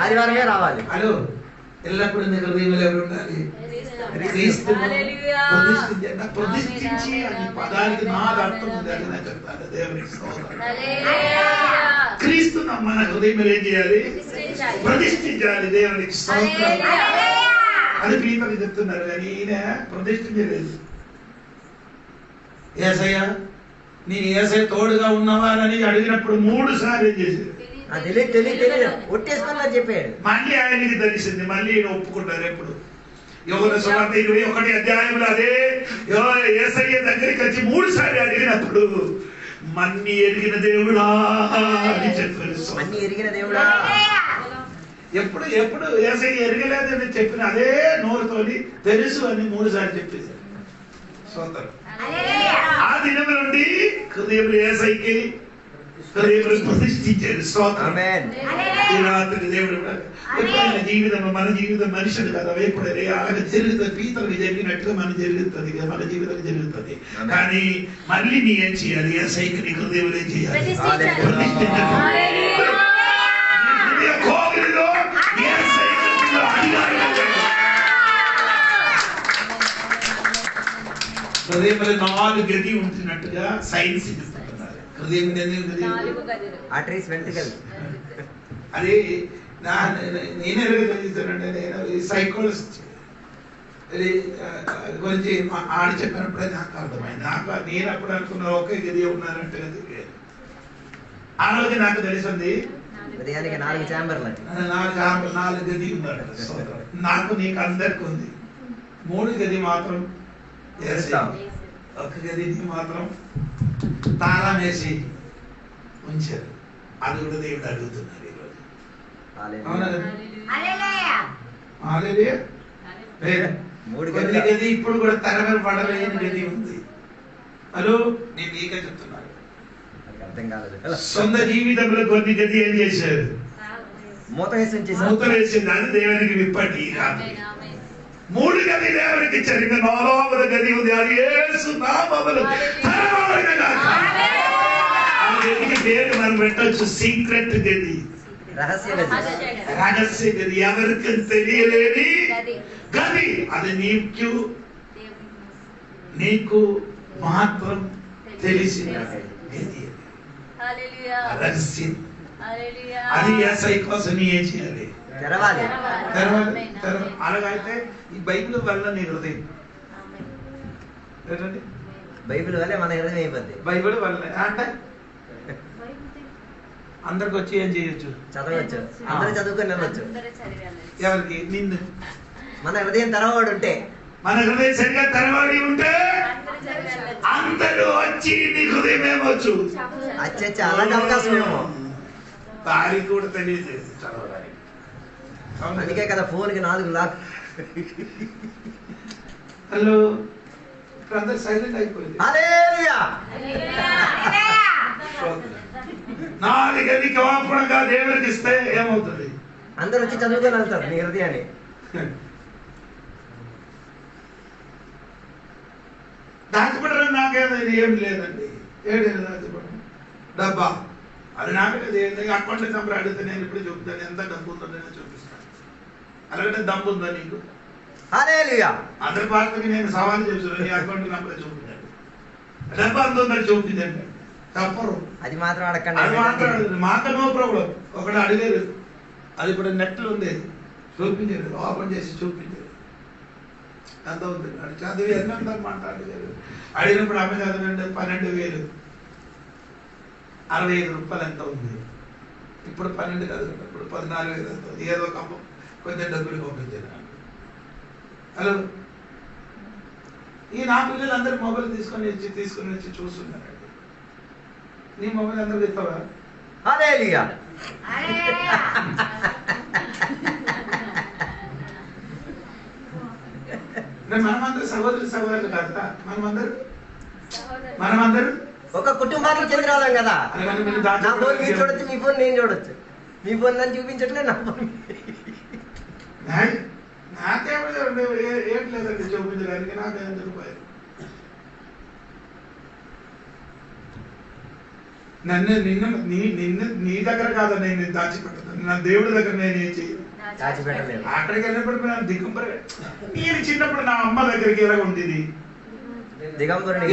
ఆదివారమే రావాలి. హలో, ఎల్లప్పుడూ నీ హృదయంలో ఎవరు ఉండాలి? ప్రతిష్ఠించి అని పదానికి నాది అర్థం ఉంది, అది నాకు చెప్తాను. దేవునికి స్తోత్రం. క్రీస్తు మన హృదయంలో ఏం చేయాలి? ప్రతిష్ఠించాలి. దేవునికి స్తోత్రం. అది పీతలు చెప్తున్నారు, కానీ ఈయన ప్రతిష్ఠించలేదు. యేసయ్య నీ యేసయ్య తోడుగా ఉన్నవారని అడిగినప్పుడు 3 సార్లు ఏం చేశారు? తెలియదు ఒట్టేసుకున్నారు చెప్పాడు. మళ్ళీ ఆయనకి తెలిసింది, మళ్ళీ ఈయన ఒప్పుకుంటారు. ఎప్పుడు? యోహాను సువార్త 21వ అధ్యాయంలో అదే యేసయ్య దగ్గరికి వచ్చి 3 సార్లు అడిగినప్పుడు మన్ని ఎరిగిన దేవుడా అని చెప్పారు. మన్ని ఎరిగిన దేవుడా. ఎప్పుడు యేసయ్య ఎరగలేదని చెప్పిన అదే నోరుతోని తెలుసు అని 3 సార్లు చెప్పింది. స్తోత్రం. ఆ దినం నుండి హృదయంలో యేసయ్యకి హృదయంలో ప్రతిష్ఠించారు. స్తోత్రం. ఈ రాత్రి దేవుడు ఎప్పుడైనా జీవితంలో మన జీవితం మనుషులు కదా, ఎప్పుడైనా అలాగే జరుగుతుంది, పీతలకు జరిగినట్టుగా మన జరుగుతుంది, మన జీవితం జరుగుతుంది. కానీ మళ్ళీ నీ ఏం చేయాలి? యేసయ్యకి నీ హృదయంలో ఏం చేయాలి? ప్రతిష్ఠించాలి. హృదయంలో 4 గది ఉంటున్నట్టుగా సైన్స్ చెప్తున్నారు. హృదయం అది నేనే చదువుతానండి. నేను సైకాలజిస్ట్ గురించి ఆడి చెప్పినప్పుడే నాకు అర్థమైంది. నేను అప్పుడు అనుకున్న ఒకే గది ఉన్నారంటే అది ఆ రోజు నాకు తెలిసింది. హృదయానికి 4 ఛాంబర్లు, 4 గది ఉన్నాడు. నాకు నీకు అందరికి ఉంది. 3 గది మాత్రం ఒక గది మాత్రం తాళం వేసి ఉంచారు. అది కూడా దేవుడు అడుగుతున్నారు ఈరోజు. గది ఇప్పుడు కూడా తెరవేరు పడలేని గది ఉంది. హలో, నేను నీకే చెప్తున్నాను. సొంత జీవితంలో కొన్ని గది ఏం చేశారు? మూత వేసింది. అది దేవునికి విప్పటి కాదు. 3 గది దేవునికి ఇచ్చారు. ఇంకా 4వ గది ఉంది. అది యేసు నామములో తెరవబడిన గాక. ఆ గదికి పేరు మనం పెట్టొచ్చు సీక్రెట్ గది, రహస్య గది, ఎవరికి తెలియలేని గది. అది నీకు మాత్రం తెలిసిన గది, రహస్యం. అది యేసయ్య కోసం నీ ఏం చేయాలి? తెరవాలి. అలాగైతే ఈ బైబిల్ వల్ల నీ హృదయం ఏంటండి? బైబిల్ వల్లే మన హృదయం అయిపోద్ది. బైబిల్ వల్ల అంటే అందరికి వచ్చి ఏం చేయొచ్చు? చదవచ్చు. అందరూ చదువుకొని వెళ్ళొచ్చు. ఎవరికి? నిన్ను. మన హృదయం తెరవబడి ఉంటే, మన హృదయం సరిగా తెరవబడి ఉంటే అందరూ వచ్చి నీ హృదయం ఏమవచ్చు? అలాంటి అవకాశం ఏమో దానికి కూడా తెలియదు చదవడానికి. అందుకే కదా ఫోన్కి 4 లాక్. హలో, ఇప్పుడు అందరు సైలెంట్ అయిపోయింది. 4 గదికి ఓపెన్గా దేవుడికి ఇస్తే ఏమవుతుంది? అందరు వచ్చి చదువుకొని వెళ్తారు నీ హృదయాన్ని. దాచిపెట్టడం నాకేదో ఏం లేదండి. ఏడేది దాచిపెట్టడం? డబ్బా. అది నాకు అకౌంట్ నెంబర్ అడిగితే నేను ఇప్పుడు చెప్తాను. ఎంత డబ్బు ఉందో నేను చూపిస్తాను. అలాగే దమ్ము ఉందా నీకు? హల్లెలూయా. అందరి పార్టీకి నేను సవాల్ చేస్తున్నాను. నీ అకౌంట్ నెంబర్ చూపించాను. డబ్బా అంత ఉందని చూపించండి, తప్పరు. అది మాత్రం అడగండి. అది మాట్లాడదు, మాకు నో ప్రాబ్లం. ఒకడు అడిగారు, అది ఇప్పుడు నెట్లు ఉంది, చూపించారు, ఓపెన్ చేసి చూపించారు. ఎంత ఉంది అది చదివి ఎంత మాట్లాడలేదు. అడిగినప్పుడు అమ్మ చదవండి 12,000, 65 రూపాయలు ఎంత ఉంది. ఇప్పుడు 12 కాదు, ఇప్పుడు 14,000 ఎంత ఉంది. ఏదో కొంచెం డబ్బులు పంపించారు. హలో, ఈ నా పిల్లలు అందరు మొబైల్ తీసుకొని వచ్చి చూస్తున్నారండి. నీ మొబైల్ అందరికి ఇస్తావా? హల్లెలూయా. మనమందరూ సహోదరులు కాదా? మనమందరూ ఒక కుటుంబానికి చెందిన వాళ్ళం కదా. నా ఫోన్ మీరు చూడొచ్చు, మీ ఫోన్ నేను చూడొచ్చు. మీ ఫోన్ నన్ను చూపించట్లేదు, నా ఫోన్ నాకేమో ఏం లేదండి చూపించడానికి. నాకేం రూపాయలు నిన్ను నీ దగ్గర కాదా నేను దాచిపెట్టదు, నా దేవుడి దగ్గర నేను ఏం చేయను. అక్కడికి వెళ్ళినప్పుడు నేను దిగంబరి. నేను చిన్నప్పుడు నా అమ్మ దగ్గరికి ఎలా ఉండేది,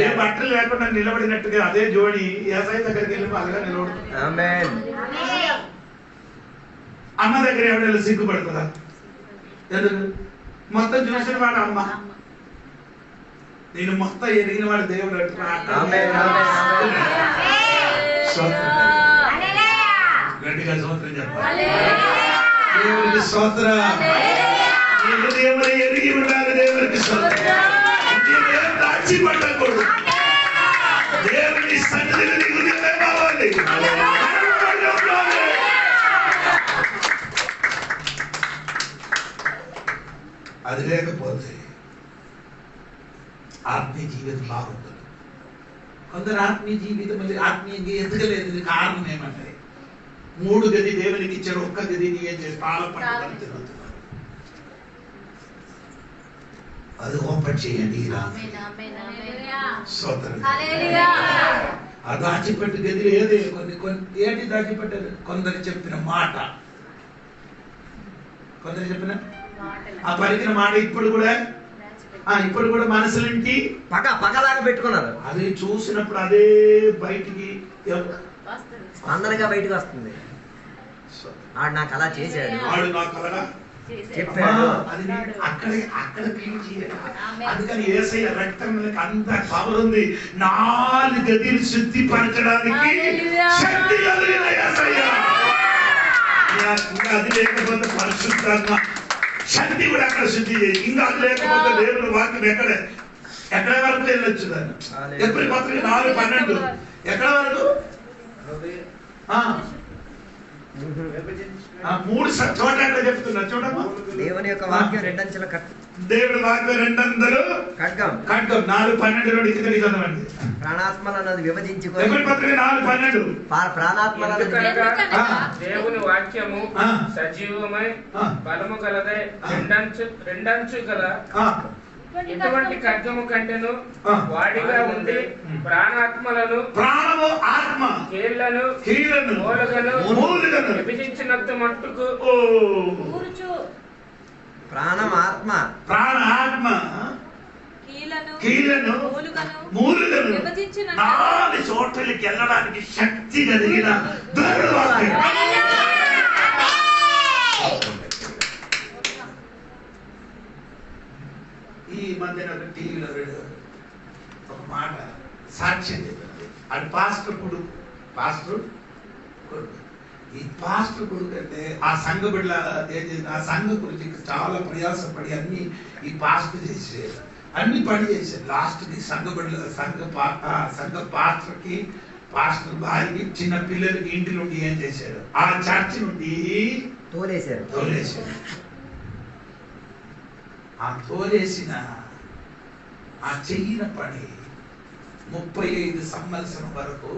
ఏ బట్టలు లేకుండా నిలబడినట్టుగా అదే జోడి ఏసఐ దగ్గరికి వెళ్ళి అలాగా నిలబడుతుంది. అమ్మ దగ్గర ఎవరైనా సిగ్గుపడుతుందా? ఎందుకు? మొత్తం చూసిన వాడు అమ్మ, నేను మొత్తం ఎరిగిన వాడు దేవుడు. గట్టిగా స్తోత్రం చెప్పాలి. దేవుడికి స్తోత్రం. దేవుడు ఎరిగి ఉండాలి. దేవుడికి స్తోత్రం. దాచిపట్టకూడదు. దేవుని సన్నిధిని నీకు కావాలి. అది లేకపోతే ఆత్మీయ జీవితం బాగుంటుంది. కొందరు ఆత్మీయ జీవితం ఆత్మీయంగా ఎదగలేదు. కారణం ఏమంటే 3 గది దేవునికి ఇచ్చారు, 1 గది నీ ఏం చేసి పాల పట్టుకొని తిరుగుతున్నారు. అది ఓపెన్ చేయండి. ఆ దాచిపెట్టు గదిలో ఏదే ఏంటి దాచిపెట్టారు? కొందరు చెప్పిన మాట, కొందరు చెప్పిన ఆ పలికిన మాట ఇప్పుడు కూడా మనసులుంటి పగలాగా పెట్టుకున్నారు. అది చూసినప్పుడు అదే బయటికి అందరిగా బయటకు వస్తుంది. ఆడు నాకు అలా చేశాడు, వాడు నాకు అలాగా చెప్పాడు. అది అక్కడ పీల్చి. అందుకని యేసయ్య రక్తంలోకి అంత పవర్ ఉంది. 4 గదిని శుద్ధిపరచడానికి శక్తి కలిగిన యేసయ్య. ఇంకా అది లేకపోతే పరిశుద్ధాత్మ శక్తి కూడా అక్కడ శుద్ధి చేయి. ఇంకా అది లేకపోతే దేవుని వాక్యం ఎక్కడ వరకు వెళ్ళొచ్చు దాన్ని. ఎప్పుడు పత్రిక 4:12 ఎక్కడ వరకు? 3 చోట ఎక్కడ చెప్తున్నా చూడమ్మా. దేవుని యొక్క వాక్యం 2 అంచెల దేవుడి వాక్యం 2 ఖడ్గం 4:12 ఇక్కడికి చదవండి. ప్రాణాత్మలను విభజించుకొని. ఎప్పుడు పత్రిక 4:12 ప్రాణాత్మలను దేవుని వాక్యము సజీవమై బలము గలదై రెండంచు గల ఇటువంటి ఖడ్గము కంటెను వాడిగా ఉండి ప్రాణాత్మలను ప్రాణము ఆత్మ కీళ్లను మూలుగను విభజించినంత మట్టుకు ప్రాణం ఆత్మ కీళ్లను మూలుగను 4 చోట్లకి వెళ్ళడానికి శక్తి కలిగిన దేవుడి వాక్యం. ఈ మధ్యన ఒక టీవీలో ఒక మాట సాక్ష్యం చెప్పింది. అది పాస్టర్ కొడుకు. ఈ పాస్టర్ కొడుకు అంటే ఆ సంఘ బిడ్డ ఆ సంఘ గురించి చాలా ప్రయాసపడి అన్ని ఈ పాస్టర్ చేసేది, అన్ని పని చేసేది. లాస్ట్కి సంఘ బిడ్డ సంఘ పాస్టర్కి పాస్టర్ భార్యకి చిన్న పిల్లలకి ఇంటి నుండి ఏం చేశాడు? ఆ చర్చి నుండి తోలేశారు. ఆ తోలేసిన ఆ చెయ్యిన పని 35 సంవత్సరం వరకు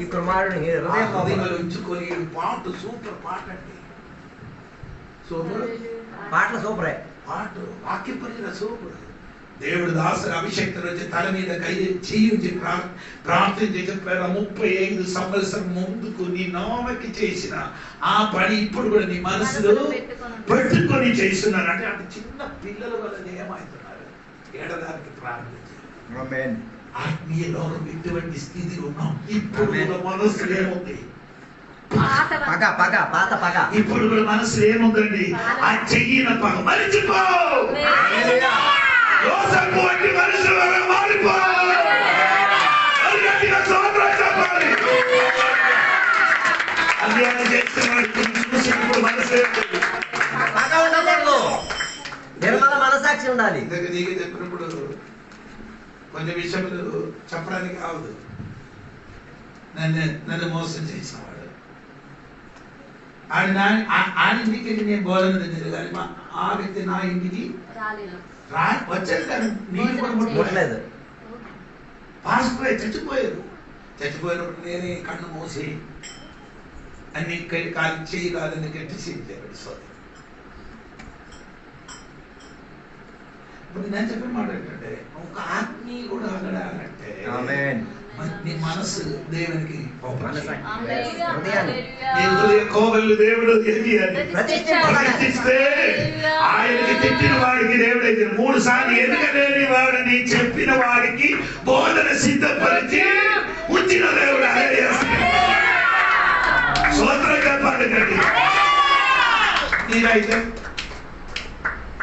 ఈ కుమారుడిని హృదయంలో ఉంచుకొని పాట సూపర్ పాట అండి. పాటలు సూపరే. పాట వాక్యపరిచిన సూపర్. దేవుడు దాసుని అభిషేక్తులు వచ్చి తల మీద చెయ్యి ప్రార్థన చేసి 35 సంవత్సరం ముందుకు నీ నామకి చేసిన ఆ పని ఇప్పుడు కూడా నీ మనసులో పెట్టుకొని చేస్తున్నారు. అంటే చిన్న పిల్లల వల్ల ఏమవుతున్నారు? ఏడడానికి ప్రారంభించారు. ఆత్మీయ లోకం ఇటువంటి స్థితి ఉన్నాం. ఇప్పుడు కూడా మనసులో ఏముంది? పగ పగ పాత పగ. ఇప్పుడు కూడా మనసులో ఏముందండి? ఆ చెయ్యిన పగ మరిచిపో. యోసేపు వంటి మనుషుల వల్ల మారిపో. అది ఆయన చేస్తున్నప్పుడు మనసు పగ ఉండకూడదు, నిర్మల మనసాక్షి ఉండాలి. నీకు చెప్పినప్పుడు కొన్ని విషయములు చెప్పడానికి కావదు. నన్ను మోసం చేసినవాడు ఆయన ఇంటికి నేను బోధన దగ్గర కానీ ఆ వ్యక్తి నా ఇంటికి వచ్చేది కానీ నీకు కూడా ముట్టలేదు. పాసిపోయి చచ్చిపోయినప్పుడు నేనే కన్ను మూసి అన్ని కాలు చెయ్యి కాదని కట్టేసి సోదరు. ఇప్పుడు నేను చెప్పిన మాట ఏంటంటే ఒక ఆత్మీయ కూడా అగడాలంటే నీ మనసు దేవునికి కోవలు దేవుడు ప్రతిష్ఠిస్తే ఆయనకి తిట్టిన వాడికి దేవుడైతే 3 సార్లు ఎదుగలేని వాడిని చెప్పిన వాడికి బోధన సిద్ధపరిచి ఉంచిన దేవుడు సోదరంగా పండుగండి. నీరైతే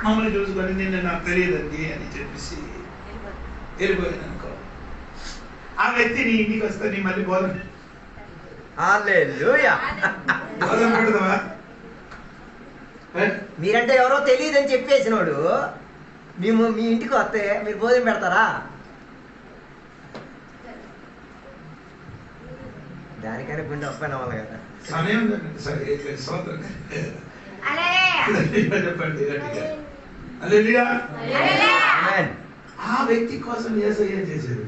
మమ్మల్ని చూసుకొని నిన్న నాకు తెలియదండి అని చెప్పేసి వెళ్ళిపోయాను అనుకో, ఆ వ్యక్తి నీ ఇంటికి వస్తే నీ మళ్ళీ బోధన పెడతావా? మీరంటే ఎవరో తెలియదని చెప్పేసినోడు మేము మీ ఇంటికి వస్తే మీరు భోజనం పెడతారా? దానికైనా గుండె ఒప్పైన వాళ్ళు కదా. సమయం సరే చెప్పండి. ఆ వ్యక్తి కోసం యేసయ్య ఏం చేశారు?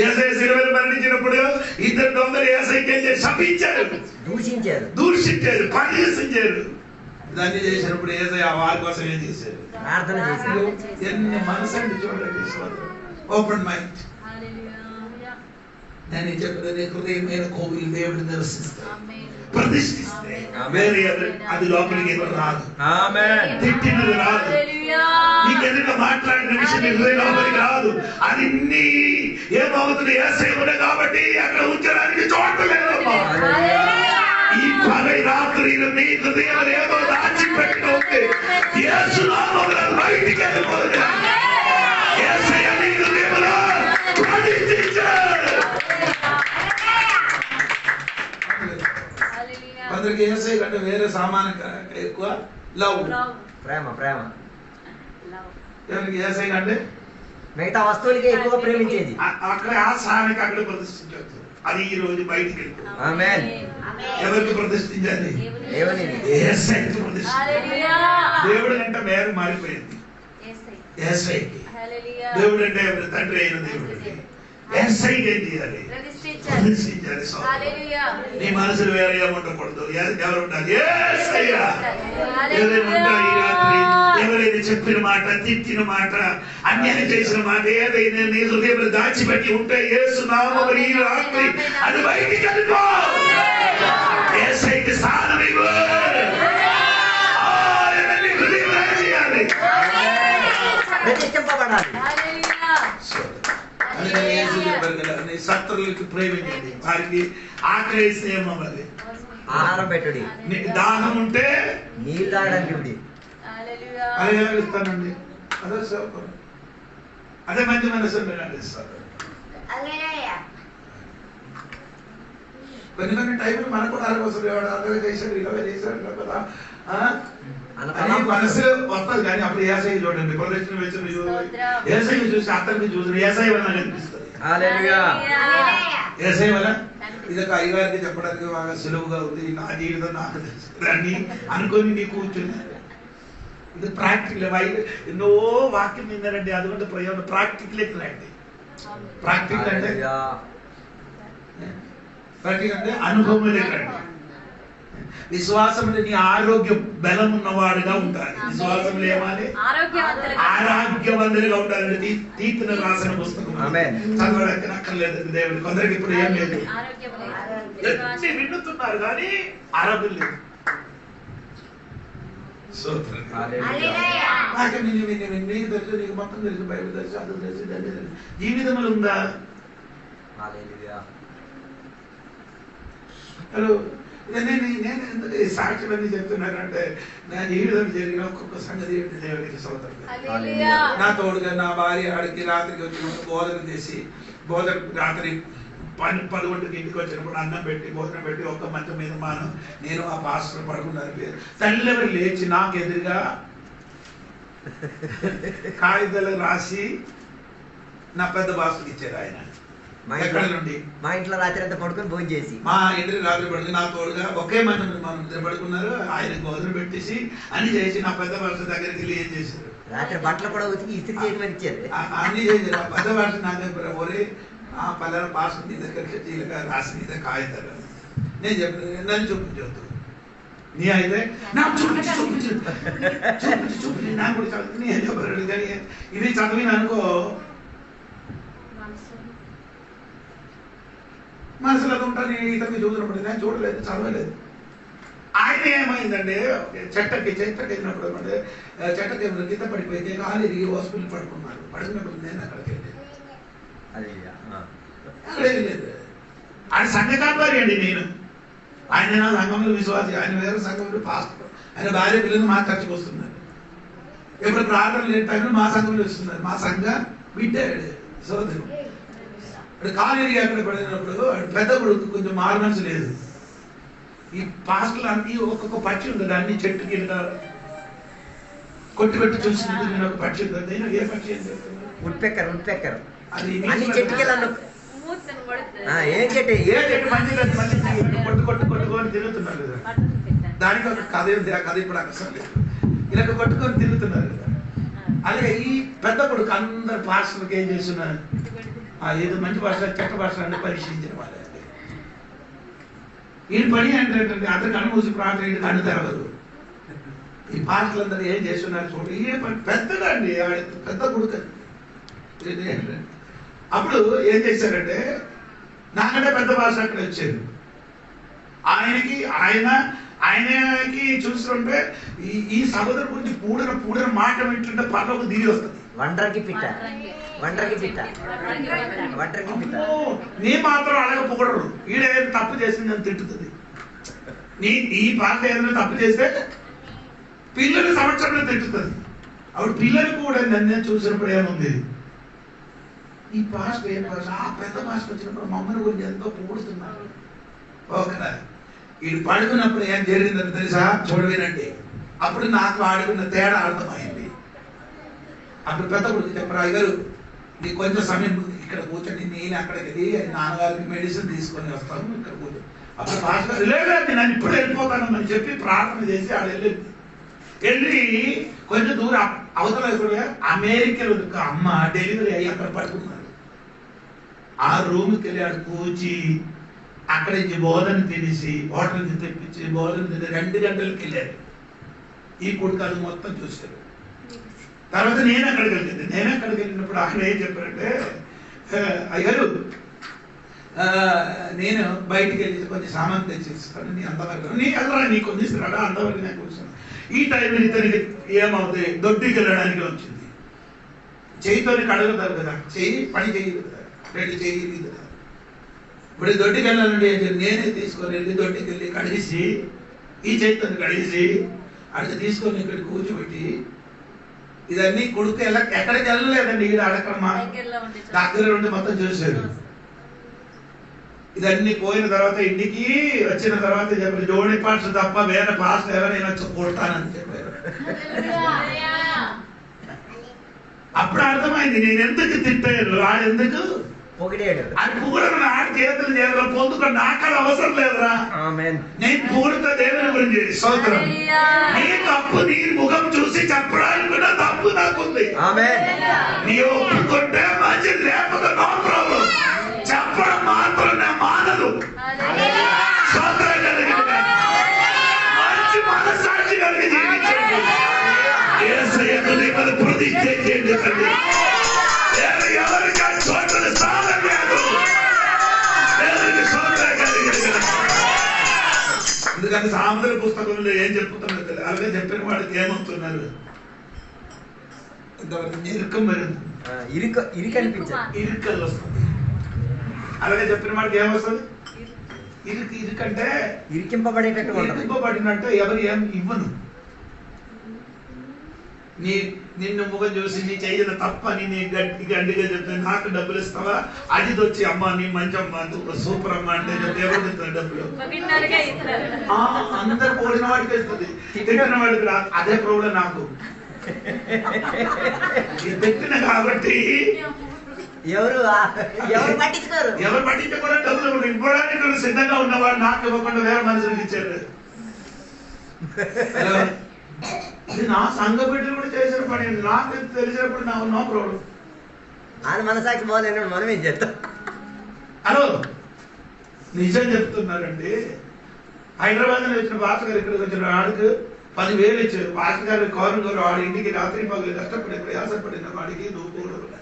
యేసయ్య శిలువలో మరణించినప్పుడు 2 దొంగలు యేసయ్యకి శపించారు, దూషించారు, పరిహసించారు. దాన్ని చేసినప్పుడు యేసయ్య వారి కోసం ఏం చేశారు? ప్రార్థన చేశారు. ఎన్ని మనసు అండి చూడండి. Open mind. నేను చెప్పిన హృదయమైన కోవిలు దేవుడు నివసిస్తాడు, ప్రతిష్ఠిస్తే వేరే అది లోపలికి ఎవరు రాదు, తిట్టినది రాదు, నీకు ఎదురుగా మాట్లాడిన విషయం హృదయ లోపలికి రాదు. అది ఏమవుతుంది? యేసయ్య కాబట్టి అక్కడ ఉంచడానికి చోటలేదమ్మా. ఈ 10 రాత్రిలో నీ హృదయం ఏదో దాచిపెట్టి ఉంది. యేసు నామములో బయటికి వెళ్ళిపోతుంది. యేసయ్య నీ హృదయంలో ప్రతిష్ఠించాడు. కొందరికి యేసయ్య కంటే వేరే సామాన్ ఎక్కువ లవ్, ప్రేమ. ప్రేమ ఎవరికి? యేసయ్య కంటే మిగతా వస్తువులకి ఎక్కువ ప్రేమించేది. అక్కడ ఆ స్థానానికి అక్కడ ప్రతిష్ఠించవచ్చు. అది ఈ రోజు బయటికి వెళ్ళిపోతుంది. ఆమేన్. ఎవరికి ప్రతిష్ఠించాలి? దేవునికి. యేసయ్యకి ప్రతిష్ఠించాలి. దేవుడు అంటే మేర మారిపోయింది. యేసయ్యకి దేవుడు అంటే ఎవరి తండ్రి అయిన దేవుడికి యేసయ్యకి ఏం చేయాలి? ప్రతిష్ఠించాలి. నీ మనసులు వేరే ఏముండకూడదు. ఎవరు ఉండాలి? యేసయ్య. ఎవరైనా ఈ రాత్రి ఎవరైనా చెప్పిన మాట, తిట్టిన మాట, అన్యాయం చేసిన మాట ఏదైనా నీ హృదయంలో దాచిపెట్టి ఉంటే యేసు నామములో ఈ రాత్రి అది బయటికి వెళ్ళిపో. యేసయ్యకి స్థానం ఇవ్వు. ఆయన నీ హృదయంలో చేయాలి, ప్రతిష్ఠింపబడాలి. శత్రువులకు ప్రేమించండి, వారికి ఆకలి స్నేహం అది ఆహారం పెట్టుడి, దాహం ఉంటే నీళ్ళు తాగడానికి అదే ఇస్తానండి. అదే సౌకర్యం, అదే మంచి మనసు ఇస్తారు. కొన్ని టైంలో మనకు కూడా అలాగొస్తుంది. అలాగే చేశాడు, ఇలాగే చేశాడు కదా మనసులో వస్తుంది. కానీ అప్పుడు యేసయ్య చూడండి, ప్రదక్షిణ వేసిన యేసయ్య చూసి అతనికి చూసి యేసయ్య వల్ల కనిపిస్తుంది. యేసయ్య వల్ల ఇదొక అయ్యగారికి చెప్పడానికి బాగా సులువుగా ఉంది, నా జీవితం నాకు దాన్ని అనుకొని నీ కూర్చుని ఇది ప్రాక్టికల్. ఎన్నో వాక్యం విన్నారండి, అదిగొంటే ప్రయోజనం ప్రాక్టికలే రండి. ప్రాక్టికల్ అంటే అనుభవం రండి. విశ్వాసంలో నీ ఆరోగ్యం బలం ఉన్నవాడుగా ఉండాలి. విశ్వాసంలో ఏమాలి? ఆరోగ్యవంతులుగా ఉండాలి. తీర్పున రాసిన పుస్తకం చదవడానికి అక్కర్లేదు దేవుడు. కొందరికి ఇప్పుడు ఏం లేదు, వింటున్నారు కానీ ఆరోగ్యం లేదు. నీకు తెలుసు, నీకు మొత్తం తెలుసు, బైబిల్ తెలుసు, అది తెలుసు, దాన్ని తెలుసు. జీవితంలో ఉందా? హలో, నేను ఎందుకు ఈ సాక్షులన్నీ చెప్తున్నానంటే నా జీవితం జరిగిన ఒక్కొక్క సంగతి దేవునికి సోదరుడు. నా తోడుగా నా భార్య ఆడికి రాత్రికి వచ్చినప్పుడు బోధన చేసి, బోధన రాత్రి 11కి ఇంటికి వచ్చినప్పుడు అన్నం పెట్టి భోజనం పెట్టి ఒక్క మంచం మీద మాను నేను ఆ పాస్టర్ పడుకున్నారు. తల్లివరు లేచి నాకు ఎదురుగా కాగితాలు రాసి నా పెద్ద బాసుకి ఇచ్చారు. ఆయన మా ఇంట్లో రాత్రి అంతా పడుకొని భోజనం చేసి, మా ఇంటికి రాత్రి పడుకుని నా తోడుగా ఒకే మంచం మనం ఇద్దరు పడుకున్నారు. ఆయన భోజనం పెట్టేసి అని చేసి నా పెద్ద బాసు దగ్గరికి వెళ్ళి ఏం చేశారు, రాత్రి బట్టలు కూడా ఉతికి ఇస్త్రీ చేయమని ఇచ్చారు. అన్ని చేశారు. ఆ పెద్ద బాసు నా దగ్గర ఒరే ఆ పల్లెల పాస్ నీ దగ్గరికి జీలక రాసి నీ దగ్గర కాగితాలు నేను చెప్పిన నన్ను చూపించవద్దు. నీ అయితే నాకు చూపించి చూపించి చూపించి చూపించి నాకు కూడా చదువు నీ చెప్పారు. కానీ ఇది చదివిన అనుకో మనసులో అది ఉంటాను. ఇతనికి చూసినప్పుడు నేను చూడలేదు, చదవలేదు. ఆయన ఏమైందంటే చెట్టకెళ్ళినప్పుడు అంటే చెట్టకి కింద పడిపోయింది, కాలు ఇరిగి హాస్పిటల్ పడుకున్నారు. పడుకున్నప్పుడు నేను అక్కడికి వెళ్ళాను. లేదు ఆయన సంఘకాంబారి అండి. నేను ఆయన నా సంఘంలో విశ్వాసి, ఆయన వేరే సంఘంలో పాస్టర్. ఆయన భార్య పిల్లలు మా చర్చకు వస్తున్నారు. ఎప్పుడు ప్రార్థన లేని టైంలో మా సంఘంలో వస్తున్నారు. మా సంఘ బిడ్డ సోదరు. ఇప్పుడు కాలేజీ అక్కడ పడినప్పుడు పెద్ద కొడుకు కొంచెం మారు మనసు లేదు. ఈ పాస్టర్లు అన్ని ఒక్కొక్క పక్షి ఉంటుంది, అన్ని చెట్టు కింద కొట్టి పెట్టి చూసింది. నేను ఒక పక్షి ఉంటుంది. నేను ఏ పక్షి అని చెప్తున్నాను, ఉడ్పెక్కర్ అది అన్ని చెట్టుకెళ్ళాను. ఏం చెట్టు ఏ చెట్టు మంచి కొట్టుకొని తిరుగుతున్నారు కదా. దానికి ఒక కథ ఉంది. ఆ కథ ఇప్పుడు అసలు లేదు. ఇలా కొట్టుకొని తిరుగుతున్నారు కదా. అలాగే ఈ పెద్ద కొడుకు అందరు పాస్టర్లకు ఏం చేస్తున్నారు, ఏదో మంచి భాష చెట్ట భాష అన్ని పరిశీలించిన వాళ్ళే. ఈయన పని ఏంటంటే అందరు కన్ను మూసి ప్రార్థన ఇంటి కన్ను తెరవదు. ఈ పాస్టర్లందరూ ఏం చేస్తున్నారు చూడండి. ఈయన పని పెద్దగా అండి, పెద్ద కొడుకు. అప్పుడు ఏం చేశారంటే నాకంటే పెద్ద భాష అక్కడ వచ్చారు. ఆయనకి చూస్తుంటే ఈ సహోదరు గురించి పూడన మాట వింటుంటే పర్లోకి దిగి వస్తుంది. వంటకి పిట్ట నీ మాత్రం అలాగే పొగడరు. ఈడేదో తప్పు చేసిందని తిట్టుతుంది. ఈ పాట ఏదైనా తప్పు చేస్తే పిల్లలు సంవత్సరంలో తిట్టుతుంది. అప్పుడు పిల్లలు కూడా నన్నే చూసినప్పుడు ఏముంది, ఈ పాస్టర్ ఏం భాష, ఆ పెద్ద పాస్టర్ వచ్చినప్పుడు మమ్మల్ని గురించి ఎంతో పొగుడుతున్నారు. ఓకేనా, వీడు పడుకున్నప్పుడు ఏం జరిగిందని తెలుసా, చూడవేనండి. అప్పుడు నాకు ఆడుకున్న తేడా అర్థమైంది. అప్పుడు పెద్ద కొడుకు చెప్పరా, గారు నీకు కొంచెం సమయం ఇక్కడ కూర్చొని నేను అక్కడికి వెళ్ళి నాన్నగారికి మెడిసిన్ తీసుకొని వస్తాను, ఇక్కడ కూర్చొని. అప్పుడు పాస్టర్ లేదండి నన్ను ఇప్పుడు వెళ్ళిపోతాను అని చెప్పి ప్రార్థన చేసి ఆడ వెళ్ళి కొంచెం దూరం అవతల అమెరికాలో అమ్మ డెలివరీ అయ్యి అక్కడ పడుకున్నారు. ఆ రూమ్కి వెళ్ళి ఆడు కూర్చి అక్కడ నుంచి బోధన తినేసి హోటల్ నుంచి తెప్పించి బోధన తిని 2 గంటలకు వెళ్ళారు. ఈ కొడుకాలు మొత్తం చూశారు. తర్వాత నేను అక్కడికి వెళ్ళినప్పుడు అక్కడ ఏం చెప్పారంటే, అయ్యారు నేను బయటికి వెళ్ళి కొంచెం సామాన్ తెచ్చిస్తాను, నీ అంతవరకు నీ వెళ్ళరా, నీకు కొందిస్తున్నాడా అంతవరకు నేను కూర్చున్నాను. ఈ టైంలో ఇతనికి ఏమవుతాయి, దొడ్డికి వెళ్ళడానికి వచ్చింది. చేయితోని కడగతారు కదా, పని చేయదు కదా, 2 చేయి కదా. ఇప్పుడు దొడ్డికి వెళ్ళాలంటే నేనే తీసుకొని వెళ్ళి దొడ్డికి వెళ్ళి కడిగేసి ఈ చేతితో కడిగేసి అడిగి తీసుకొని ఇక్కడ కూర్చోబెట్టి ఇదన్నీ కొడుకు ఎక్కడికి వెళ్ళలేదండి. ఈడ అడగమ్మా దగ్గర ఉండి మొత్తం చూశారు. ఇదన్నీ పోయిన తర్వాత ఇంటికి వచ్చిన తర్వాత చెప్పారు, జోడి పాస్ తప్ప వేరే పాస్ ఎవరైనా కొడతానని చెప్పారు. అప్పుడు అర్థమైంది నేను ఎందుకు తిట్టాను, ఆడెందుకు పొగిడాడు. అది పొగడను, ఆడి చేతులు చేయాలి పొందుకో, నాకు అవసరం లేదురా. నేను పొగుడుతా దేవుని గురించి. స్తోత్రం. నీ తప్పు నీ ముఖం చూసి చెప్పడానికి కూడా తప్పు నాకుంది. నీ ఒప్పుకుంటే మంచిది, లేకపోతే నో ప్రాబ్లం. చెప్పడం మాత్రం నా మానదు. స్తోత్రం కలిగి మంచి మనస్సాక్షి కలిగి జీవించండి. యేసయ్యకు నీ మీద ప్రతిష్ఠ చేయండి తండ్రి. ఎవరికా చోట్ల స్థానం లేదు. అందుకని సామెతల పుస్తకంలో ఏం చెప్తున్నారు అలాగే చెప్పిన వాడికి ఏమవుతున్నారు ఇరుకం ఇరుకలు వస్తుంది. అలాగే చెప్పిన వాడికి ఏమొస్తుంది ఇరుకంటే ఇరికింపబడినట్టు ఎవరు ఏం ఇవ్వను. నిన్ను ముఖం చూసి నీ చెయ్యన తప్పని నీ గట్టిగా చెప్తే నాకు డబ్బులు ఇస్తావా, అది వచ్చి అమ్మ నీ మంచి అమ్మ సూపర్ అమ్మ అంటే ఎవరు ఇస్తారు డబ్బులు? అందరు పోలిన వాడికి ఇస్తుంది, తిట్టిన వాడికి రా. అదే ప్రాబ్లం నాకు. పెట్టిన కాబట్టి ఎవరు పట్టించుకోవడం డబ్బులు ఇవ్వడానికి సిద్ధంగా ఉన్నవాడు నాకు ఇవ్వకుండా వేరే మనుషులకు ఇచ్చారు. ఇది నా సంఘ బిడ్డలు కూడా చేసిన పని. నాకు తెలిసినప్పుడు నా నో ప్రాబ్లం. ఆయన మనసాక్షి బాగాలేనాడు, మనం ఏం చేస్తాం? హలో, నిజం చెప్తున్నారండి. హైదరాబాద్ లో వచ్చిన భాస్కర్ గారు ఇక్కడికి వచ్చిన వాడికి 10,000 ఇచ్చారు. భాస్కర్ గారు కౌరు గారు వాడి ఇంటికి రాత్రి పగలు కష్టపడి ప్రయాసపడిన వాడికి నువ్వు కూడా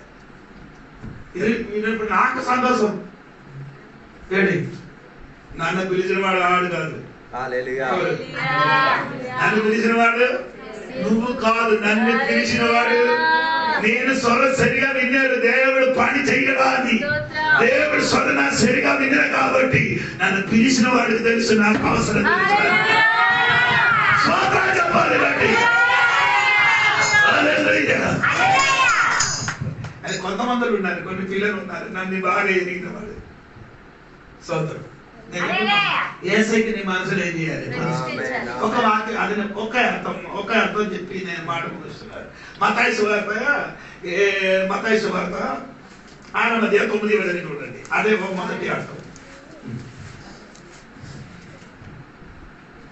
ఇప్పుడు నాకు సంతోషం. ఏంటి నన్ను పిలిచిన వాడు ఆడు కాదు, నన్ను పిలిచిన వాడు నువ్వు కాదు, నన్ను పిలిచిన వాడు. నేను స్వరం సరిగా విన్నాడు, దేవుడు పని చెయ్యడాన్ని దేవుడు స్వరం నా సరిగా విన్నా కాబట్టి నన్ను పిలిచిన వాడికి తెలుసు నాకు అవసరం చెప్పాలి. అది కొంతమంది ఉన్నారు, కొన్ని పిల్లలు ఉన్నారు నన్ను బాగా ఎదిగిన వాడు. సోదరు ఏసైకి నీ మనసులో ఏం చేయాలి? ఒక వాక్యం అది ఒక అర్థం చెప్పి నేను మాట ముగిస్తున్నాను. మత్తయి సువార్త 6:9 చూడండి. అదే మొదటి అర్థం.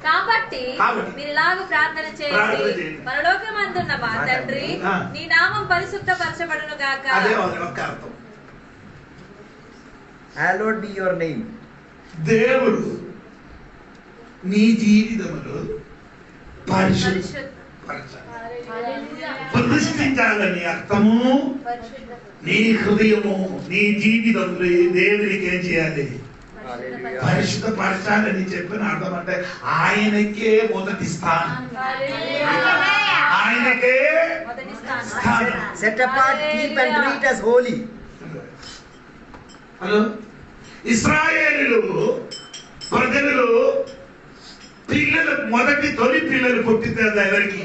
కాబట్టి మీరులాగా ప్రార్థన చేయండి, పరలోకమందున్న మా తండ్రి నీ నామం పరిశుద్ధపరచబడును గాక. అదే ఒక అర్థం. హల్లowed be your name. దేవుడు నీ జీవితంలో ప్రతిష్ఠించాలని అర్థము. నీ హృదయము నీ జీవితంలో దేవునికి ఏం చేయాలి? పరిశుద్ధపరచాలని చెప్పిన అర్థం అంటే ఆయనకే మొదటి స్థానం, ఆయనకే స్థానం. Set apart, keep and treat as holy. Hello, ఇశ్రాయేలు ప్రజలు పిల్లలు తొలి పిల్లలు పుట్టింది ఎవరికి?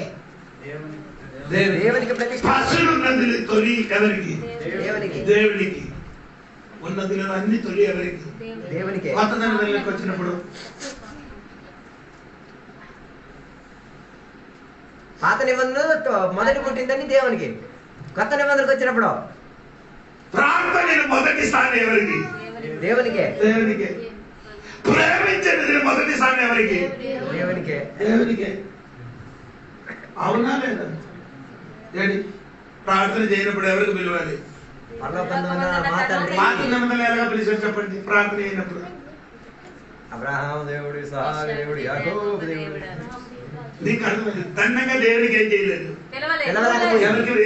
దేవునికి. పశువులు ఉన్నది తొలి ఎవరికి? దేవునికి. ఉన్నది అన్ని తొలి ఎవరికి? దేవునికి. కొత్త నిబంధనలకు వచ్చినప్పుడు పాత నిబంధనలు మొదటి పుట్టిందని దేవునికి, కొత్త నిబంధనలకు వచ్చినప్పుడు ప్రార్థన మొదటి స్థానం ఎవరికి? దేవునికే. దేవునికే. ప్రేమించేది మొదటి స్థానం ఎవరికి? దేవునికే. దేవునికే. అవునా లేదా? ఏంటి ప్రార్థన చేయనప్పుడు ఎవరికి పిలవాలి? పాత నిబంధనలు ఎలాగా పిలిచారు చెప్పండి? ప్రార్థన అయినప్పుడు అబ్రహాం దేవుడు, ఇస్సాకు దేవుడు, యాకోబు దేవుడు. నీకు అర్థమైంది. దండంగా దేవుడికి ఏం చేయలేదు.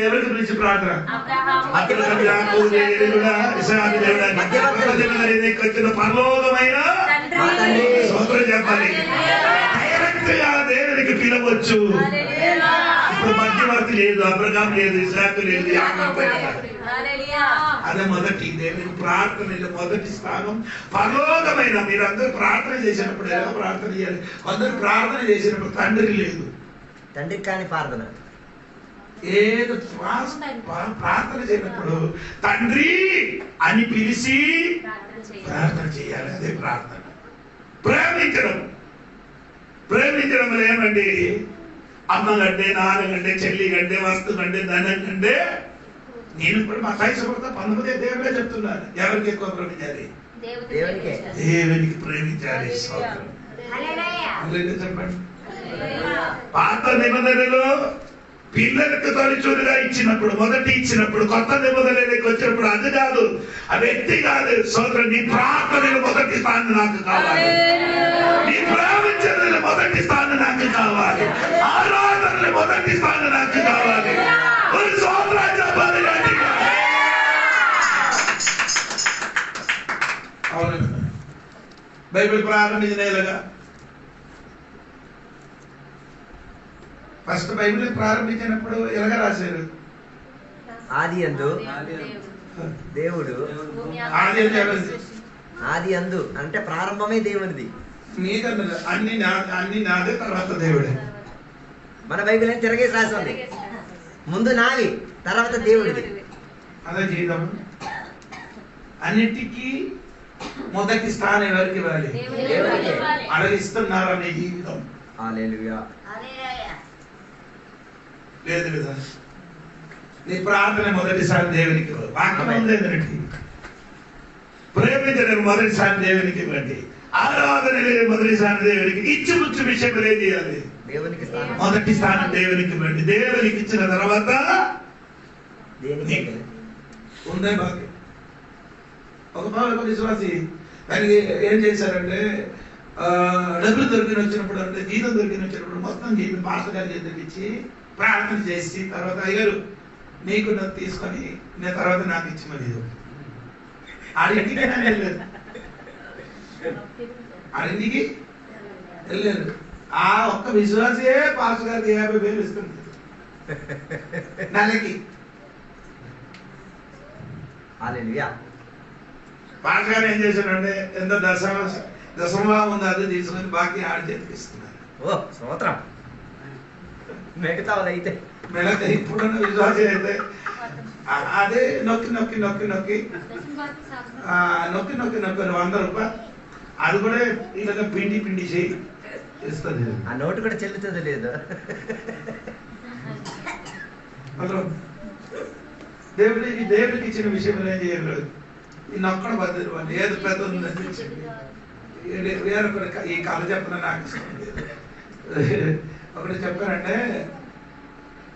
ఎవరికి పిలిచి ప్రార్థన? వచ్చిన పరలోకమైన సోదరు చెప్పాలి. డైరెక్ట్ గా దేవుడికి పిలవచ్చు. ఇప్పుడు మధ్యవర్తి లేదు, అబ్రహాం లేదు, ఇస్సాకు లేదు, యాకోబు లేదు. అదే మొదటి దేవునికి ప్రార్థన మొదటి స్థానం పరలోకమైన. మీరందరూ ప్రార్థన చేసినప్పుడు ఎలా ప్రార్థన చేయాలి? కొందరు ప్రార్థన చేసినప్పుడు తండ్రి లేదు, తండ్రి కాని ప్రార్థన. ఏదో ప్రార్థన చేయనప్పుడు తండ్రి అని పిలిచి ప్రార్థన చేయాలి. అదే ప్రార్థన. ప్రేమించడం ఏమండి? అమ్మ కంటే, నాన్న కంటే, చెల్లి కంటే, వస్తు కంటే, ధనం కంటే. నేను ఇప్పుడు మా సాయిసభ 19 దేవుడే చెప్తున్నాను. ఎవరికి ఎక్కువ ప్రేమించాలి? దేవునికి ప్రేమించాలి. చెప్పండి. పాత నిబంధనలో పిల్లలకు తొలిచూరుగా ఇచ్చినప్పుడు, మొదటి ఇచ్చినప్పుడు, కొత్త నిబంధనలకు వచ్చినప్పుడు అది కాదు, ఆ వ్యక్తి కాదు. సోదరు, నీ ప్రార్థనలు మొదటి స్థానం నాకు కావాలి. నీ ప్రేమించడంలో మొదటి స్థానం నాకు కావాలి. ఆరాధనలు మొదటి స్థానం నాకు కావాలి. ఒక సోదరా చెప్పాలి. బైబిల్ ప్రారంభించినగా ఫస్ట్ బైబిల్ ప్రారంభించినప్పుడు ఎలాగ రాశారు? ఆది అందు దేవుడు, ఆది అందు అంటే ప్రారంభమే దేవునిది. మీకన్నా అన్ని నాదే, తర్వాత దేవుడే. మన బైబిల్ అని తిరగేసి రాసి ఉంది, ముందు నావి తర్వాత దేవుడిది. అదే జీవితం. అన్నిటికీ మొదటి స్థానం ఎవరికి ఇవ్వాలి? అలాగే ఇస్తున్నారనే జీవితం. హల్లెలూయా. లేదు కదా, నీ ప్రార్థన మొదటిసారి దేవునికి ఇవ్వాలి. వాక్యం ఉందేంటంటే ప్రేమించడం మొదటిసారి దేవునికి ఇవ్వండి. ఆరాధన మొదటిసారి దేవునికి ఇచ్చిపుచ్చు విషయంలో ఏం చేయాలి? దేవునికి మొదటి స్థానం దేవునికి ఇవ్వండి. దేవునికి ఇచ్చిన తర్వాత ఉందే భాగ్యం. ఒక విశ్వాసి దానికి ఏం చేశారంటే డబ్బులు దొరికిన వచ్చినప్పుడు అంటే జీతం దొరికిన వచ్చినప్పుడు మొత్తం జీవితం పాస్టర్ గారి చేతికి ఇచ్చి ప్రార్థన చేసి తర్వాత అయ్యారు నీకు నాకు తీసుకొని నేను తర్వాత నాకు ఇచ్చి మరి ఆడింటికి వెళ్ళలేదు, ఆడింటికి వెళ్ళలేదు. ఆ ఒక్క విశ్వాసే పాస్టర్ గారికి 50,000 ఇస్తుంది నెలకి. హల్లెలూయా. పాస్టర్ గారు ఏం చేశారంటే ఎంత దశమభాగం ఉంది అది తీసుకొని బాకీ ఆడి చేతికి ఇస్తున్నారు. ఓ స్తోత్రం. మిగతా అయితే ఇప్పుడున్న విశ్వాసం అయితే అదే నొక్కి నొక్కి నొక్కి నొక్కి నొక్కి నొక్కి నొక్కి 100 రూపాయలు అది కూడా ఇలాగ పిండి పిండి చేయి ఇస్తుంది. ఆ నోటు కూడా చెల్లుతుంది లేదు. దేవుడికి ఇచ్చిన విషయంలో ఏం చేయలేదు. ఈ నొక్కడ బద్దలు వాళ్ళు ఏది పెద్ద ఉందని వేరొకటి ఈ కళ చెప్పిన నాకు ఇష్టం లేదు. ఒకటి చెప్పారంటే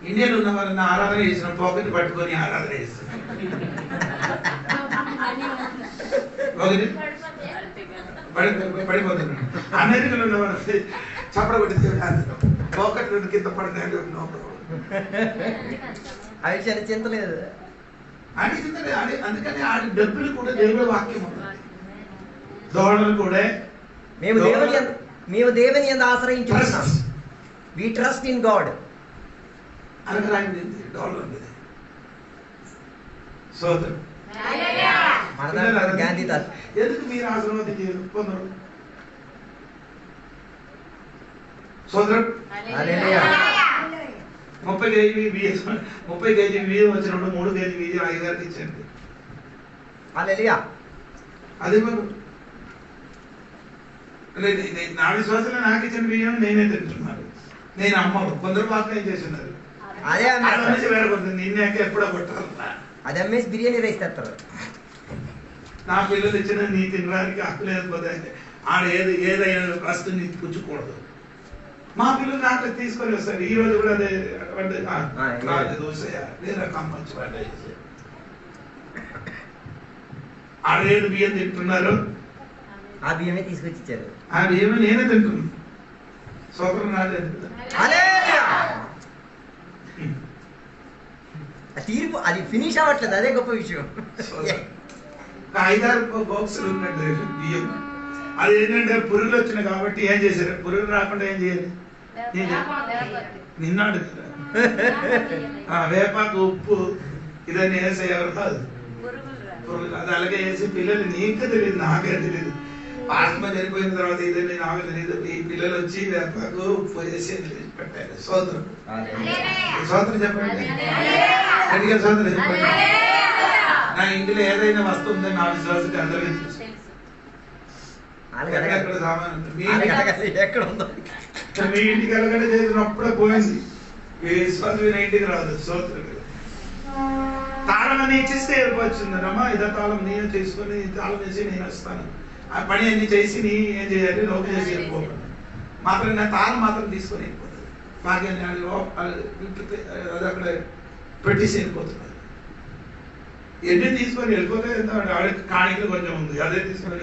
ఇండియాలో ఉన్న వాళ్ళని ఆరాధన చేసిన పోకటి పట్టుకొని ఆరాధన చేస్తున్నారు. ఒకటి పడిపోతున్నాడు. అమెరికాలో ఉన్న వాళ్ళకి చప్పడ కొట్టి పోకటి కింద పడిన అవి చింత లేదు. అందుకని ఆడి డబ్బులు కూడా దేవుడి వాక్యం దోడలు కూడా మేము దేవుని యందు ఆశ్రయించుకుంటున్నాం. We trust in God. సోదరు గాంధీ తాత ఎందుకు మీరు ఆశీర్వాదం చేయరు కొందరు? సోదరు 30 కేజీ బియ్యం వచ్చినప్పుడు 3 కేజీ బియ్యం 5 గారికి ఇచ్చండి. హల్లెలూయా. అదే మరి నా విశ్వాసంలో నాకు ఇచ్చిన బియ్యం నేనే తింటున్నాను. నేను అమ్మను. కొందరు మాత్రం ఏం చేస్తున్నారు, అదే వేరే కొంత నిన్నాక ఎప్పుడో కొట్టాలి. అది అమ్మేసి బిర్యానీ రైస్ తెస్తారు. నా పిల్లలు ఇచ్చిన నీ తినడానికి హక్కు లేకపోతే ఆడ ఏదైనా వస్తువుని పుచ్చుకూడదు. మా పిల్లలు నాకు తీసుకొని వస్తారు. ఈ రోజు కూడా అదే దోశ లేదా కంపల్సి ఆడేడు బియ్యం తింటున్నారు. ఆ బియ్యమే తీసుకొచ్చి ఇచ్చారు. ఆ బియ్యమే నేనే తింటున్నాను. సోదరు నాదే. తీర్పు అది ఫినిష్ అవ్వట్లేదు. అదే గొప్ప విషయం. 5-6 బాక్సులు ఉన్నట్టు బియ్యం. అది ఏంటంటే పురుగులు వచ్చినాయి కాబట్టి ఏం చేశారు, పురుగులు రాకుండా ఏం చేయాలి? నిన్నాడు వేపాకు ఉప్పు ఇదన్నీ వేసే ఎవరు కాదు పురుగులు. అది అలాగే వేసి పిల్లలు నీకే తెలియదు, నాకే తెలియదు. ఆత్మ చనిపోయిన తర్వాత ఇదని నాకు తెలియదు. ఈ పిల్లలు వచ్చి వేపాకు ఉప్పు వేసి పెట్టారు. సోదరం సోదరు చెప్పండి, గట్టిగా సోదరు చెప్పండి. నా ఇంటిలో ఏదైనా వస్తువు ఉందని నా విశ్వాసకి అందరికీ తెలుసు. ఎక్కడ సామాన్ ఎక్కడ ఉందో మీ ఇంటికి వెళ్ళగానే చేసినప్పుడే పోయింది. ఈ విశ్వాసం నా ఇంటికి రాదు. సోదరు తాళం అని ఇచ్చిస్తే వెళ్ళిపోతుందమ్మా. ఇదే తాళం నేను చేసుకొని తాళం వేసి నేను వస్తాను. ఆ పని అన్ని చేసి నీ ఏం చేయాలి, లోపు చేసి వెళ్ళిపోతాను. మాత్రం నా తాళం మాత్రం తీసుకొని వెళ్ళిపోతుంది. మాకేం అది అక్కడ పెట్టేసి వెళ్ళిపోతున్నారు. ఎన్ని తీసుకొని వెళ్ళిపోతే ఆవిడ కాணிకలు కొంచెం ఉంది, అదే తీసుకొని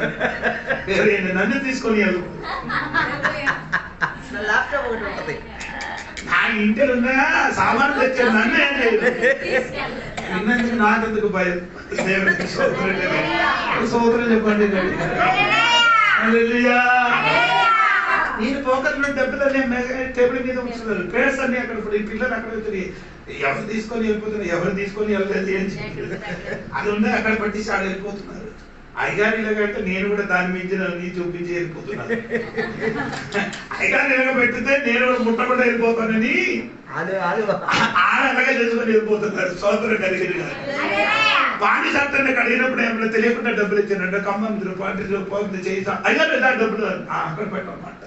నన్ను తీసుకొని వెళ్ళిపోతుంది. నా ఇంటిలో ఉన్న సామాన్లు తెచ్చారు, నన్ను ఏం చేయలేదు. నాకెందుకు భయం? దేవుడికి సోదరం చెప్పండి. నేను పోకర్లో డబ్బులన్నీ టేబుల్ మీద ఉంచుతారు. పేర్స్ అన్ని అక్కడ ఇప్పుడు ఈ పిల్లలు అక్కడ వచ్చి ఎవరు తీసుకొని వెళ్ళిపోతున్నారు, ఎవరు తీసుకొని వెళ్ళలేదు అని చెప్పి అది ఉన్నాయి అక్కడ పట్టించి ఆడ వెళ్ళిపోతున్నారు. అయ్యగారు ఇలాగంటే నేను కూడా దాని మించిన నీ చూపించి వెళ్ళిపోతున్నాను. అయ్యగారు ఇలాగ పెట్టితే నేను కూడా ముట్టకుండా వెళ్ళిపోతానని ఆడలాగా చేసుకొని వెళ్ళిపోతున్నారు. సోదరు కలిగిన పాని శాతాన్ని కడిగినప్పుడు ఏమన్నా తెలియకుండా డబ్బులు ఇచ్చానంటే ఖమ్మం రూపాయలు చేయి అయ్యారు ఎలా డబ్బులు అక్కడ పెట్టమాట.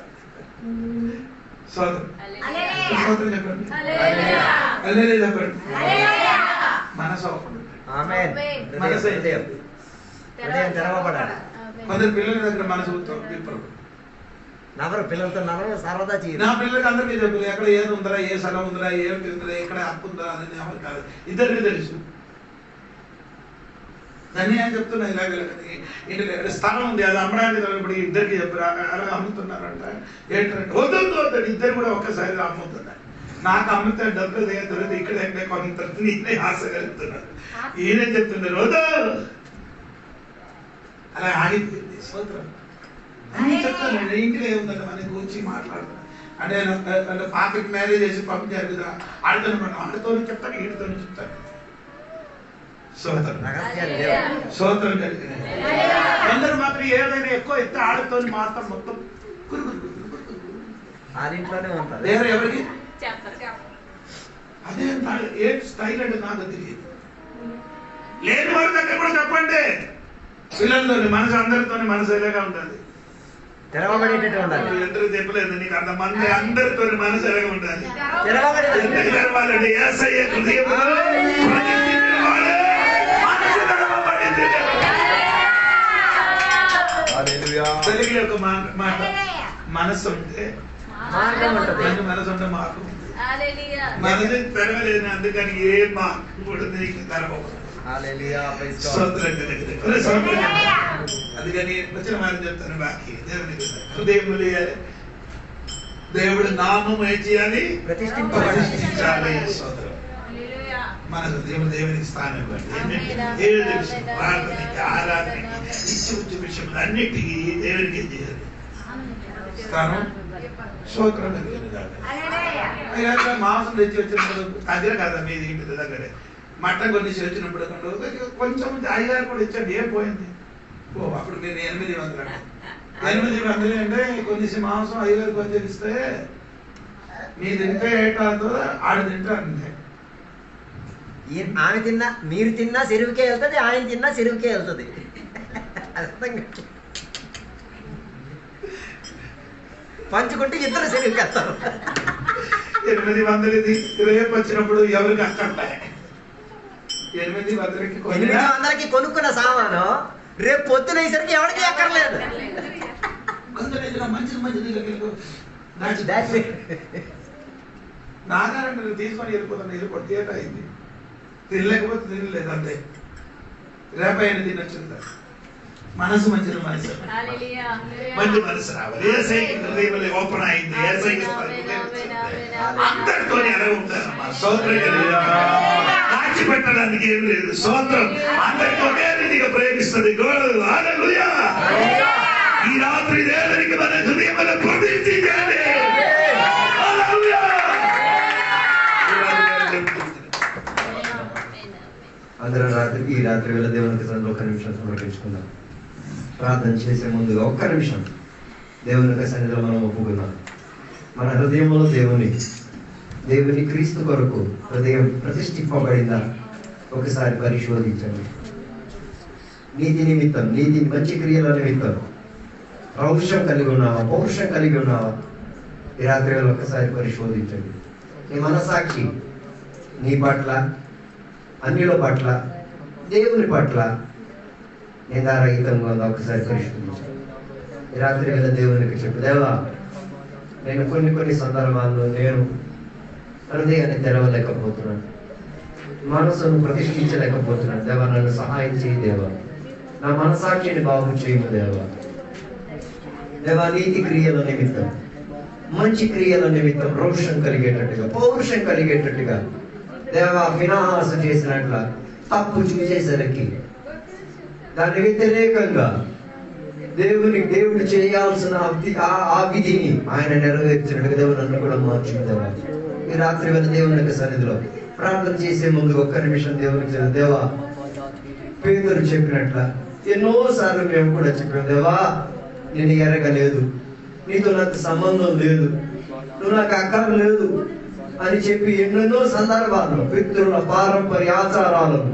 సోదరు సోదరు చెప్పండి, చెప్పండి. మనసు మనసు కొందరు పిల్లల దగ్గర మనసు నవరు పిల్లలతో నవరు సరదా చేయాలి. నా పిల్లలకి అందరికీ చెప్పలేదు ఎక్కడ ఏది ఉందరా, ఏ స్థలం ఉందరా, ఏమిటి ఉందరా, ఎక్కడ అప్పు ఉందరా అని ఎవరు కాదు, ఇద్దరికి తెలుసు. దాన్ని ఏం చెప్తున్నా ఇలాగ ఇంటి స్థలం ఉంది అది అమ్మడానికి ఇప్పుడు ఇద్దరికి చెప్పారు అలాగే అమ్ముతున్నారంట. ఏంటంటే వద్దు వద్దు ఇద్దరు కూడా ఒక్కసారి అమ్ముతున్నారు. నాకు అమ్మితే డబ్బులు దొరికితే ఇక్కడ ఎక్కడ కొంత నేనే ఆశ కలుగుతున్నాను. ఈయనే చెప్తున్నారు వద్దు అలా ఆగిపోయింది. సోదరం చెప్తాను ఇంట్లో ఏముందంటే మన గురించి మాట్లాడుతున్నాను అంటే పాపకి మ్యారేజ్ చేసి పంపించారు కదా ఆడుతాను మనం ఆడుతో చెప్తాను ఈడితో చెప్తాను. సోదరం కలిగిన అందరూ మాత్రం ఏదైనా ఎక్కువ ఎత్తే ఆడుతో మాత్రం మొత్తం ఇంట్లోనే ఉంటారు. వేరే ఎవరికి అదే ఏ స్టైల్ అంటే నాకు తెలియదు. లేని వారి దగ్గర కూడా చెప్పండి. పిల్లలతో మనసు అందరితో మనసు ఎలాగా ఉండాలి, తెరవబడేటట్టు ఉండాలి. ఎందుకు చెప్పలేదు నీకు అంతమంది అందరితో మనసు ఎలాగా ఉండాలి. తెలుగులో ఒక మాట మనసు ఉంటే మనసు ఉంటే మార్గం ఉంది. మనసు తెరవలేదు అందుకని ఏ మార్గం కూడా నీకు తెరవకూడదు. అందుకని వచ్చిన మాట చెప్తాను బాకీ దేవునికి హృదయం చేయాలి, దేవుడు నామం ఏం చేయాలి ప్రతిష్ఠించాలి. సోదరం మన హృదయం దేవునికి స్థానం ఇవ్వండి. ప్రార్థనకి ఆరాధనకి ఇచ్చి విషయంలో అన్నిటికీ దేవునికి ఏం చేయాలి స్థానం. సోదరం మాంసం తెచ్చి వచ్చినప్పుడు దగ్గర కదా మీది ఇంటి దగ్గరే మటన్ కొన్ని వచ్చినప్పుడు కొంచెం అయ్యగారు కూడా ఇచ్చాడు. ఏం పోయింది అప్పుడు మీరు 800 అంటే కొన్ని మాంసం అయ్యగారు కొంచెం ఇస్తే మీ తింటే ఏటాతో ఆడ తింటే అంతే. ఆమె తిన్నా మీరు తిన్నా చెరువుకే వెళ్తుంది, ఆయన తిన్నా చెరువుకే వెళ్తుంది. పంచుకుంటే ఇద్దరు చెరువుకి వెళ్తారు. 800 రేపు వచ్చినప్పుడు ఎవరికి అక్కర్లే. 800కి కొనుక్కున్న సామాను రేపు పొద్దున అయ్యేసరికి ఎవరికి అక్కర్లేదు. నాగారంటే తీసుకొని వెళ్ళిపోతాను. వెళ్ళిపోతే థియేట అయింది తినలేకపోతే తినలేదు అంతే. రేపైనా తినొచ్చింది. మనసు మంచి మనసు మంచి మనసు రావాలి. హృదయం ఓపెన్ అయింది. అందరితో ఎలా ఉంటారమ్మా సోదరం దాచిపెట్టడానికి ఏం లేదు. సోదరం అందరితో రీతిగా ప్రేమిస్తుంది. హల్లెలూయా. ఈ రాత్రి దేవునికి మన హృదయంలో ప్రవేశించాలి. హల్లెలూయా. అందరం ఈ రాత్రి వేళ దేవునికి సన్నిధిలో ఒక నిమిషం సమర్పించుకుందాం. ప్రార్థన చేసే ముందుగా ఒక్క నిమిషం దేవుని సన్నిధిలో మనం ఒప్పుకుందాం. మన హృదయంలో దేవుని క్రీస్తు కొరకు హృదయం ప్రతిష్ఠింపబడిందా ఒకసారి పరిశోధించండి. నీతి నిమిత్తం మంచి క్రియల నిమిత్తం పౌరుషం కలిగి ఉన్నావా, పౌరుషం కలిగి ఉన్నావా? ఈ రాత్రి వేళ ఒక్కసారి పరిశోధించండి. నీ మనసాక్షి నీ పట్ల, అన్యుల పట్ల, దేవుని పట్ల నిందారహితంగా ఉందా ఒకసారి పరిశోధించండి. ఈ రాత్రి వేళ దేవునికి చెప్పు, దేవా నేను కొన్ని సందర్భాల్లో నేను హృదయాన్ని తెరవలేకపోతున్నాను, మనసును ప్రతిష్ఠించలేకపోతున్నాను. దేవా నన్ను సహాయం చేయి దేవా, నా మనసాక్షిని బాగు చేయము దేవా. దేవా నీతి క్రియల నిమిత్తం, మంచి క్రియల నిమిత్తం రోషం కలిగేటట్టుగా, పౌరుషం కలిగేటట్టుగా దేవా వినాశం చేసినట్ల తప్పు చూసేసరికి దాని వ్యతిరేకంగా దేవుడు చేయాల్సిన ఆ విధిని ఆయన నెరవేర్చినట్టుగా దేవుడు నన్ను కూడా మార్చుకుందాం. ఈ రాత్రి వేళ దేవుని యొక్క సన్నిధిలో ప్రార్థన చేసే ముందు ఒక్క నిమిషం దేవునికి దేవా, పేతురు చెప్పినట్ల ఎన్నోసార్లు మేము కూడా చెప్పాం, దేవా నేను ఎరగలేదు, నీతో నాకు సంబంధం లేదు, నువ్వు నాకు అక్కర్లేదు అని చెప్పి ఎన్నెన్నో సందర్భాల్లో పితృల పారంపర్య ఆచారాలను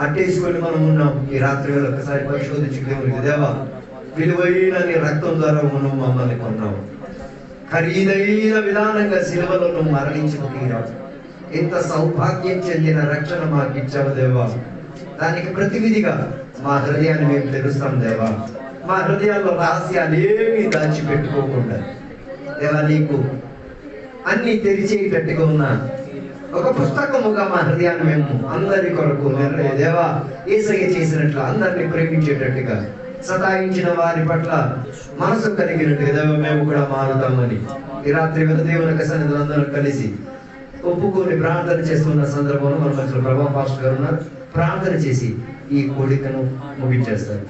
అట్టేసుకొని మనం ఉన్నాం. ఈ రాత్రి వేళ ఒకసారి పరిశోధించి దేవునికి దేవా, విలువైన నీ రక్తం ద్వారా మనం మమ్మల్ని కొన్నావు, ఖరీదైన విధానంగా సిలువలో నువ్వు మరణించిన తీరావు, ఇంత సౌభాగ్యం చెందిన రక్షణ మాకు ఇచ్చావు దేవా. దానికి ప్రతివిధిగా మా హృదయాన్ని మేము తెరుస్తాం దేవా. మా హృదయాల్లో రహస్యాలు ఏమీ దాచిపెట్టుకోకుండా దేవా, నీకు అన్ని తెరిచేటట్టుగా ఉన్న ఒక పుస్తకముగా మా హృదయాన్ని మేము అందరి కొరకు దేవా యేసయ్య చేసినట్లు అందరినీ ప్రేమించేటట్టుగా, సతాయించిన వారి పట్ల మనసు కలిగినట్టుగా దేవా మేము కూడా మారుతామని ఈ రాత్రి వేళ దేవుని సన్నిధిలో అందరం కలిసి ఒప్పుకొని ప్రార్థన చేస్తున్న సందర్భంలో మన మధ్యలో ప్రభా పాస్టర్ గారు ఉన్నారు. ప్రార్థన చేసి ఈ కోడికను ముగించేస్తారు.